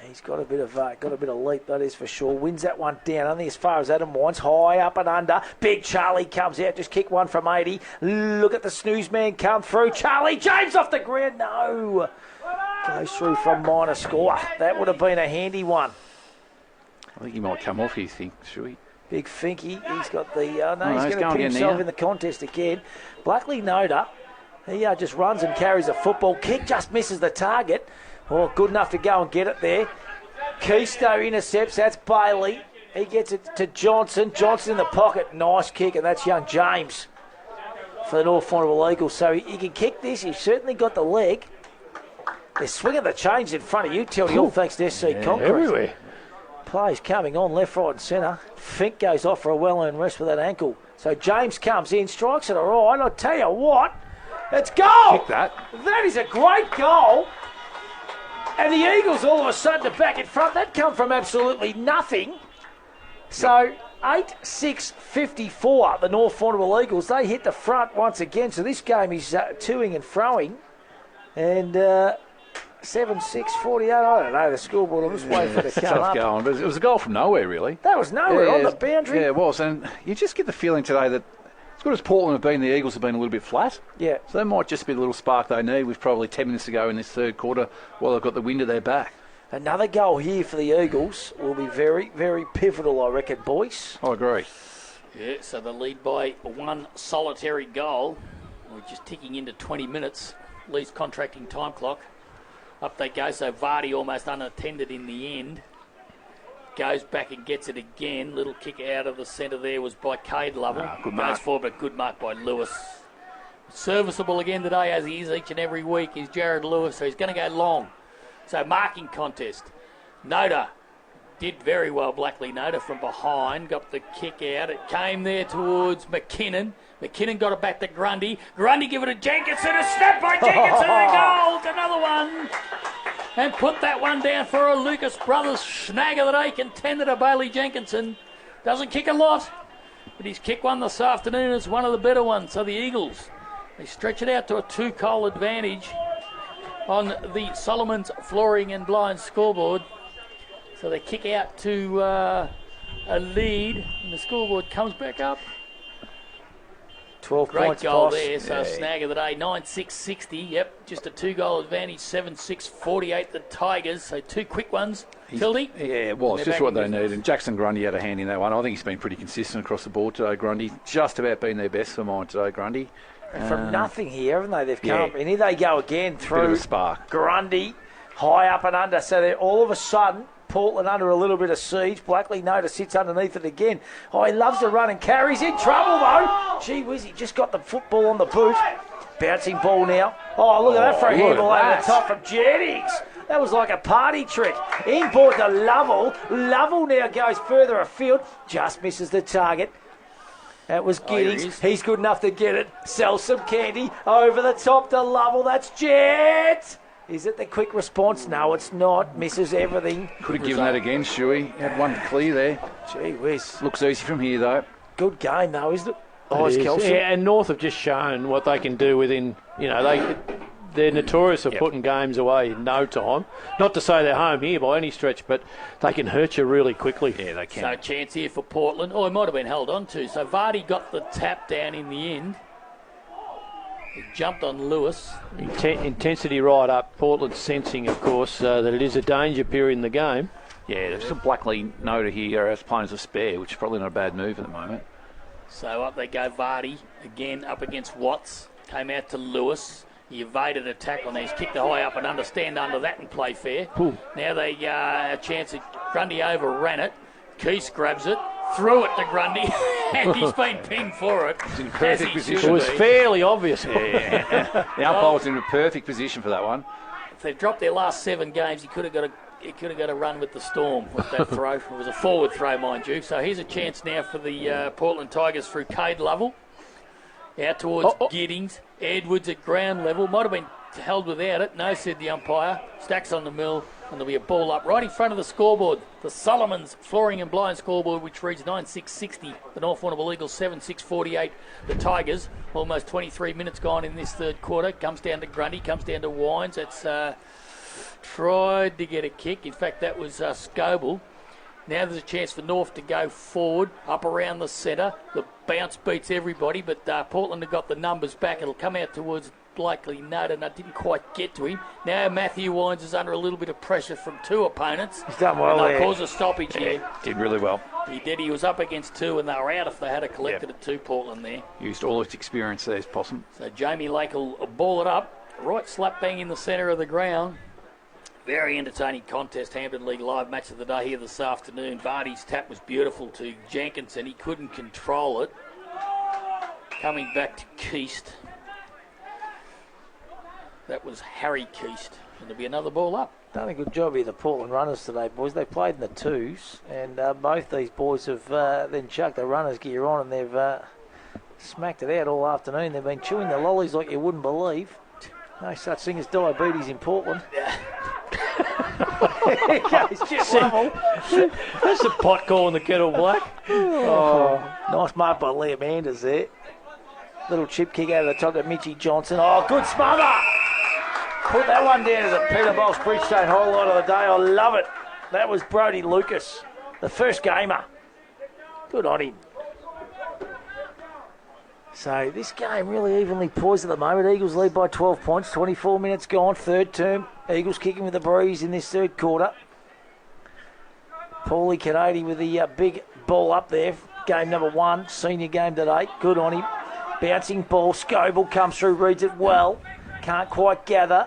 He's got a bit of leap, that is for sure. Wins that one down, only as far as Adam wants. High up and under. Big Charlie comes out, just kick one from 80. Look at the snooze man come through. Charlie James off the ground. No. Goes through from minor score. That would have been a handy one. I think he might come off, you think, Stewie. Big Finky, he's got the... he's going to going put himself now in the contest again. Blackley Noda, he just runs and carries the football. Kick just misses the target. Oh, good enough to go and get it there. Keisto intercepts, that's Bailey. He gets it to Johnson. Johnson in the pocket, nice kick, and that's young James for the North Warrnambool Eagles. So he can kick this, he's certainly got the leg. They're swinging the chains in front of you, Tilly, all thanks to SC Concrete. Everywhere. Plays coming on left, right and centre. Fink goes off for a well-earned rest with that ankle. So James comes in, strikes it all right. I'll tell you what, it's goal! Kick that. That is a great goal. And the Eagles all of a sudden are back in front. That come from absolutely nothing. So 8-6-54, the North Warrnambool Eagles. They hit the front once again. So this game is toing and froing. And 7-6-48. I don't know the scoreboard. I'm just waiting for it to come tough up. going, but it was a goal from nowhere, really. That was nowhere on the boundary. Yeah, it was. And you just get the feeling today that as good as Portland have been, the Eagles have been a little bit flat. Yeah. So that might just be the little spark they need with probably 10 minutes to go in this third quarter while they've got the wind at their back. Another goal here for the Eagles will be very, very pivotal, I reckon, boys. I agree. Yeah, so they lead by one solitary goal. We're just ticking into 20 minutes, least contracting time clock. Up they go, so Vardy almost unattended in the end. Goes back and gets it again. Little kick out of the centre there was by Cade Lovell. Good mark. Goes forward, but good mark by Lewis. Serviceable again today, as he is each and every week, is Jared Lewis, so he's going to go long. So marking contest. Noda did very well, Blackley Noda, from behind. Got the kick out. It came there towards McKinnon. McKinnon got it back to Grundy. Grundy give it to Jenkinson. A snap by Jenkinson. A goal. It's another one. And put that one down for a Lucas Brothers snagger that they contended to Bailey Jenkinson. Doesn't kick a lot, but he's kicked one this afternoon. It's one of the better ones. So the Eagles, they stretch it out to a 2-goal advantage on the Solomon's Flooring and Blinds scoreboard. So they kick out to a lead, and the scoreboard comes back up. 12 Great points goal boss. there, so snag of the day, 9-6-60. Yep, just a 2-goal advantage, 7-6-48 the Tigers. So 2 quick ones. Tildy? Yeah, it was. They're Just back what in they business. needed. And Jackson Grundy had a hand in that one. I think he's been pretty consistent across the board today, Grundy. Just about been their best for mine today, Grundy. And from nothing here, haven't they? They've come yeah. and here they go again Bit through of a spark. Grundy, high up and under. So they're all of a sudden, Portland under a little bit of siege. Blackley Noda sits underneath it again. Oh, he loves to run and carries. In trouble, though. Gee whiz, he just got the football on the boot. Bouncing ball now. Oh, look at that for a handball over the top from Jennings. That was like a party trick. Inboard to Lovell. Lovell now goes further afield. Just misses the target. That was Giddings. He's good enough to get it. Sell some candy. Over the top to Lovell. That's Jet. Is it the quick response? No, it's not. Misses everything. Could have given that again, Shuey. Had one clear there. Gee whiz. Looks easy from here, though. Good game, though, isn't it? It is. Yeah, and North have just shown what they can do within, they're notorious for putting games away in no time. Not to say they're home here by any stretch, but they can hurt you really quickly. Yeah, they can. So chance here for Portland. Oh, he might have been held on to. So Vardy got the tap down in the end. He jumped on Lewis. Intensity right up. Portland sensing, of course, that it is a danger period in the game. Yeah, there's a Blackley Noda here as playing as a spare, which is probably not a bad move at the moment. So up they go, Vardy again up against Watts. Came out to Lewis. He evaded a tackle. Now he's kicked the high up and under. Stand under that and play fair. Ooh. Now they a chance at Grundy overran it. Keese grabs it. threw it to Grundy, and he's been pinged for it. It's in perfect position. It was fairly obvious. Yeah. The umpire was in a perfect position for that one. If they've dropped their last 7 games, he could have got a run with the Storm with that throw. It was a forward throw, mind you. So here's a chance now for the Portland Tigers through Cade Lovell. Out towards Giddings. Edwards at ground level. Might have been held without it. No, said the umpire. Stacks on the mill, and there'll be a ball up right in front of the scoreboard. The Solomons Flooring and Blind scoreboard, which reads 9-6-60. The North Warrnambool Eagles 7-6-48. The Tigers, almost 23 minutes gone in this third quarter. Comes down to Grundy, comes down to Wines. That's tried to get a kick. In fact, that was Scoble. Now there's a chance for North to go forward, up around the centre. The bounce beats everybody, but Portland have got the numbers back. It'll come out towards Blakely Nutt, and I didn't quite get to him. Now Matthew Wines is under a little bit of pressure from 2 opponents. He's done well and there. they'll cause a stoppage here. Did really well. He did. He was up against 2, and they were out if they had collected at 2, Portland there. Used all its experience there as possum. So Jamie Lake will ball it up. Right slap bang in the centre of the ground. Very entertaining contest, Hampden League Live match of the day here this afternoon. Vardy's tap was beautiful to Jenkinson. He couldn't control it. Coming back to Keast. That was Harry Keast. And there'll be another ball up. Done a good job here, the Portland runners today, boys. They played in the 2s, and both these boys have then chucked the runners gear on, and they've smacked it out all afternoon. They've been chewing the lollies like you wouldn't believe. No such thing as diabetes in Portland. That's a pot calling the kettle black. Oh, nice mark by Liam Anders there. Little chip kick out of the top of Mitchie Johnson. Oh, good smother. Put that one down as a Peter Boss Bridgestone highlight of the day. I love it. That was Brodie Lucas, the first gamer. Good on him. So this game really evenly poised at the moment. Eagles lead by 12 points. 24 minutes gone. Third term. Eagles kicking with the breeze in this third quarter. Paulie Canady with the big ball up there. Game number 1. Senior game today. Good on him. Bouncing ball. Scoble comes through. Reads it well. Can't quite gather.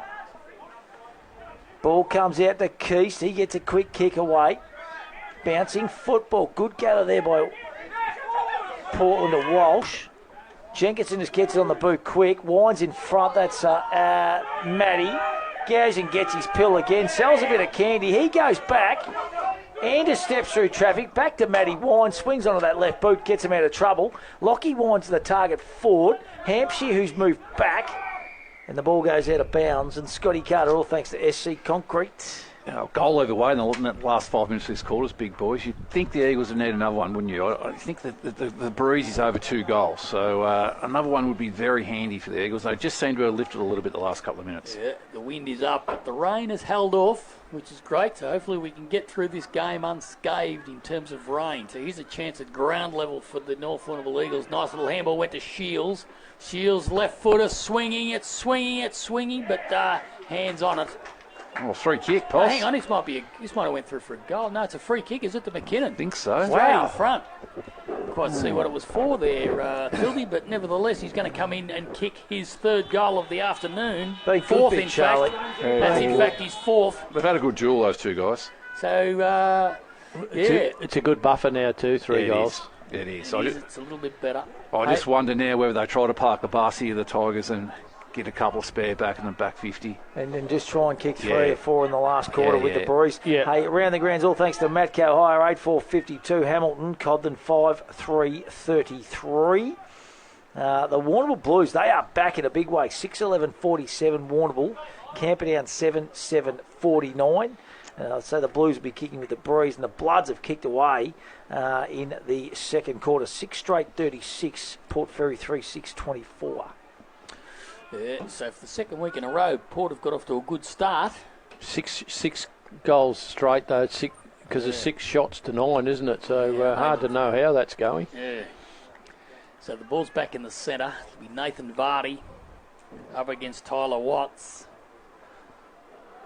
Ball comes out to Keast. He gets a quick kick away. Bouncing football. Good gather there by Portland to Walsh. Jenkinson just gets it on the boot quick. Wines in front. That's Matty. Goes and gets his pill again. Sells a bit of candy. He goes back. Anders steps through traffic. Back to Matty Wines. Swings onto that left boot. Gets him out of trouble. Lockie Wines the target forward. Hampshire, who's moved back. And the ball goes out of bounds. And Scotty Carter, all thanks to SC Concrete. Goal either way in the last 5 minutes of this quarter, big boys. You'd think the Eagles would need another one, wouldn't you? I think that the breeze is over 2 goals, so another one would be very handy for the Eagles. They just seem to have lifted a little bit the last couple of minutes. Yeah, the wind is up, but the rain has held off, which is great. So hopefully we can get through this game unscathed in terms of rain. So here's a chance at ground level for the North Warrnambool Eagles. Nice little handball went to Shields. Shields left footer swinging it, but hands on it. Oh, free kick, Poss. Hang on, this might have went through for a goal. No, it's a free kick. Is it to McKinnon? I think so. Wow. In front. Quite see what it was for there, Tildy, but nevertheless, he's going to come in and kick his 3rd goal of the afternoon. Fourth, in Charlie. fact. That's in fact his 4th. They've had a good duel, those 2 guys. So, It's a good buffer now too, 3 goals. It is. It's a little bit better. I just wonder now whether they try to park the bus here, the Tigers, and get a couple of spare back in the back 50. And then just try and kick 3 or 4 in the last quarter with the breeze. Yeah. Hey, around the grounds, all thanks to Matt Hire 8-4-52, Hamilton, Codden 5-3-33. The Warrnambool Blues, they are back in a big way. 6-11-47 Warrnambool. Camperdown 7-7-49. So the Blues will be kicking with the breeze, and the Bloods have kicked away in the second quarter. 6 straight 36, Port Fairy 3-6-24. Yeah, so for the second week in a row, Port have got off to a good start. Six goals straight though, because it's 6 shots to 9, isn't it? So hard to know how that's going. Yeah. So the ball's back in the centre. It'll be Nathan Vardy up against Tyler Watts.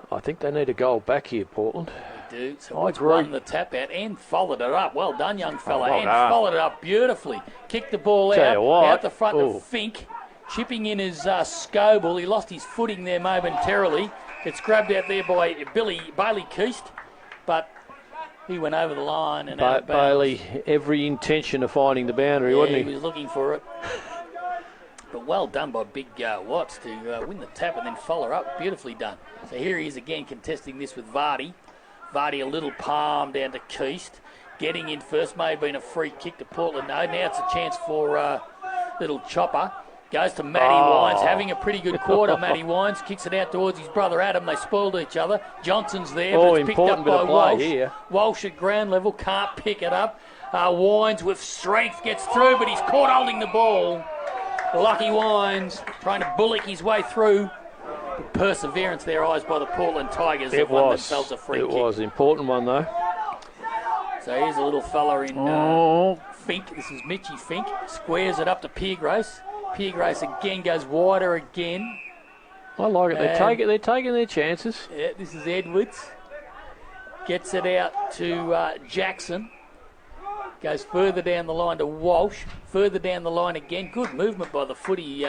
I think they need a goal back here, Portland. They do. So Watts won the tap out and followed it up. Well done, young fella. Followed it up beautifully. Kicked the ball out the front of Fink. Chipping in his Scoble. He lost his footing there momentarily. It's grabbed out there by Bailey Keast. But He went over the line and out of bounds. Bailey, every intention of finding the boundary, wasn't he? He was looking for it. But well done by Big Watts to win the tap and then follow up. Beautifully done. So here he is again contesting this with Vardy. Vardy a little palm down to Keast. Getting in first may have been a free kick to Portland. No, now it's a chance for little Chopper. Goes to Matty Wines, having a pretty good quarter. Matty Wines kicks it out towards his brother Adam. They spoiled each other. Johnson's there, but it's picked up by Walsh. Here. Walsh at ground level, can't pick it up. Wines with strength gets through, but he's caught holding the ball. Lucky Wines trying to bullock his way through. But perseverance there, eyes by the Portland Tigers. It won themselves a free kick. It was an important one, though. So here's a little fella in Fink. This is Mitchie Fink. Squares it up to Piergrace. Piergrace again goes wider again. I like it. They're taking their chances. Yeah, this is Edwards. Gets it out to Jackson. Goes further down the line to Walsh. Further down the line again. Good movement by the footy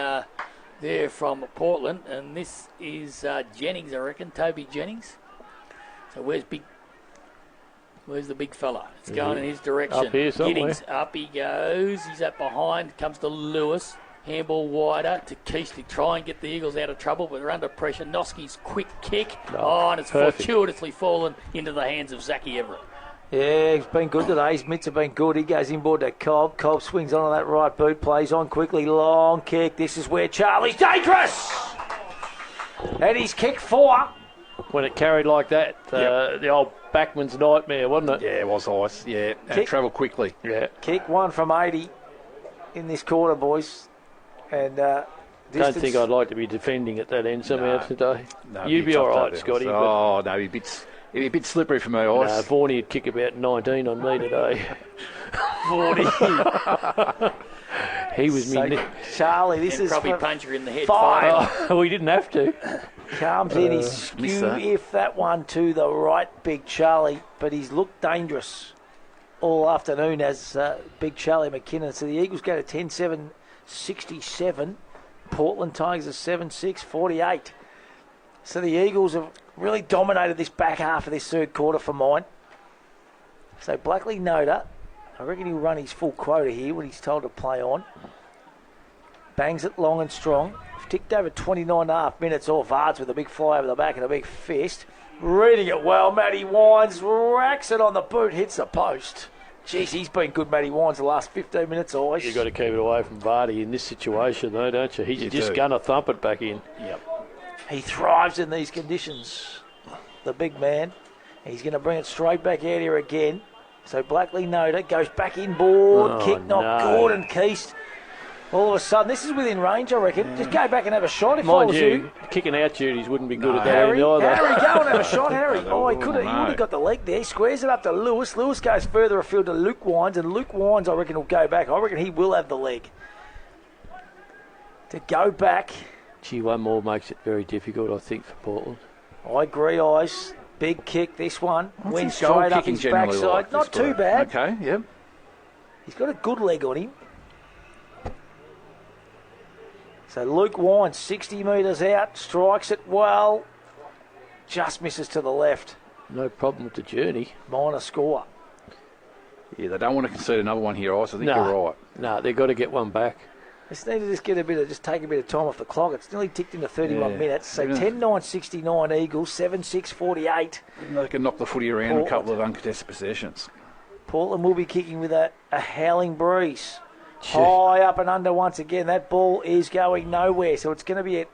there from Portland. And this is Jennings, I reckon. Toby Jennings. So where's the big fella? It's going in his direction. Up here somewhere. Giddings, up he goes. He's up behind. Comes to Lewis. Handball wider to Keast to try and get the Eagles out of trouble, but they're under pressure. Noski's quick kick. And it's fortuitously fallen into the hands of Zachy Everett. Yeah, he's been good today. His mitts have been good. He goes inboard to Cobb. Cobb swings onto that right boot, plays on quickly. Long kick. This is where Charlie's dangerous. And he's kicked 4. When it carried like that, the old backman's nightmare, wasn't it? Yeah, it was ice. Yeah, and it travelled quickly. Yeah. Kick 1 from 80 in this quarter, boys. And don't think I'd like to be defending at that end somehow today. No, you'd be all right, Scotty. Oh, no, he'd be a bit slippery for me, Ice. No, Vorney would kick about 19 on me today. Vorney. He was me. Charlie, this is probably punch her in the head. 5. Oh, we didn't have to. Comes in, he's skew if that one to the right, Big Charlie, but he's looked dangerous all afternoon as Big Charlie McKinnon. So the Eagles go to 10-7. 67. Portland Tigers are 7-6, 48. So the Eagles have really dominated this back half of this third quarter for mine. So Blackley Noda, I reckon he'll run his full quota here when he's told to play on. Bangs it long and strong. Ticked over 29.5 minutes off Ards with a big fly over the back and a big fist. Reading it well, Matty Wines racks it on the boot, hits the post. Jeez, he's been good, Matty Wines, the last 15 minutes, Ice. You've got to keep it away from Vardy in this situation, though, don't you? He's just going to thump it back in. Yep. He thrives in these conditions, the big man. He's going to bring it straight back out here again. So Blackley Noda goes back inboard. Kick not good, and Keast. All of a sudden, this is within range, I reckon. Just go back and have a shot if I was you. Kicking out duties wouldn't be good at that Harry, end either. Harry, go and have a shot, Harry. Oh, he would have got the leg there. He squares it up to Lewis. Lewis goes further afield to Luke Wines, and Luke Wines, I reckon, will go back. I reckon he will have the leg. To go back. Gee, one more makes it very difficult, I think, for Portland. I agree, Ice. Big kick, this one. Went straight straight up his backside. Like Not too bad. Okay, yep. He's got a good leg on him. So Luke Wines, 60 metres out, strikes it well, just misses to the left. No problem with the journey. Minor score. Yeah, they don't want to concede another one here, Ice. I think you're right. No, they've got to get one back. Just need to take a bit of time off the clock. It's nearly ticked into 31 minutes. So 10-9-69 Eagles, 7-6-48. They can knock the footy around a couple of uncontested possessions. Portland will be kicking with a howling breeze. High up and under once again. That ball is going nowhere. So it's going to be a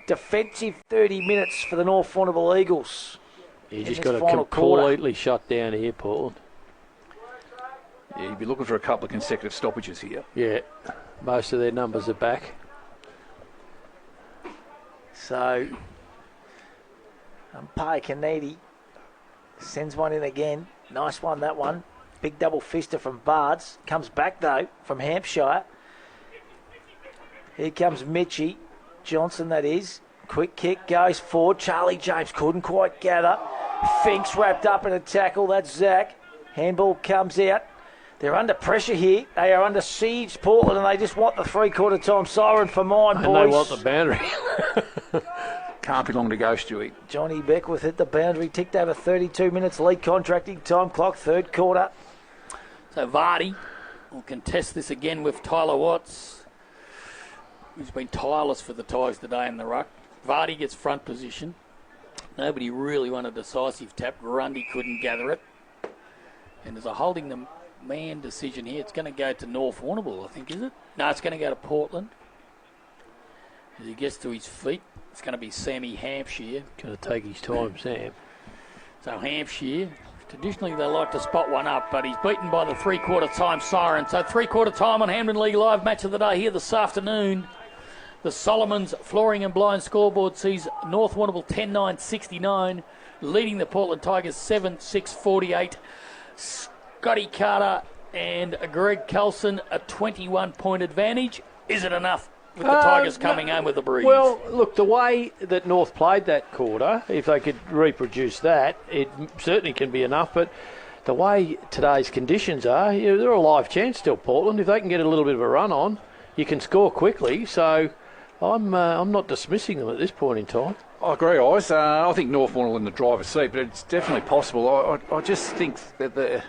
defensive 30 minutes for the North Warrnambool Eagles. You just got to completely shut down here, Portland. Yeah, you'd be looking for a couple of consecutive stoppages here. Yeah, most of their numbers are back. So, Umpire Kennedy sends one in again. Nice one, that one. Big double fister from Bards. Comes back, though, from Hampshire. Here comes Mitchie. Johnson, that is. Quick kick, goes forward. Charlie James couldn't quite gather. Fink's wrapped up in a tackle. That's Zach. Handball comes out. They're under pressure here. They are under siege, Portland, and they just want the three-quarter time siren for mine, boys. And they want the boundary. Can't be long to go, Stewie. Johnny Beckwith hit the boundary, ticked over 32 minutes lead contracting time clock, third quarter. So Vardy will contest this again with Tyler Watts, who's been tireless for the Tigers today in the ruck. Vardy gets front position. Nobody really won a decisive tap. Grundy couldn't gather it. And there's a holding the man decision here. It's going to go to North Warrnambool, I think, is it? No, it's going to go to Portland. As he gets to his feet, it's going to be Sammy Hampshire. Going to take his time, Sam. So Hampshire, traditionally they like to spot one up, but he's beaten by the three-quarter time siren. So three-quarter time on Hampden League Live match of the day here this afternoon. The Solomons Flooring and Blind scoreboard sees North Warrnambool 10-9-69, leading the Portland Tigers 7-6-48. Scotty Carter and Greg Kelson a 21-point advantage. Is it enough with the Tigers coming home with a breeze? Well, look, the way that North played that quarter, if they could reproduce that, it certainly can be enough. But the way today's conditions are, they're a live chance still, Portland. If they can get a little bit of a run on, you can score quickly. So I'm not dismissing them at this point in time. I agree, Oz. I think North Warrnambool in the driver's seat, but it's definitely possible. I just think that the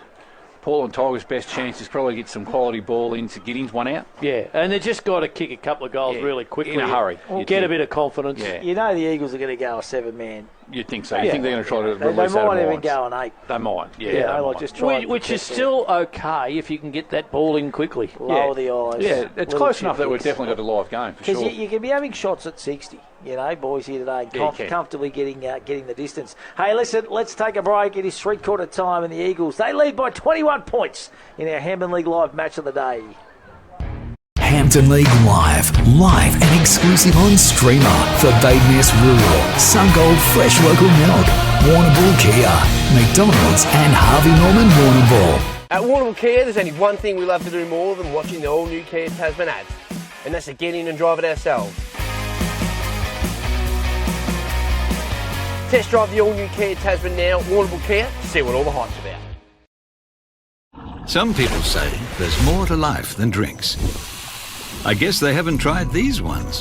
Portland Tigers' best chance is probably get some quality ball into Giddings one out. Yeah, and they just got to kick a couple of goals really quickly. In a hurry. Get a bit of confidence. Yeah. You know the Eagles are going to go a 7-man. You'd think so. You think they're going to try to release They might even lines. go an 8. They might, yeah. They might just try Which is still okay if you can get that ball in quickly. Lower the eyes. Yeah, it's close enough that we've definitely got a live game, for Because sure. you can be having shots at 60, boys here today, comfortably getting the distance. Hey, listen, let's take a break. It is three-quarter time, and the Eagles, they lead by 21 points in our Hampden League Live match of the day. Hampden League Live and exclusive on streamer for Badeness Rural, Sungold Fresh Local Milk, Warrnambool Kia, McDonald's and Harvey Norman Warrnambool. At Warrnambool Kia, there's only one thing we love to do more than watching the all-new Kia Tasman ads, and that's to get in and drive it ourselves. Test drive the all-new Kia Tasman now at Warrnambool Kia to see what all the hype's about. Some people say there's more to life than drinks. I guess they haven't tried these ones.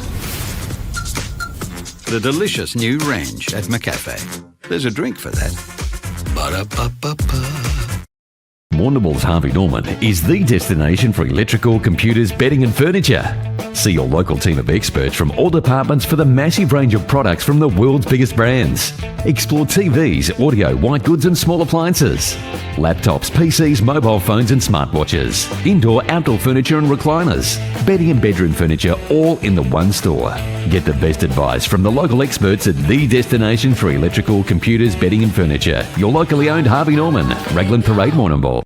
The delicious new range at McCafe. There's a drink for that. Ba-da-ba-ba-ba. Warrnambool's Harvey Norman is the destination for electrical, computers, bedding and furniture. See your local team of experts from all departments for the massive range of products from the world's biggest brands. Explore TVs, audio, white goods and small appliances. Laptops, PCs, mobile phones and smartwatches. Indoor, outdoor furniture and recliners. Bedding and bedroom furniture all in the one store. Get the best advice from the local experts at the destination for electrical, computers, bedding and furniture. Your locally owned Harvey Norman, Raglan Parade, Warrnambool.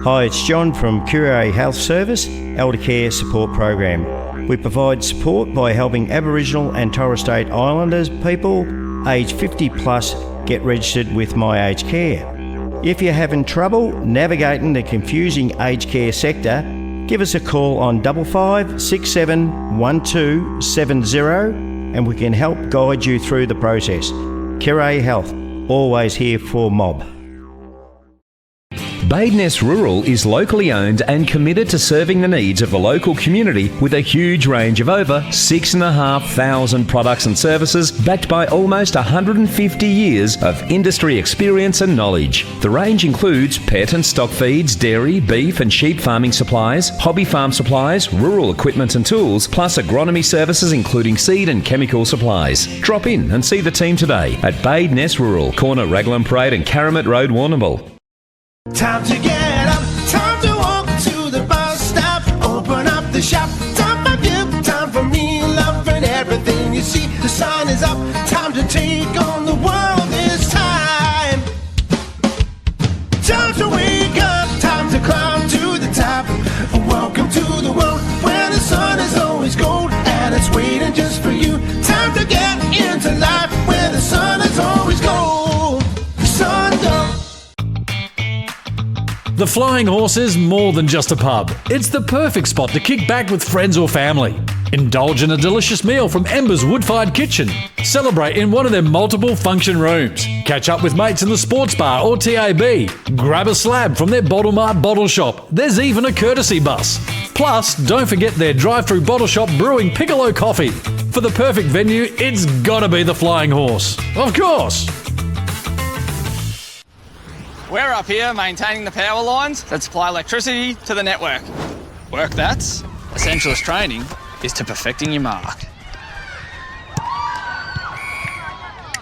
Hi, it's John from Curare Health Service, Elder Care Support Program. We provide support by helping Aboriginal and Torres Strait Islanders people aged 50 plus get registered with My Aged Care. If you're having trouble navigating the confusing aged care sector, give us a call on 55 67 1270 and we can help guide you through the process. Curare Health, always here for mob. Badeness Rural is locally owned and committed to serving the needs of the local community with a huge range of over 6,500 products and services backed by almost 150 years of industry experience and knowledge. The range includes pet and stock feeds, dairy, beef and sheep farming supplies, hobby farm supplies, rural equipment and tools, plus agronomy services including seed and chemical supplies. Drop in and see the team today at Badeness Rural, corner Raglan Parade and Caramit Road, Warrnambool. Time to get up, time to walk to the bus stop, open up the shop, time for you, time for me, love and everything you see, the sun is up, time to take on the world this time. Time to wake up, time to climb to the top, welcome to the world where the sun is always gold and it's waiting just for you. Time to get into life where the sun is always gold. Sungold. The Flying Horse is more than just a pub. It's the perfect spot to kick back with friends or family. Indulge in a delicious meal from Ember's wood-fired kitchen. Celebrate in one of their multiple function rooms. Catch up with mates in the sports bar or TAB. Grab a slab from their Bottle Mart bottle shop. There's even a courtesy bus. Plus, don't forget their drive-through bottle shop brewing Piccolo coffee. For the perfect venue, it's gotta be the Flying Horse. Of course. We're up here maintaining the power lines that supply electricity to the network. Work that's essentialist training is to perfecting your mark.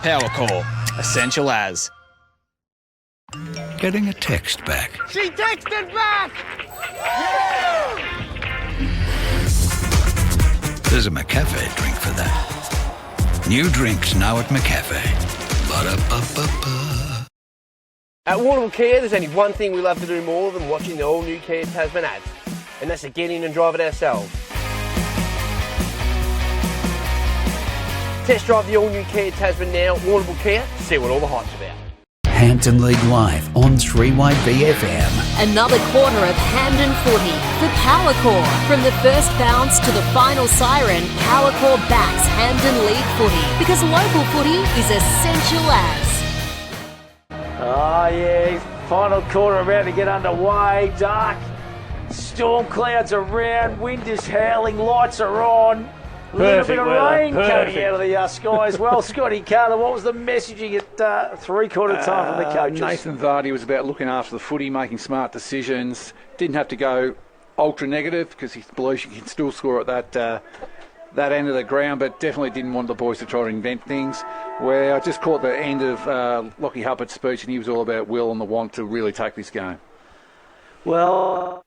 Power Core, essential as. Getting a text back. She texted back! There's a McCafe drink for that. New drinks now at McCafe. Ba-da-ba-ba-ba. At Warrnambool Kia, there's only one thing we love to do more than watching the all-new Kia Tasman ads, and that's to get in and drive it ourselves. Test drive the all-new Kia Tasman now at Warrnambool Kia to see what all the hype's about. Hampton League Live on 3YB FM. Another quarter of Hampden footy for Power Core. From the first bounce to the final siren, Power Core backs Hampden League footy because local footy is essential as. Oh, yeah, final quarter about to get underway. Dark storm clouds around, wind is howling, lights are on. A little bit of rain coming out of the sky as well. Scotty Carter, what was the messaging at three-quarter time from the coaches? Nathan Vardy was about looking after the footy, making smart decisions. Didn't have to go ultra negative because he believes you can still score at that end of the ground, but definitely didn't want the boys to try to invent things. Where I just caught the end of Lockie Hubbard's speech, and he was all about will and the want to really take this game. Well,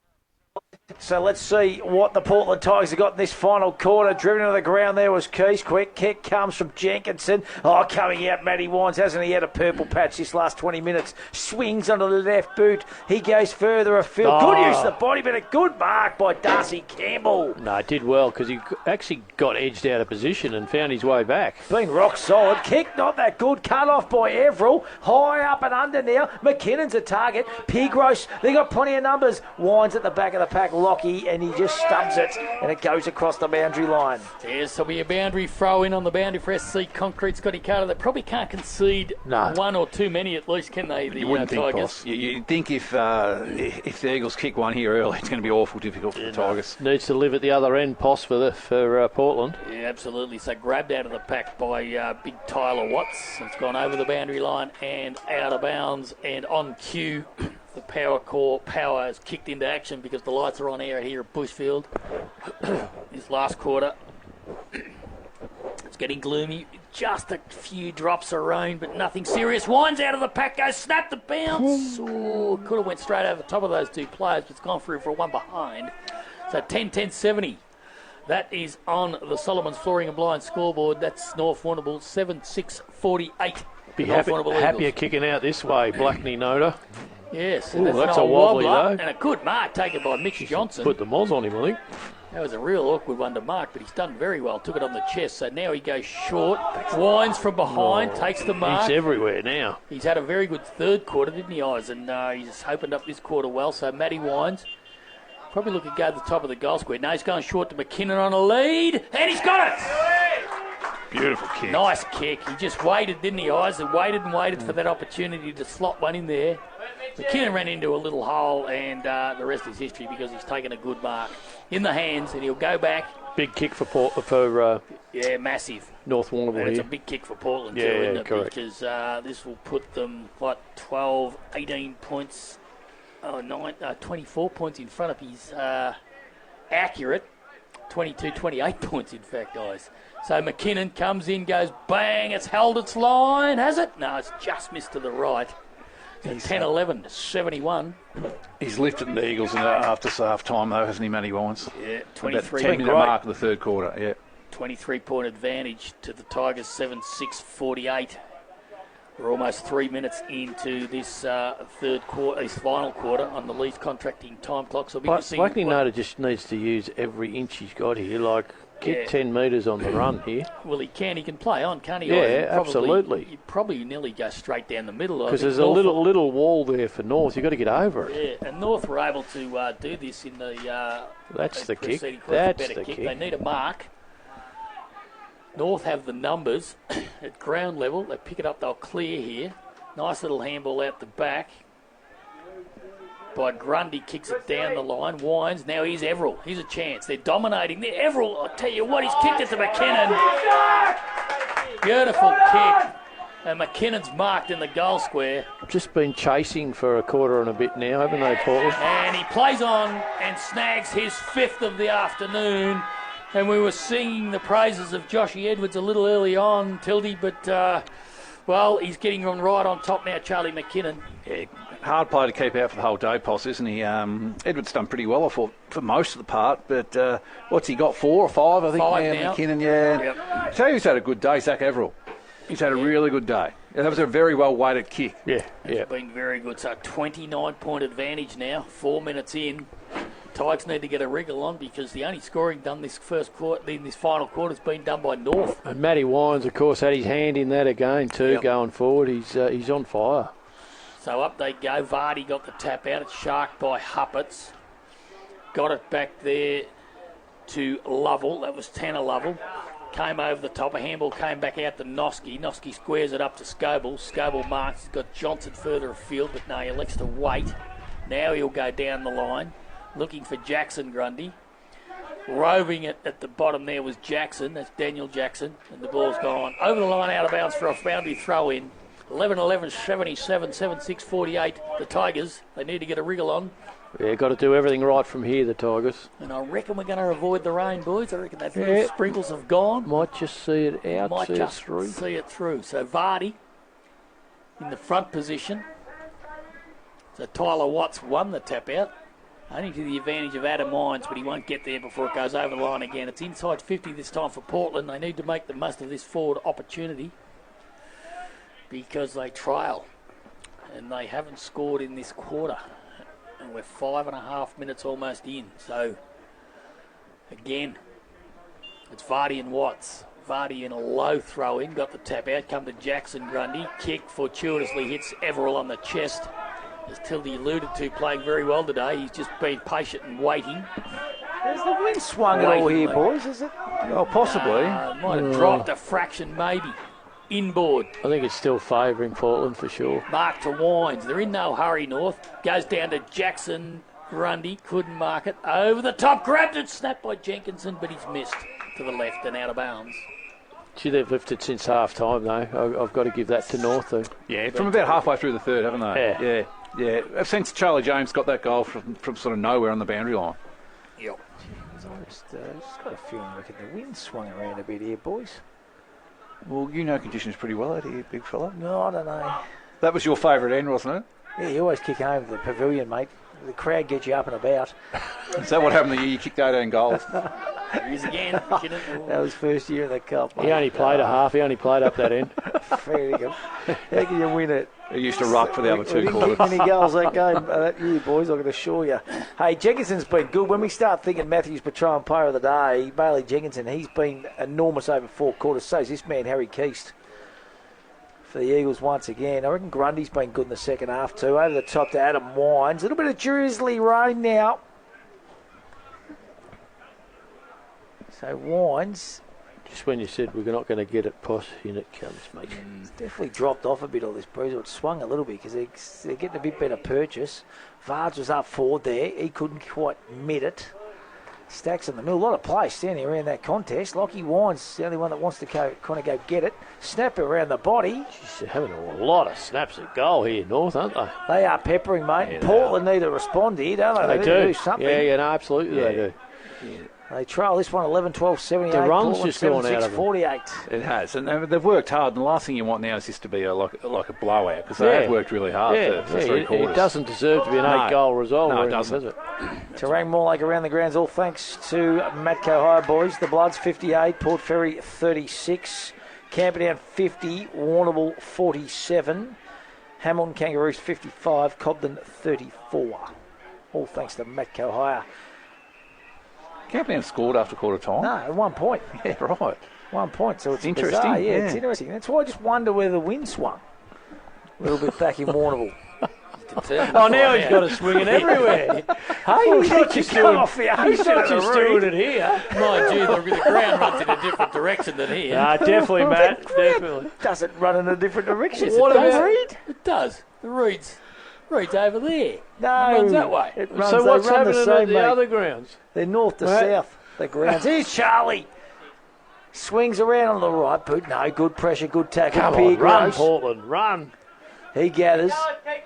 so let's see what the Portland Tigers have got in this final quarter. Driven to the ground there was Keys. Quick kick comes from Jenkinson. Oh, coming out, Matty Wines. Hasn't he had a purple patch this last 20 minutes? Swings onto the left boot. He goes further afield. Good use of the body, but a good mark by Darcy Campbell. No, did well because he actually got edged out of position and found his way back. Been rock solid. Kick not that good. Cut off by Everell. High up and under now. McKinnon's a target. Pigros. They got plenty of numbers. Wines at the back of the pack. Lockie, and he just stubs it, and it goes across the boundary line. Yes, there'll be a boundary throw in on the boundary for SC Concrete. Scotty Carter, they probably can't concede one or too many at least, can they? You wouldn't think, Tigers. You'd think if the Eagles kick one here early, it's going to be awful difficult for the Tigers. Needs to live at the other end, Poss, for Portland. Yeah, absolutely. So grabbed out of the pack by big Tyler Watts. It's gone over the boundary line and out of bounds, and on cue. The Power Core power has kicked into action because the lights are on air here at Bushfield. This last quarter, it's getting gloomy. Just a few drops of rain, but nothing serious. Wines out of the pack, goes snap the bounce. Oh, could have went straight over the top of those two players, but it's gone through for a one behind. So 10-10-70. That is on the Solomon's Flooring and Blind scoreboard. That's North Warrnambool 7-6-48. Be happier kicking out this way, Blackney Noda. Yes, ooh, that's a wobbly though. And a good mark taken by Mitch Johnson. Put the moz on him, I think. That was a real awkward one to mark, but he's done very well. Took it on the chest, so now he goes short. Wines from behind, takes the mark. He's everywhere now. He's had a very good third quarter, didn't he, Eyes? And he's opened up this quarter well. So Matty Wines probably looking to go to the top of the goal square. Now he's going short to McKinnon on a lead, and he's got it! Beautiful kick. Nice kick. He just waited, didn't he, Eyes? And waited for that opportunity to slot one in there. McKinnon ran into a little hole, and the rest is history because he's taken a good mark in the hands, and he'll go back. Big kick for yeah, massive. North Warrnambool. And it's a big kick for Portland too, isn't it? Correct. Because this will put them 12, 18 points, 24 points in front of his accurate 22, 28 points in fact, guys. So McKinnon comes in, goes bang, it's held its line, has it? No, it's just missed to the right. 10-11, 71. He's lifted the Eagles after half time, though, hasn't he, Matty Wines? Yeah, 23. 10-minute mark of the third quarter, yeah. 23-point advantage to the Tigers, 7-6-48. We're almost 3 minutes into this third quarter, this final quarter on the Leaf contracting time clock. So Blackney Noda just needs to use every inch he's got here, like get 10 metres on the run here. Well, he can play on, can't he? Yeah, absolutely. You probably nearly go straight down the middle. Because there's a little wall there for North. You've got to get over it. Yeah, and North were able to do this in the That's the kick. That's the kick. They need a mark. North have the numbers at ground level. They pick it up, they'll clear here. Nice little handball out the back. by Grundy, kicks it down the line. Wines, now here's Everell. Here's a chance. They're dominating there. Everell, I'll tell you what, he's kicked it to McKinnon. Beautiful kick. And McKinnon's marked in the goal square. Just been chasing for a quarter and a bit now, haven't they, Portland? And he plays on and snags his 5th of the afternoon. And we were singing the praises of Joshy Edwards a little early on, Tildy, but, well, he's getting on right on top now, Charlie McKinnon. Yeah, hard player to keep out for the whole day, Poss, isn't he? Edwards done pretty well, I thought, for most of the part, but what's he got, 4 or 5, I think, 5 now. McKinnon, yeah. Yep. Tell you who's had a good day, Zach Everell. He's had a really good day. That was a very well-weighted kick. It's been very good. So 29-point advantage now, 4 minutes in. Tigers need to get a wriggle on because the only scoring done this first quarter, in this final quarter, has been done by North. And Matty Wines, of course, had his hand in that again too, going forward. He's on fire. So up they go. Vardy got the tap out. It's sharked by Huppets. Got it back there to Lovell. That was Tanner Lovell. Came over the top. A handball came back out to Noski. Noski squares it up to Scoble. Scoble marks. He's got Johnson further afield, but no, he elects to wait. Now he'll go down the line, looking for Jackson Grundy. Roving it at the bottom there was Jackson. That's Daniel Jackson. And the ball's gone over the line, out of bounds for a boundary throw in. 11-11, 77, 7-6, 48. The Tigers, they need to get a wriggle on. Yeah, got to do everything right from here, the Tigers. And I reckon we're going to avoid the rain, boys. I reckon that little sprinkles have gone. Might just see it out, see it through. So Vardy in the front position. So Tyler Watts won the tap out. Only to the advantage of Adam Wines, but he won't get there before it goes over the line again. It's inside 50 this time for Portland. They need to make the most of this forward opportunity because they trail. And they haven't scored in this quarter. And we're 5.5 minutes almost in. So, again, it's Vardy and Watts. Vardy in a low throw in, got the tap out, come to Jackson Grundy. Kick fortuitously hits Everell on the chest. As Tildy alluded to, playing very well today. He's just been patient and waiting. Has the wind swung at all here, boys, is it? Oh, possibly. Might have dropped a fraction, maybe. Inboard. I think it's still favouring Portland for sure. Mark to Wines. They're in no hurry, North. Goes down to Jackson Grundy. Couldn't mark it. Over the top. Grabbed it. Snapped by Jenkinson, but he's missed to the left and out of bounds. Gee, they've lifted since half time, though. I've got to give that to North, though. Yeah, from about halfway through the third, haven't they? Yeah. Since Charlie James got that goal from sort of nowhere on the boundary line. Yep. I just got a feeling the wind swung around a bit here, boys. Well, you know conditions pretty well out here, big fella. No, I don't know. That was your favourite end, wasn't it? Yeah, you always kick home to the pavilion, mate. The crowd gets you up and about. Is that what happened the year you kicked 18 goals? There he is again. That was first year in the cup, mate. He only played a half. He only played up that end. Fair dinkum. How can you win it? He used to ruck for the other two quarters. We didn't kick many goals that game that year, boys, I can assure you. Hey, Jenkinson's been good. When we start thinking Matthews Patron player of the day, Bailey Jenkinson, he's been enormous over 4 quarters. So is this man, Harry Keast, for the Eagles once again. I reckon Grundy's been good in the second half too. Over the top to Adam Wines. A little bit of drizzly rain now. So Wines. Just when you said we're not going to get it, Poss, in it comes, mate. It's definitely dropped off a bit, all this breeze. It swung a little bit because they're getting a bit better purchase. Vards was up forward there. He couldn't quite mit it. Stacks in the middle. A lot of play standing around that contest. Lockie Wine's the only one that wants to kind of go get it. Snap around the body. They're having a lot of snaps at goal here, North, aren't they? They are peppering, mate. Yeah, Portland need to respond here, don't they? They need do. To do something. Yeah, no, absolutely they do. Yeah. They trail this one 11-12, 78. The run's Portland, just gone out of 48. It has, and they've worked hard. And the last thing you want now is just to be like a blowout because they have worked really hard for 3 quarters. It doesn't deserve to be an 8-goal result. No, it doesn't. Does it? Terang Moorlake around the grounds, all thanks to Matco Hire boys. The Bloods 58, Port Fairy 36, Camperdown 50, Warrnambool 47, Hamilton Kangaroos 55, Cobden 34. All thanks to Matco Hire. Camperdown scored after quarter time. No, 1 point. Yeah, right. 1 point, so it's interesting. Bizarre. Yeah, it's interesting. That's why I just wonder where the wind swung. A little bit back in Warrnambool. Oh, now he's got to swing it everywhere. Hey, he's not just doing it here. Mind you, the ground runs in a different direction than here. Definitely, Matt. Definitely. Doesn't run in a different direction. What about Reed? It does. The Reeds. Reed's over there. No. It runs that way. It runs, So what's they run happening the same, at the mate. other grounds? They're north to Right. south, the grounds. Here's Charlie. Swings around on the right boot. No, good pressure, good tackle. Come Pierre on, run, Gross. Portland, run. He gathers.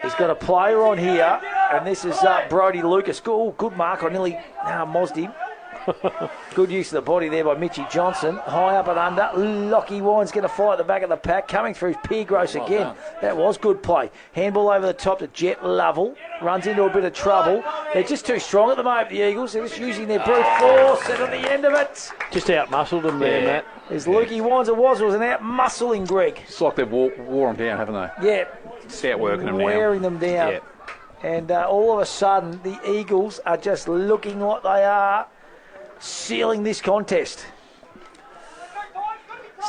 He's got a player on here, and this is Brody Lucas. Good mark. I nearly mozzed him. Good use of the body there by Mitchy Johnson. High up and under. Lockie Wine's going to fly at the back of the pack. Coming through Pierre Gross again. done. That was good play. Handball over the top to Jet Lovell. Runs into a bit of trouble. They're just too strong at the moment, the Eagles. They're just using their brute force, and at the end of it, Just out-muscled them there, Matt. there's Lukey Wines and Waswell's and out muscling Greg. It's like they've wore them down, haven't they? Yeah. Start working them down. Wearing them down. Yeah. And all of a sudden, the Eagles are just looking like they are sealing this contest.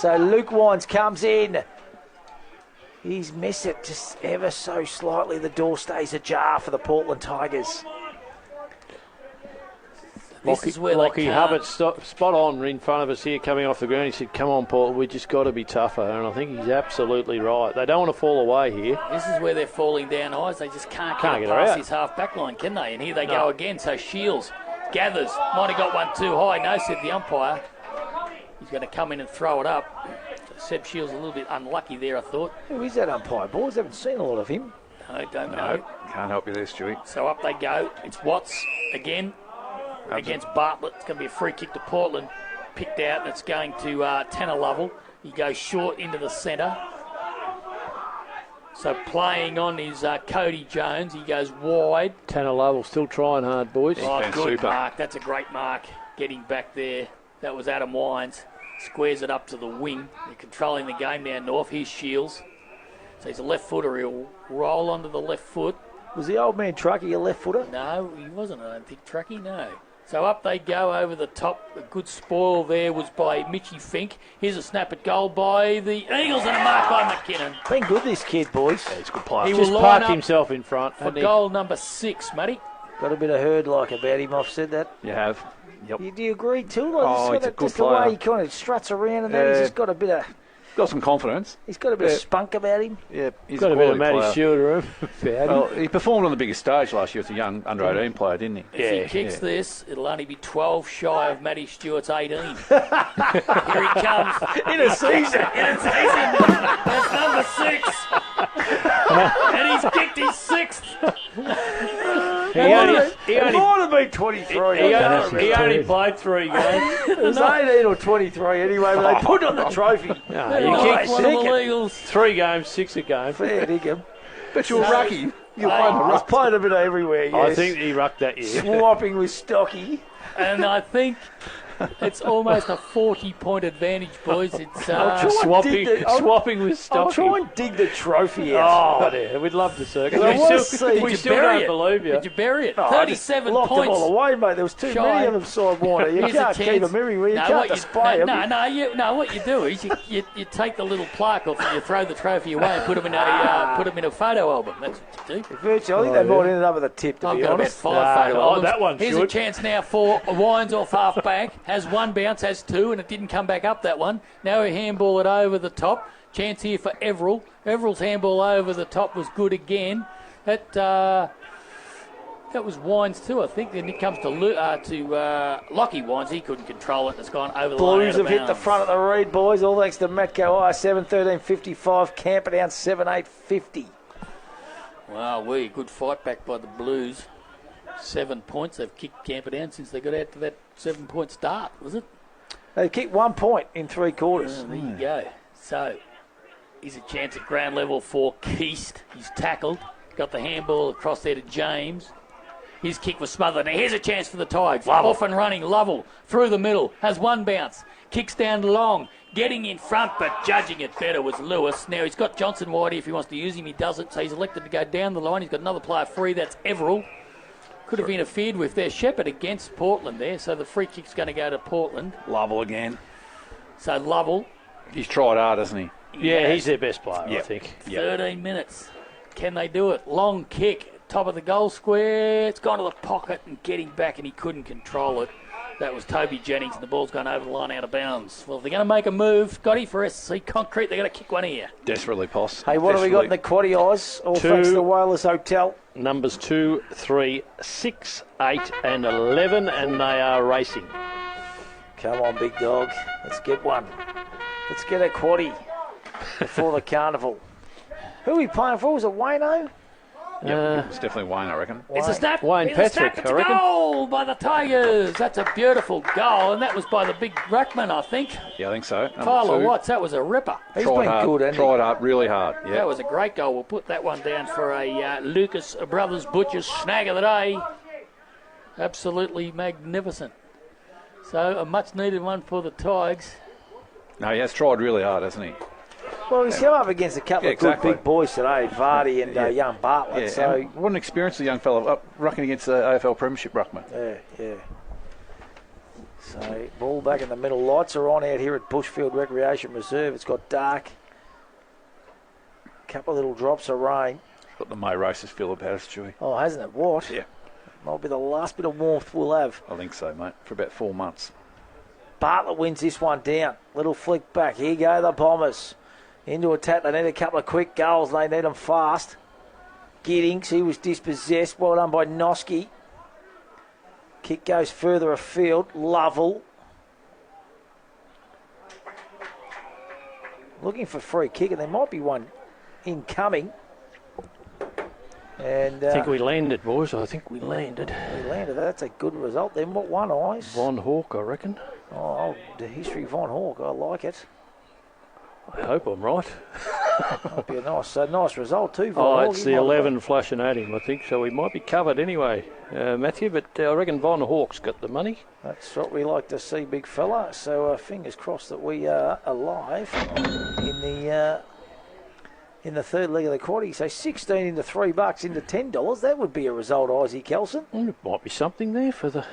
So Luke Wines comes in. He's missed it just ever so slightly. The door stays ajar for the Portland Tigers. This is where Lockie they Hubbard spot on in front of us here coming off the ground. He said, come on, Portland, we just got to be tougher. And I think he's absolutely right. They don't want to fall away here. This is where they're falling down eyes. They just can't Can't get get her past out. his half-back line, can they? And here they No. go again. So Shields gathers. Might have got one too high. No, said the umpire. He's going to come in and throw it up. Seb Shields a little bit unlucky there, I thought. Who is that umpire, boys? Haven't seen a lot of him. I don't No, know. can't help you there, Stewie. So up they go. It's Watts again against Bartlett. It's going to be a free kick to Portland. Picked out, and it's going to Tanner Lovell. He goes short into the centre. So playing on is Cody Jones. He goes wide. Tanner Lovell still trying hard, boys. Oh, been good super. mark. That's a great mark. Getting back there. That was Adam Wines. Squares it up to the wing. They're controlling the game now north. Here's Shields. So he's a left footer. He'll roll onto the left foot. Was the old man Truckee a left footer? No, he wasn't. I don't think Truckee, no. So up they go over the top. A good spoil there was by Mitchy Fink. Here's a snap at goal by the Eagles and a mark by McKinnon. Been good, this kid, boys. He's a good player. He Just will line parked up himself in front. For hasn't he? goal number 6, Matty. Got a bit of herd-like about him. I've said that. You have. Yep. Do you agree too? Like, Oh, he's a good just the player. way he kind of struts around and that. He's Yeah. just got a bit of. Got some confidence. He's got a bit Yeah. of spunk about him. Yeah, he's Got a bit quality of Matty player. Stewart room. Well, he performed on the biggest stage last year as a young under-18 player, didn't he? If he kicks this, it'll only be 12 shy of Matty Stewart's 18. Here he comes. In a season. That's number 6. And he's kicked his 6th. He only It might have been 23. he only played 3 games. It was 18 or 23 anyway, but they put on the trophy. No, They you like kicked one of the Eagles. 3 games, 6 a game. Fair dinkum. But you're No. lucky. You're playing the I was ruck. playing a bit everywhere, yes. I think he rucked that year. Swapping with Stocky. And I think it's almost a 40-point advantage, boys. It's I'll try and dig the- Swapping with I'll Stocky. try and dig the trophy out. Oh, yeah, we'd love to, sir. Well, We we'll still, see. we Did still don't believe you. Did you bury it? Oh, I just 37 locked points. them all away, mate. There was too Shy. many of them, Side Warner. You Here's a can't keep chance. them everywhere. You No, can't what display them. No, what you do is you take the little plaque off and you throw the trophy away and put them in a photo album. That's what you do. Virtually, I think they might end up with a tip, to I've be got about honest. 5 photo albums. that one Here's should. a chance now for Wines off half back. Has 1 bounce, has 2, and it didn't come back up that one. Now he handball it over the top. Chance here for Everell. Everell's handball over the top was good again. That was Wines too, I think. Then it comes to Lockie Wines. He couldn't control it. It's gone over the line. Blues out of have hit the bounds. front of the read, boys. All thanks to Matco I 7-13-55. Camperdown 7-8-50. Wow, good fight back by the Blues. 7 points. They've kicked Camperdown since they got out to that 7-point start, was it? They kicked 1 point in 3 quarters. There you go. So, here's a chance at ground level for Keast. He's tackled. Got the handball across there to James. His kick was smothered. Now here's a chance for the Tigers. Off and running. Lovell through the middle. Has 1 bounce. Kicks down long. Getting in front, but judging it better was Lewis. Now he's got Johnson wide if he wants to use him. He doesn't, so he's elected to go down the line. He's got another player free. That's Everell. Could have interfered with their Shepherd against Portland there, so the free kick's going to go to Portland. Lovell again. So Lovell. He's tried hard, hasn't he? Yeah, he's their best player, I Yep. think. 13 minutes. Can they do it? Long kick, top of the goal square. It's gone to the pocket and getting back, and he couldn't control it. That was Toby Jennings, and the ball's gone over the line out of bounds. Well, if they're going to make a move, Scotty, for SC Concrete, they're going to kick one here. Desperately, Poss. Hey, what have we got in the quaddy eyes? All thanks to the Whalers Hotel. Numbers 2, 3, 6, 8 and 11, and they are racing. Come on, big dog. Let's get one. Let's get a quaddy before the carnival. Who are we playing for? Was it Wayno? Yep, it's definitely Wayne, I reckon. It's a snap. Wayne It's a Patrick, snap. It's I a reckon. goal by the Tigers. That's a beautiful goal, and that was by the big ruckman, I think. Yeah, I think so. Tyler Watts, that was a ripper. He's been good, hasn't he? Tried up really hard. Yeah. That was a great goal. We'll put that one down for a Lucas Brothers Butchers snag of the day. Absolutely magnificent. So a much needed one for the Tigers. No, he has tried really hard, hasn't he? Well, he's come up against a couple of exactly. good big boys today, Vardy and young Bartlett. Yeah, So and what an experience the young fellow rucking against the AFL Premiership ruckman. yeah. So ball back in the middle. Lights are on out here at Bushfield Recreation Reserve. It's got dark. Couple of little drops of rain. Got the May races feel about us, Chewy. Oh, hasn't it? What? Yeah. Might be the last bit of warmth we'll have. I think so, mate. For about 4 months. Bartlett wins this one down. Little flick back. Here go the Bombers. Into attack. They need a couple of quick goals. They need them fast. Giddings, he was dispossessed. Well done by Noski. Kick goes further afield. Lovell. Looking for free kick, and there might be one incoming. And I think we landed, boys. I think we landed. We landed. That's a good result. Then what one eyes? Von Hawk, I reckon. Oh, the history of Von Hawk. I like it. I hope I'm right. Might be a nice result too. Von Oh, Hawk. it's the 11 flashing at him, I think. So we might be covered anyway, Matthew. But I reckon Von Hawk's got the money. That's what we like to see, big fella. So fingers crossed that we are alive in the third leg of the quarter. So 16 into $3 into $10. That would be a result, Isaac Kelson. It might be something there for the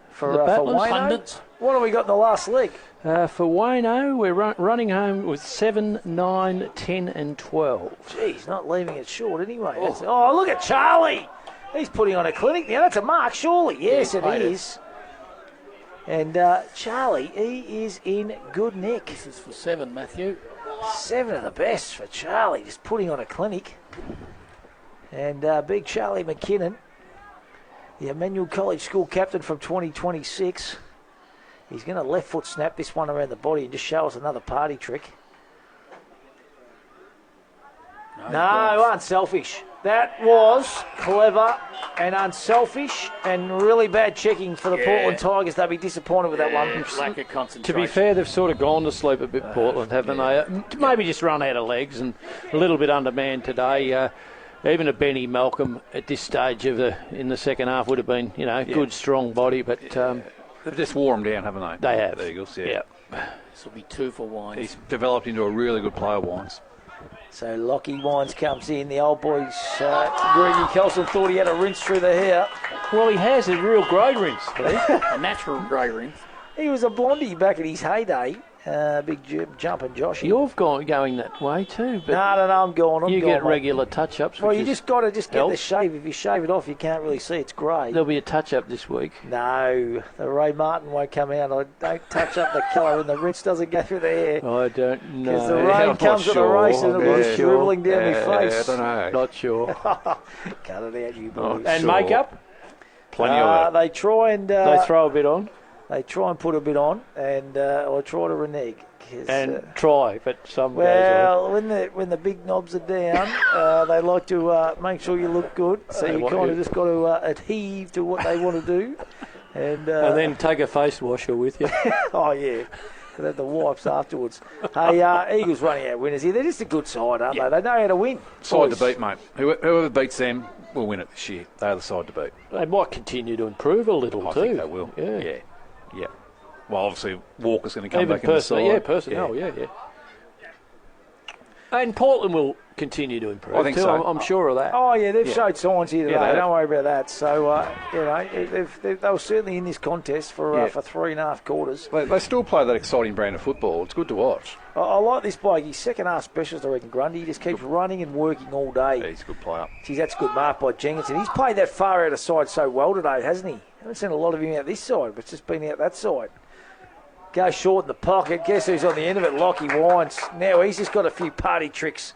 for battlers. Wayno. What have we got in the last leg? For Wayno, we're running home with 7, 9, 10 and 12. Geez, not leaving it short anyway. Oh, look at Charlie. He's putting on a clinic now. That's a mark, surely. Yes, it is. And Charlie, he is in good nick. This is for 7, Matthew. 7 of the best for Charlie, just putting on a clinic. And big Charlie McKinnon, the Emmanuel College School captain from 2026. He's going to left foot snap this one around the body and just show us another party trick. No, unselfish. That was clever and unselfish and really bad checking for the Portland Tigers. They'll be disappointed with that one. Lack of concentration. To be fair, they've sort of gone to sleep a bit, Portland, haven't they? Maybe just run out of legs and a little bit undermanned today. Even a Benny Malcolm at this stage in the second half would have been, good, strong body, but they've just wore him down, haven't they? They have. The Eagles, This will be 2 for Wines. He's developed into a really good player, Wines. So Lockie Wines comes in. The old boys, Gregory Kelson thought he had a rinse through the hair. Well, he has a real grey rinse. A natural grey rinse. He was a blondie back in his heyday. Big jumping Josh. You've going that way too. But no, I'm going. You get regular touch-ups. Well, you just got to get the shave. If you shave it off, you can't really see it's grey. There'll be a touch-up this week. No, the Ray Martin won't come out. I don't touch up the colour and the rinse doesn't go through the hair. I don't know. Because the rain comes at the race and it'll be dribbling down my face. I don't know. Not sure. Cut it out, you boys. And makeup? Plenty of it. They try and... they throw a bit on? They try and put a bit on and or try to renege. And try, but some well, when the big knobs are down, they like to make sure you look good. So you kind of just got to adhere to what they want to do, and then take a face washer with you. Oh yeah, and then the wipes afterwards. Hey, Eagles running out winners here. They're just a good side, aren't they? They know how to win. Side to beat, mate. Whoever beats them will win it this year. They're the side to beat. They might continue to improve a little I too. think they will. Yeah. Well, obviously, Walker's going to come even back in the side. Yeah, personnel, yeah. And Portland will continue to improve. I think too. so. I'm sure of that. Oh, yeah, they've showed signs here today. Yeah, Don't worry about that. So, they were certainly in this contest for 3.5 quarters. They still play that exciting brand of football. It's good to watch. I like this bloke. He's second half specialist, I reckon, Grundy. He just keeps running and working all day. Yeah, he's a good player. Geez, that's a good mark by Jenkinson. He's played that far out of side so well today, hasn't he? Haven't seen a lot of him out this side, but it's just been out that side. Goes short in the pocket. Guess who's on the end of it? Lockie Wines. Now he's just got a few party tricks.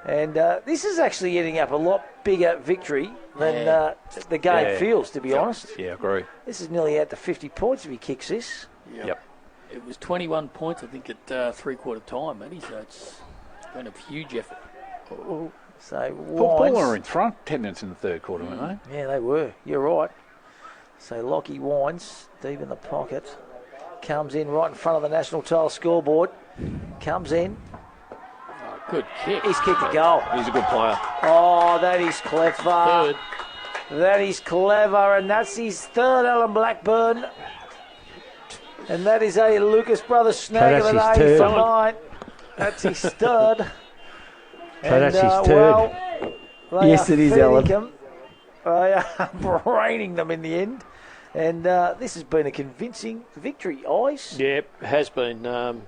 And this is actually ending up a lot bigger victory than the game feels, to be honest. Yeah, I agree. This is nearly out to 50 points if he kicks this. Yep. It was 21 points, I think, at three-quarter time, Matty, so it's been a huge effort. So Paul are in front 10 minutes in the third quarter, weren't they? Yeah, they were. You're right. So Lockie Wines, deep in the pocket, comes in right in front of the national title scoreboard. Comes in. Good kick. He's kicked a goal. He's a good player. Oh, that is clever. Good. That is clever, and that's his third, Alan Blackburn. And that is a Lucas Brothers snag of the day for mine. That's his third. So that's his third. Yes, it is, Alan. They are braining them in the end. And this has been a convincing victory, Eyes. Yep, has been.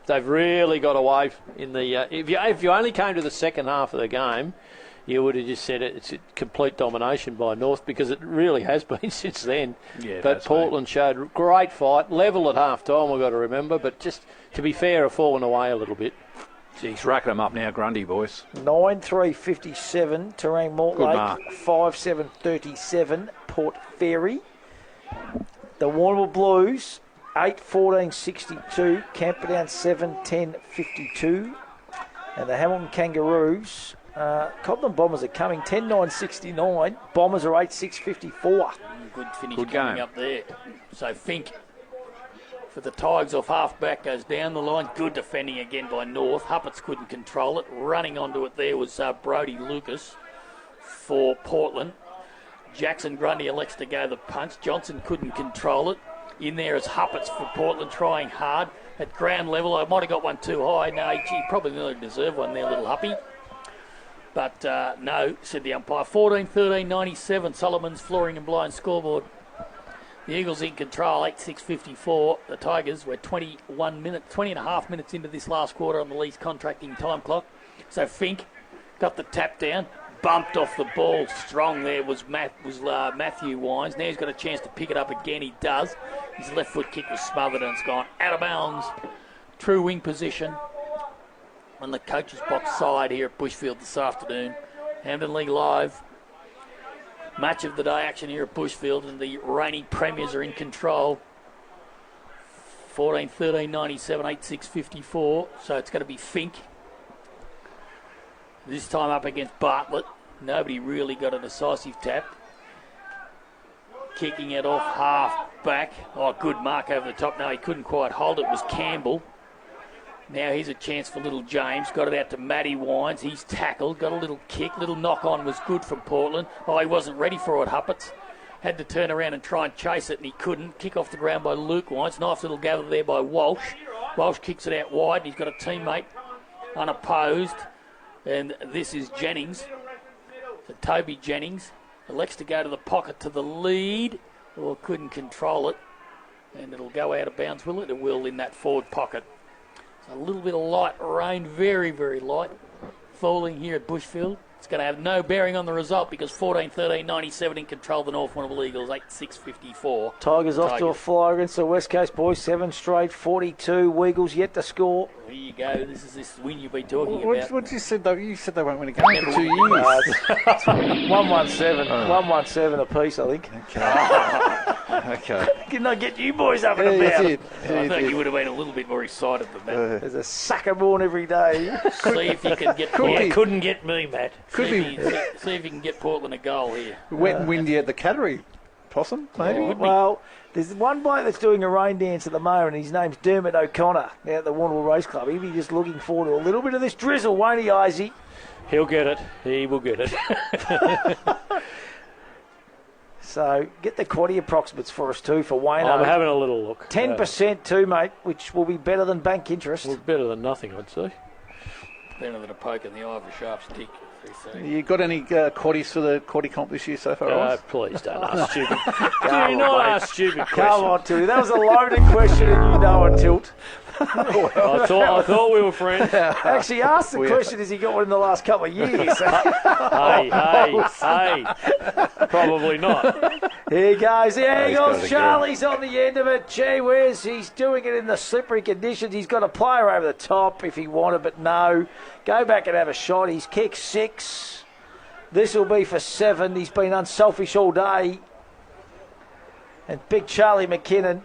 They've really got away in the... if you only came to the second half of the game, you would have just said it's a complete domination by North, because it really has been since then. Yeah, but Portland showed a great fight, level at half-time, we've got to remember, but just, to be fair, have fallen away a little bit. He's racking them up now, Grundy, boys. 9-3-57, Terang Mortlake. 5-7-37, Port Fairy. The Warrnambool Blues, 8-14-62, Camperdown 7-10-52. And the Hamilton Kangaroos, Cobden Bombers are coming 10-9-69. Bombers are 8-6-54. Good finish Good coming game. up there. So Fink for the Tigers off half-back goes down the line. Good defending again by North. Huppets couldn't control it. Running onto it there was Brody Lucas for Portland. Jackson Grundy elects to go the punch. Johnson couldn't control it. In there is Huppets for Portland, trying hard. At ground level, I might have got one too high. No, he probably nearly deserved one there, little Huppy. But no, said the umpire. 14-13-97, Solomon's flooring and blind scoreboard. The Eagles in control, 8-6-54. The Tigers were 20 and a half minutes into this last quarter on the lease contracting time clock. So Fink got the tap down. Bumped off the ball strong there was Matthew Wines. Now he's got a chance to pick it up again. He does. His left foot kick was smothered and it's gone out of bounds. True wing position on the coach's box side here at Bushfield this afternoon. Hampden League Live. Match of the day action here at Bushfield, and the reigning premiers are in control. 14-13-97, 8-6-54. So it's going to be Fink. This time up against Bartlett. Nobody really got a decisive tap. Kicking it off half back. Oh, good mark over the top. No, he couldn't quite hold it. It was Campbell. Now here's a chance for little James. Got it out to Matty Wines. He's tackled. Got a little kick. Little knock on was good from Portland. Oh, he wasn't ready for it, Huppets. Had to turn around and try and chase it, and he couldn't. Kick off the ground by Luke Wines. Nice little gather there by Walsh. Walsh kicks it out wide, and he's got a teammate unopposed. And this is Jennings. So Toby Jennings elects to go to the pocket to the lead. Or couldn't control it. And it'll go out of bounds, will it? It will in that forward pocket. So a little bit of light rain, very, very light, falling here at Bushfield. It's going to have no bearing on the result because 14-13-97 in control of the North Warrnambool Eagles, 8-6-54. Tigers off to a flyer against the West Coast boys, 7 straight, 42. Weagles yet to score. There you go. This is this win you've been talking about. What you said, though? You said they won't win a game for 2 years. 1-1-7 apiece, I think. Okay. Didn't I get you boys up and about? You did. I thought you would have been a little bit more excited than that. There's a sucker born every day. See if you can get couldn't get me, Matt. See if you can get Portland a goal here. Wet and windy at the Cattery. Possum, maybe? Well, there's one bloke that's doing a rain dance at the moment. His name's Dermot O'Connor now at the Warrnambool Race Club. He'll be just looking forward to a little bit of this drizzle, won't he, Izzy? He'll get it. He will get it. So get the quaddy approximates for us too for Wayne. I'm having a little look. 10% too, mate, which will be better than bank interest. Well, better than nothing, I'd say. Better than a poke in the eye of a sharp stick. You got any quaddies for the quaddie comp this year so far, Ross? Please don't ask stupid. Do not ask stupid questions. Come on, Tilly. That was a loaded question and you know it, Tilt. I thought we were friends. Actually, asked the question, has he got one in the last couple of years? hey. Probably not. Here he goes. There he He's got goes. it Charlie's on the end of it. Gee whiz, he's doing it in the slippery conditions. He's got a player over the top if he wanted, but no. Go back and have a shot. He's kicked 6. This will be for 7. He's been unselfish all day. And big Charlie McKinnon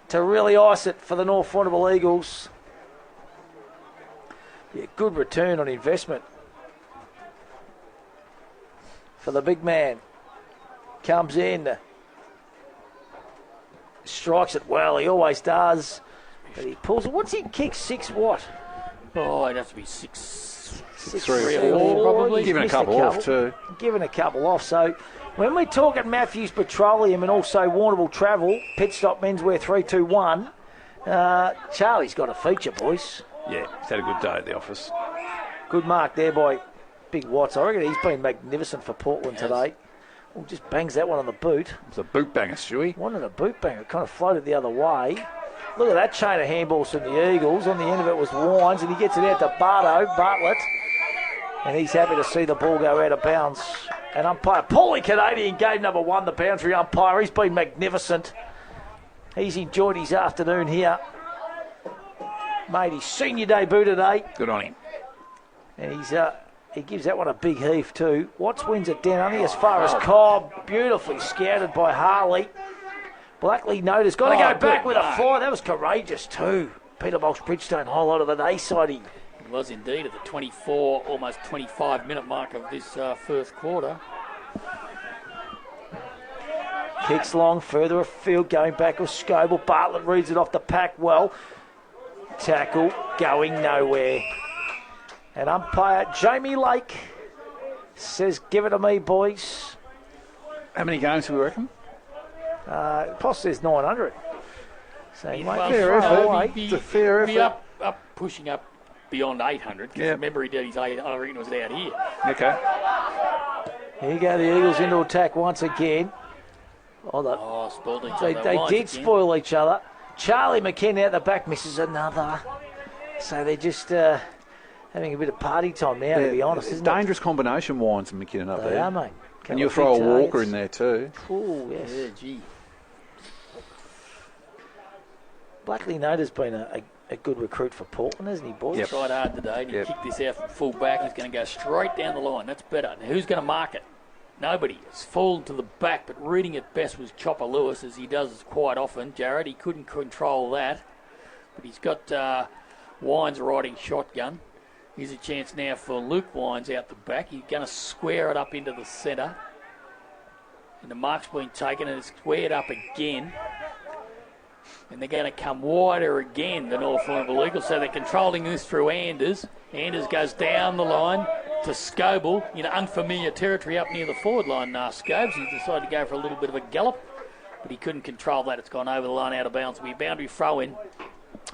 to really ice it for the North Warrnambool Eagles. Yeah, good return on investment for the big man. Comes in, strikes it well. He always does, but he pulls it. What's he kick 6? What? Oh, it'd have to be 6, 3 or 4, probably. Giving a couple off too. Giving a couple off. So when we talk at Matthews Petroleum and also Warrnambool Travel, pit stop menswear 321, Charlie's got a feature, boys. Yeah, he's had a good day at the office. Good mark there by Big Watts. I reckon he's been magnificent for Portland today. Oh, just bangs that one on the boot. It's a boot banger, Stewie. One on a boot banger. It kind of floated the other way. Look at that chain of handballs from the Eagles. On the end of it was Wines, and he gets it out to Bartlett. And he's happy to see the ball go out of bounds. And umpire Paulie Canadian, game number 1, the boundary umpire. He's been magnificent. He's enjoyed his afternoon here. Made his senior debut today. Good on him. And he gives that one a big heave too. Watts wins it down only as far as Cobb. Beautifully scouted by Harley. Blackley Nota's got to go back with a fly. That was courageous too. Peter Box-Bridgestone highlight of the day, sidey. It was indeed at the 24, almost 25-minute mark of this first quarter. Kicks long, further afield, going back with Scoble. Bartlett reads it off the pack well. Tackle going nowhere. And umpire Jamie Lake says, give it to me, boys. How many games do we reckon? Poss says 900. So he won't fair effort. It's a fair effort. Pushing up beyond 800. Because remember, he did his 8, I reckon it was out here. Okay. Here go the Eagles into attack once again. Spoiled each They other. did Again. spoil each other. Charlie McKenna out the back misses another. So they're just having a bit of party time now, to be honest. It's a dangerous combination, Wines and McKinnon up They there. are, mate. And you'll throw a Walker in there too. Oh, yes. Yeah, gee. Blackley Nota's been a good recruit for Portland, hasn't he, boys? He tried hard today to kick this out from full back. He's going to go straight down the line. That's better. Now, who's going to mark it? Nobody. It's fallen to the back, but reading it best was Chopper Lewis, as he does quite often. Jared, he couldn't control that. But he's got Wines riding shotgun. Here's a chance now for Luke Wines out the back. He's going to square it up into the centre. And the mark's been taken and it's squared up again. And they're going to come wider again, the North Warrnambool Eagles. So they're controlling this through Anders. Anders goes down the line to Scoble, unfamiliar territory up near the forward line. Scobes, he decided to go for a little bit of a gallop, but he couldn't control that. It's gone over the line, out of bounds. It'll be a boundary throw in,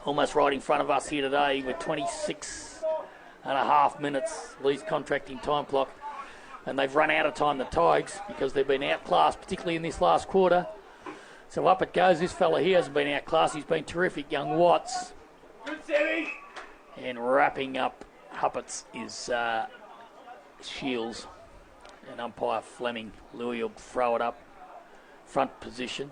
almost right in front of us here today with 26 and a half minutes, least contracting time clock. And they've run out of time, the Tigers, because they've been outclassed, particularly in this last quarter. So up it goes. This fella here hasn't been outclassed. He's been terrific, young Watts. And wrapping up Huppets is Shields. And umpire Fleming. Louis will throw it up. Front position.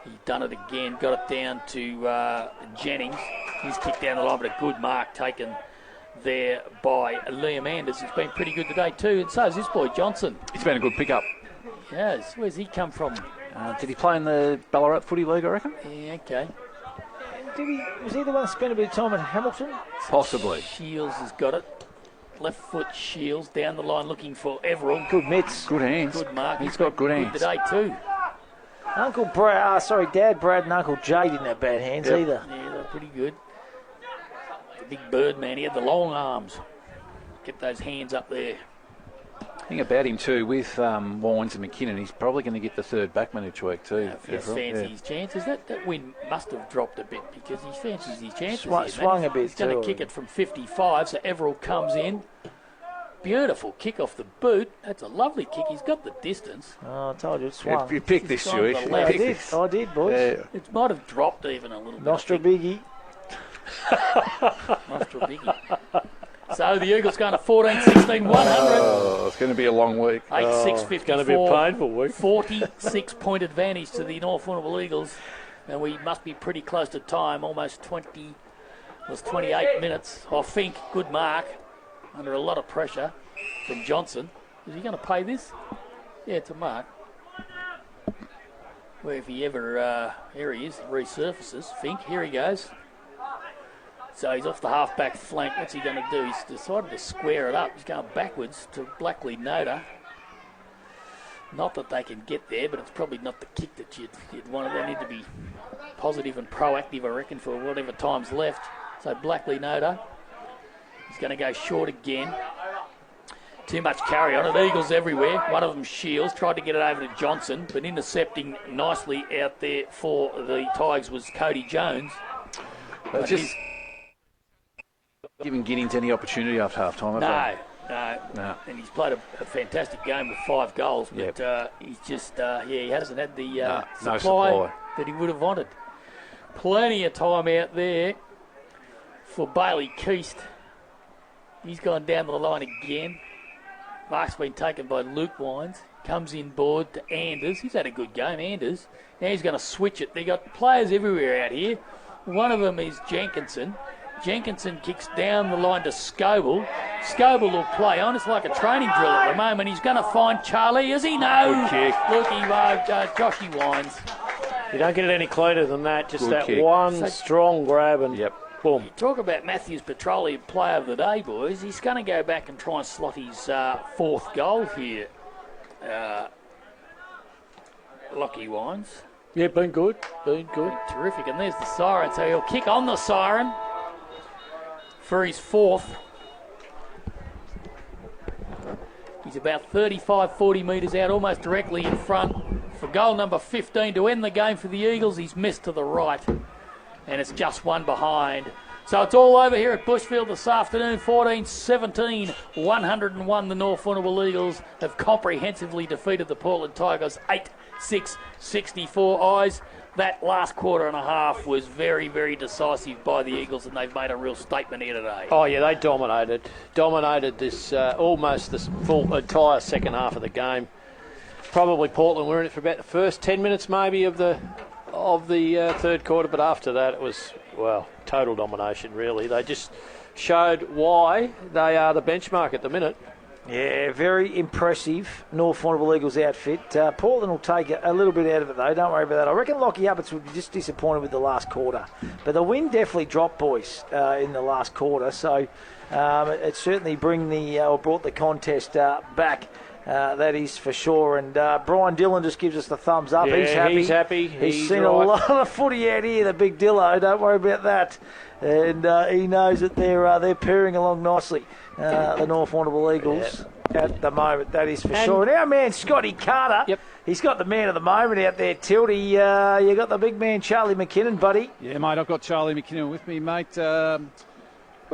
He's done it again. Got it down to Jennings. He's kicked down the line, but a good mark taken there by Liam Anders. He's been pretty good today too. And so is this boy Johnson. It's been a good pickup. Yes. Where's he come from? Did he play in the Ballarat Footy League, I reckon? Yeah, okay. Was he the one that spent a bit of time at Hamilton? Possibly. Shields has got it. Left foot Shields down the line looking for Everall. Good mitts. Good hands. Good mark. He's got good hands. Today too. Dad Brad and Uncle Jay didn't have bad hands either. Yeah, they're pretty good. The big bird man, he had the long arms. Get those hands up there. Thing about him too, with Wines and McKinnon, he's probably going to get the third backman each week too. He fancies his chances. That win must have dropped a bit because he fancies his chances. Swung a bit. He's going to kick it from 55, so Everall comes in. Beautiful kick off the boot. That's a lovely kick. He's got the distance. Oh, I told you it swung. You picked this, Stewie. I did, boys. It might have dropped even a little bit. Nostra Biggie. After a biggie. So the Eagles going to 14-16, 100. Oh, it's going to be a long week. 8-6-54. It's going to be a painful week. 46-point advantage to the North Warrnambool Eagles. And we must be pretty close to time, almost 28 minutes. I think, good mark, under a lot of pressure from Johnson. Is he going to pay this? Yeah, it's a mark. Well, if he ever, here he is, resurfaces. Fink, here he goes. So he's off the half-back flank. What's he going to do? He's decided to square it up. He's going backwards to Blackley Noda. Not that they can get there, but it's probably not the kick that you'd want. They need to be positive and proactive, I reckon, for whatever time's left. So Blackley Noda, he's going to go short again. Too much carry on it. Eagles everywhere. One of them Shields. Tried to get it over to Johnson, but intercepting nicely out there for the Tigers was Cody Jones. But just giving Giddings any opportunity after half time. No. And he's played a fantastic game with 5 goals, but he's just, he hasn't had the supply that he would have wanted. Plenty of time out there for Bailey Keast. He's gone down the line again. Mark's been taken by Luke Wines. Comes in board to Anders. He's had a good game, Anders. Now he's going to switch it. They've got players everywhere out here. One of them is Jenkinson. Jenkinson kicks down the line to Scoble. Scoble will play on. It's like a training drill at the moment. He's going to find Charlie. Is he? No. Good kick. Look, Joshy Wines. You don't get it any cleaner than that. Just Good that kick. one strong grab and boom. Talk about Matthews Petroleum player of the day, boys. He's going to go back and try and slot his 4th goal here. Lockie Wines. Yeah, been good. Terrific. And there's the siren. So he'll kick on the siren for his 4th. He's about 35, 40 metres out, almost directly in front for goal number 15 to end the game for the Eagles. He's missed to the right, and it's just one behind. So it's all over here at Bushfield this afternoon. 14-17, 101. The North Warrnambool Eagles have comprehensively defeated the Portland Tigers 8-6-64. Eyes. That last quarter and a half was very, very decisive by the Eagles, and they've made a real statement here today. Oh, yeah, they dominated this almost this full entire second half of the game. Probably Portland were in it for about the first 10 minutes maybe of the third quarter, but after that it was, well, total domination really. They just showed why they are the benchmark at the minute. Yeah, very impressive North Warrnambool Eagles outfit. Portland will take a little bit out of it, though. Don't worry about that. I reckon Lockie Uppitz would be just disappointed with the last quarter. But the wind definitely dropped, boys, in the last quarter. So it certainly brought the contest back. That is for sure. And Brian Dillon just gives us the thumbs up. Yeah, he's happy. He's seen a lot of footy out here, the big Dillo. Don't worry about that. And he knows that they're pairing along nicely. The North Warrnambool Eagles at the moment, that is for sure. And our man Scotty Carter, he's got the man of the moment out there, Tildy. You got the big man Charlie McKinnon, buddy. Yeah, mate, I've got Charlie McKinnon with me, mate. What'd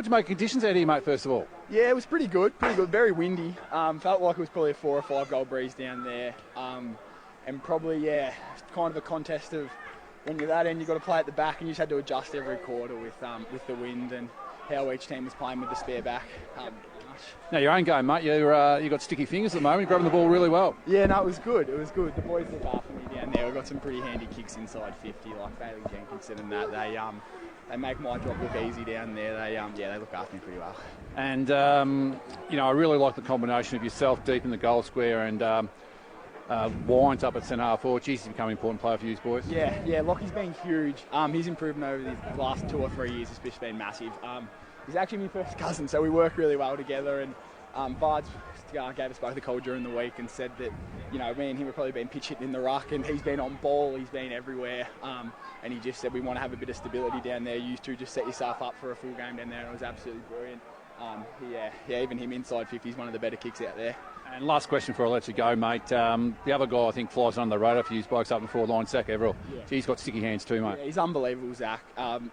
you make of conditions out here, mate, first of all? Yeah, it was pretty good. Very windy. Felt like it was probably a 4 or 5 goal breeze down there. And probably, kind of a contest of when you're that end, you've got to play at the back, and you just had to adjust every quarter with the wind and how each team was playing with the spare back. Now, your own game, mate. You got sticky fingers at the moment. You're grabbing the ball really well. Yeah, no, it was good. The boys look after me down there. We've got some pretty handy kicks inside 50, like Bailey Jenkinson and that. They make my job look easy down there. They look after me pretty well. And, I really like the combination of yourself deep in the goal square and Wines up at centre half forward. He's become an important player for you boys. Yeah, Lockie's been huge. His improvement over the last 2 or 3 years has just been massive. He's actually my first cousin, so we work really well together. And Bard's gave us both a call during the week and said that, me and him have probably been pitch hitting in the ruck, and he's been on ball, he's been everywhere. And he just said we want to have a bit of stability down there. You used to just set yourself up for a full game down there, and it was absolutely brilliant. Even him inside 50 is one of the better kicks out there. And last question before I let you go, mate. The other guy I think flies under the radar for you blokes up in the forward line, Zach Everell. Yeah. He's got sticky hands too, mate. Yeah, he's unbelievable, Zach.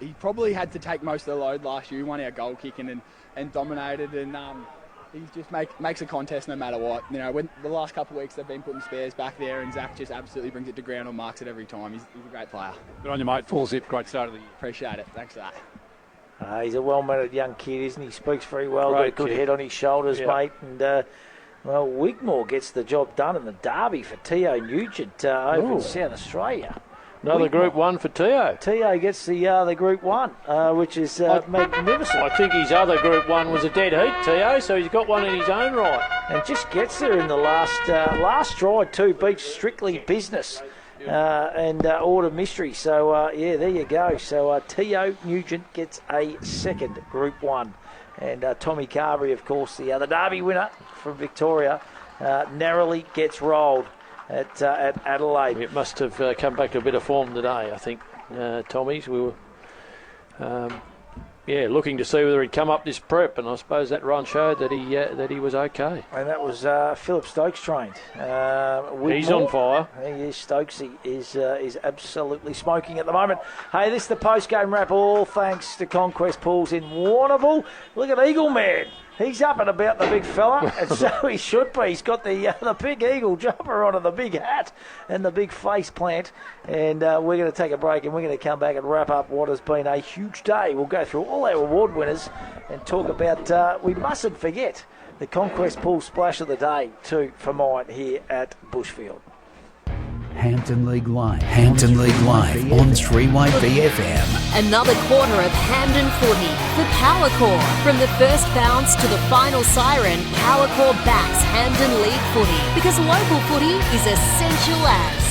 He probably had to take most of the load last year. He won our goal kicking and dominated, and he just makes a contest no matter what. When the last couple of weeks they've been putting spares back there, and Zach just absolutely brings it to ground and marks it every time. He's a great player. Good on you, mate. Full zip. Great start of the year. Appreciate it. Thanks for that. He's a well-mannered young kid, isn't he? Speaks very well. Got a Great good kid. head on his shoulders, Yeah. mate. And well, Wigmore gets the job done in the derby for Teo Nugent over in Ooh. South Australia. Another Wigmore. Group 1 for Teo. Teo gets the Group 1, which is magnificent. I think his other Group 1 was a dead heat, Teo, so he's got one in his own right. And just gets there in the last stride too. Beats Strictly Business and Order Mystery. So, yeah, there you go. So Teo Nugent gets a second Group 1. And Tommy Carberry, of course, the derby winner from Victoria, narrowly gets rolled at Adelaide. It must have come back to a bit of form today, I think, Tommy's. We were, looking to see whether he'd come up this prep, and I suppose that run showed that he was okay. And that was Philip Stokes trained. He's on fire. He is. Stokesy is absolutely smoking at the moment. Hey, this is the post-game wrap, all thanks to Conquest Pools in Warrnambool. Look at Eagle Man. He's up and about, the big fella, and so he should be. He's got the big eagle jumper on and the big hat and the big face plant. And we're going to take a break, and we're going to come back and wrap up what has been a huge day. We'll go through all our award winners and talk about, we mustn't forget, the Conquest Pool Splash of the Day, too, for mine here at Bushfield. Hampton League Live. Hampton League Live on 3YB FM. Another quarter of Hampden footy for Powercore. From the first bounce to the final siren, Powercore backs Hampden League footy because local footy is essential as.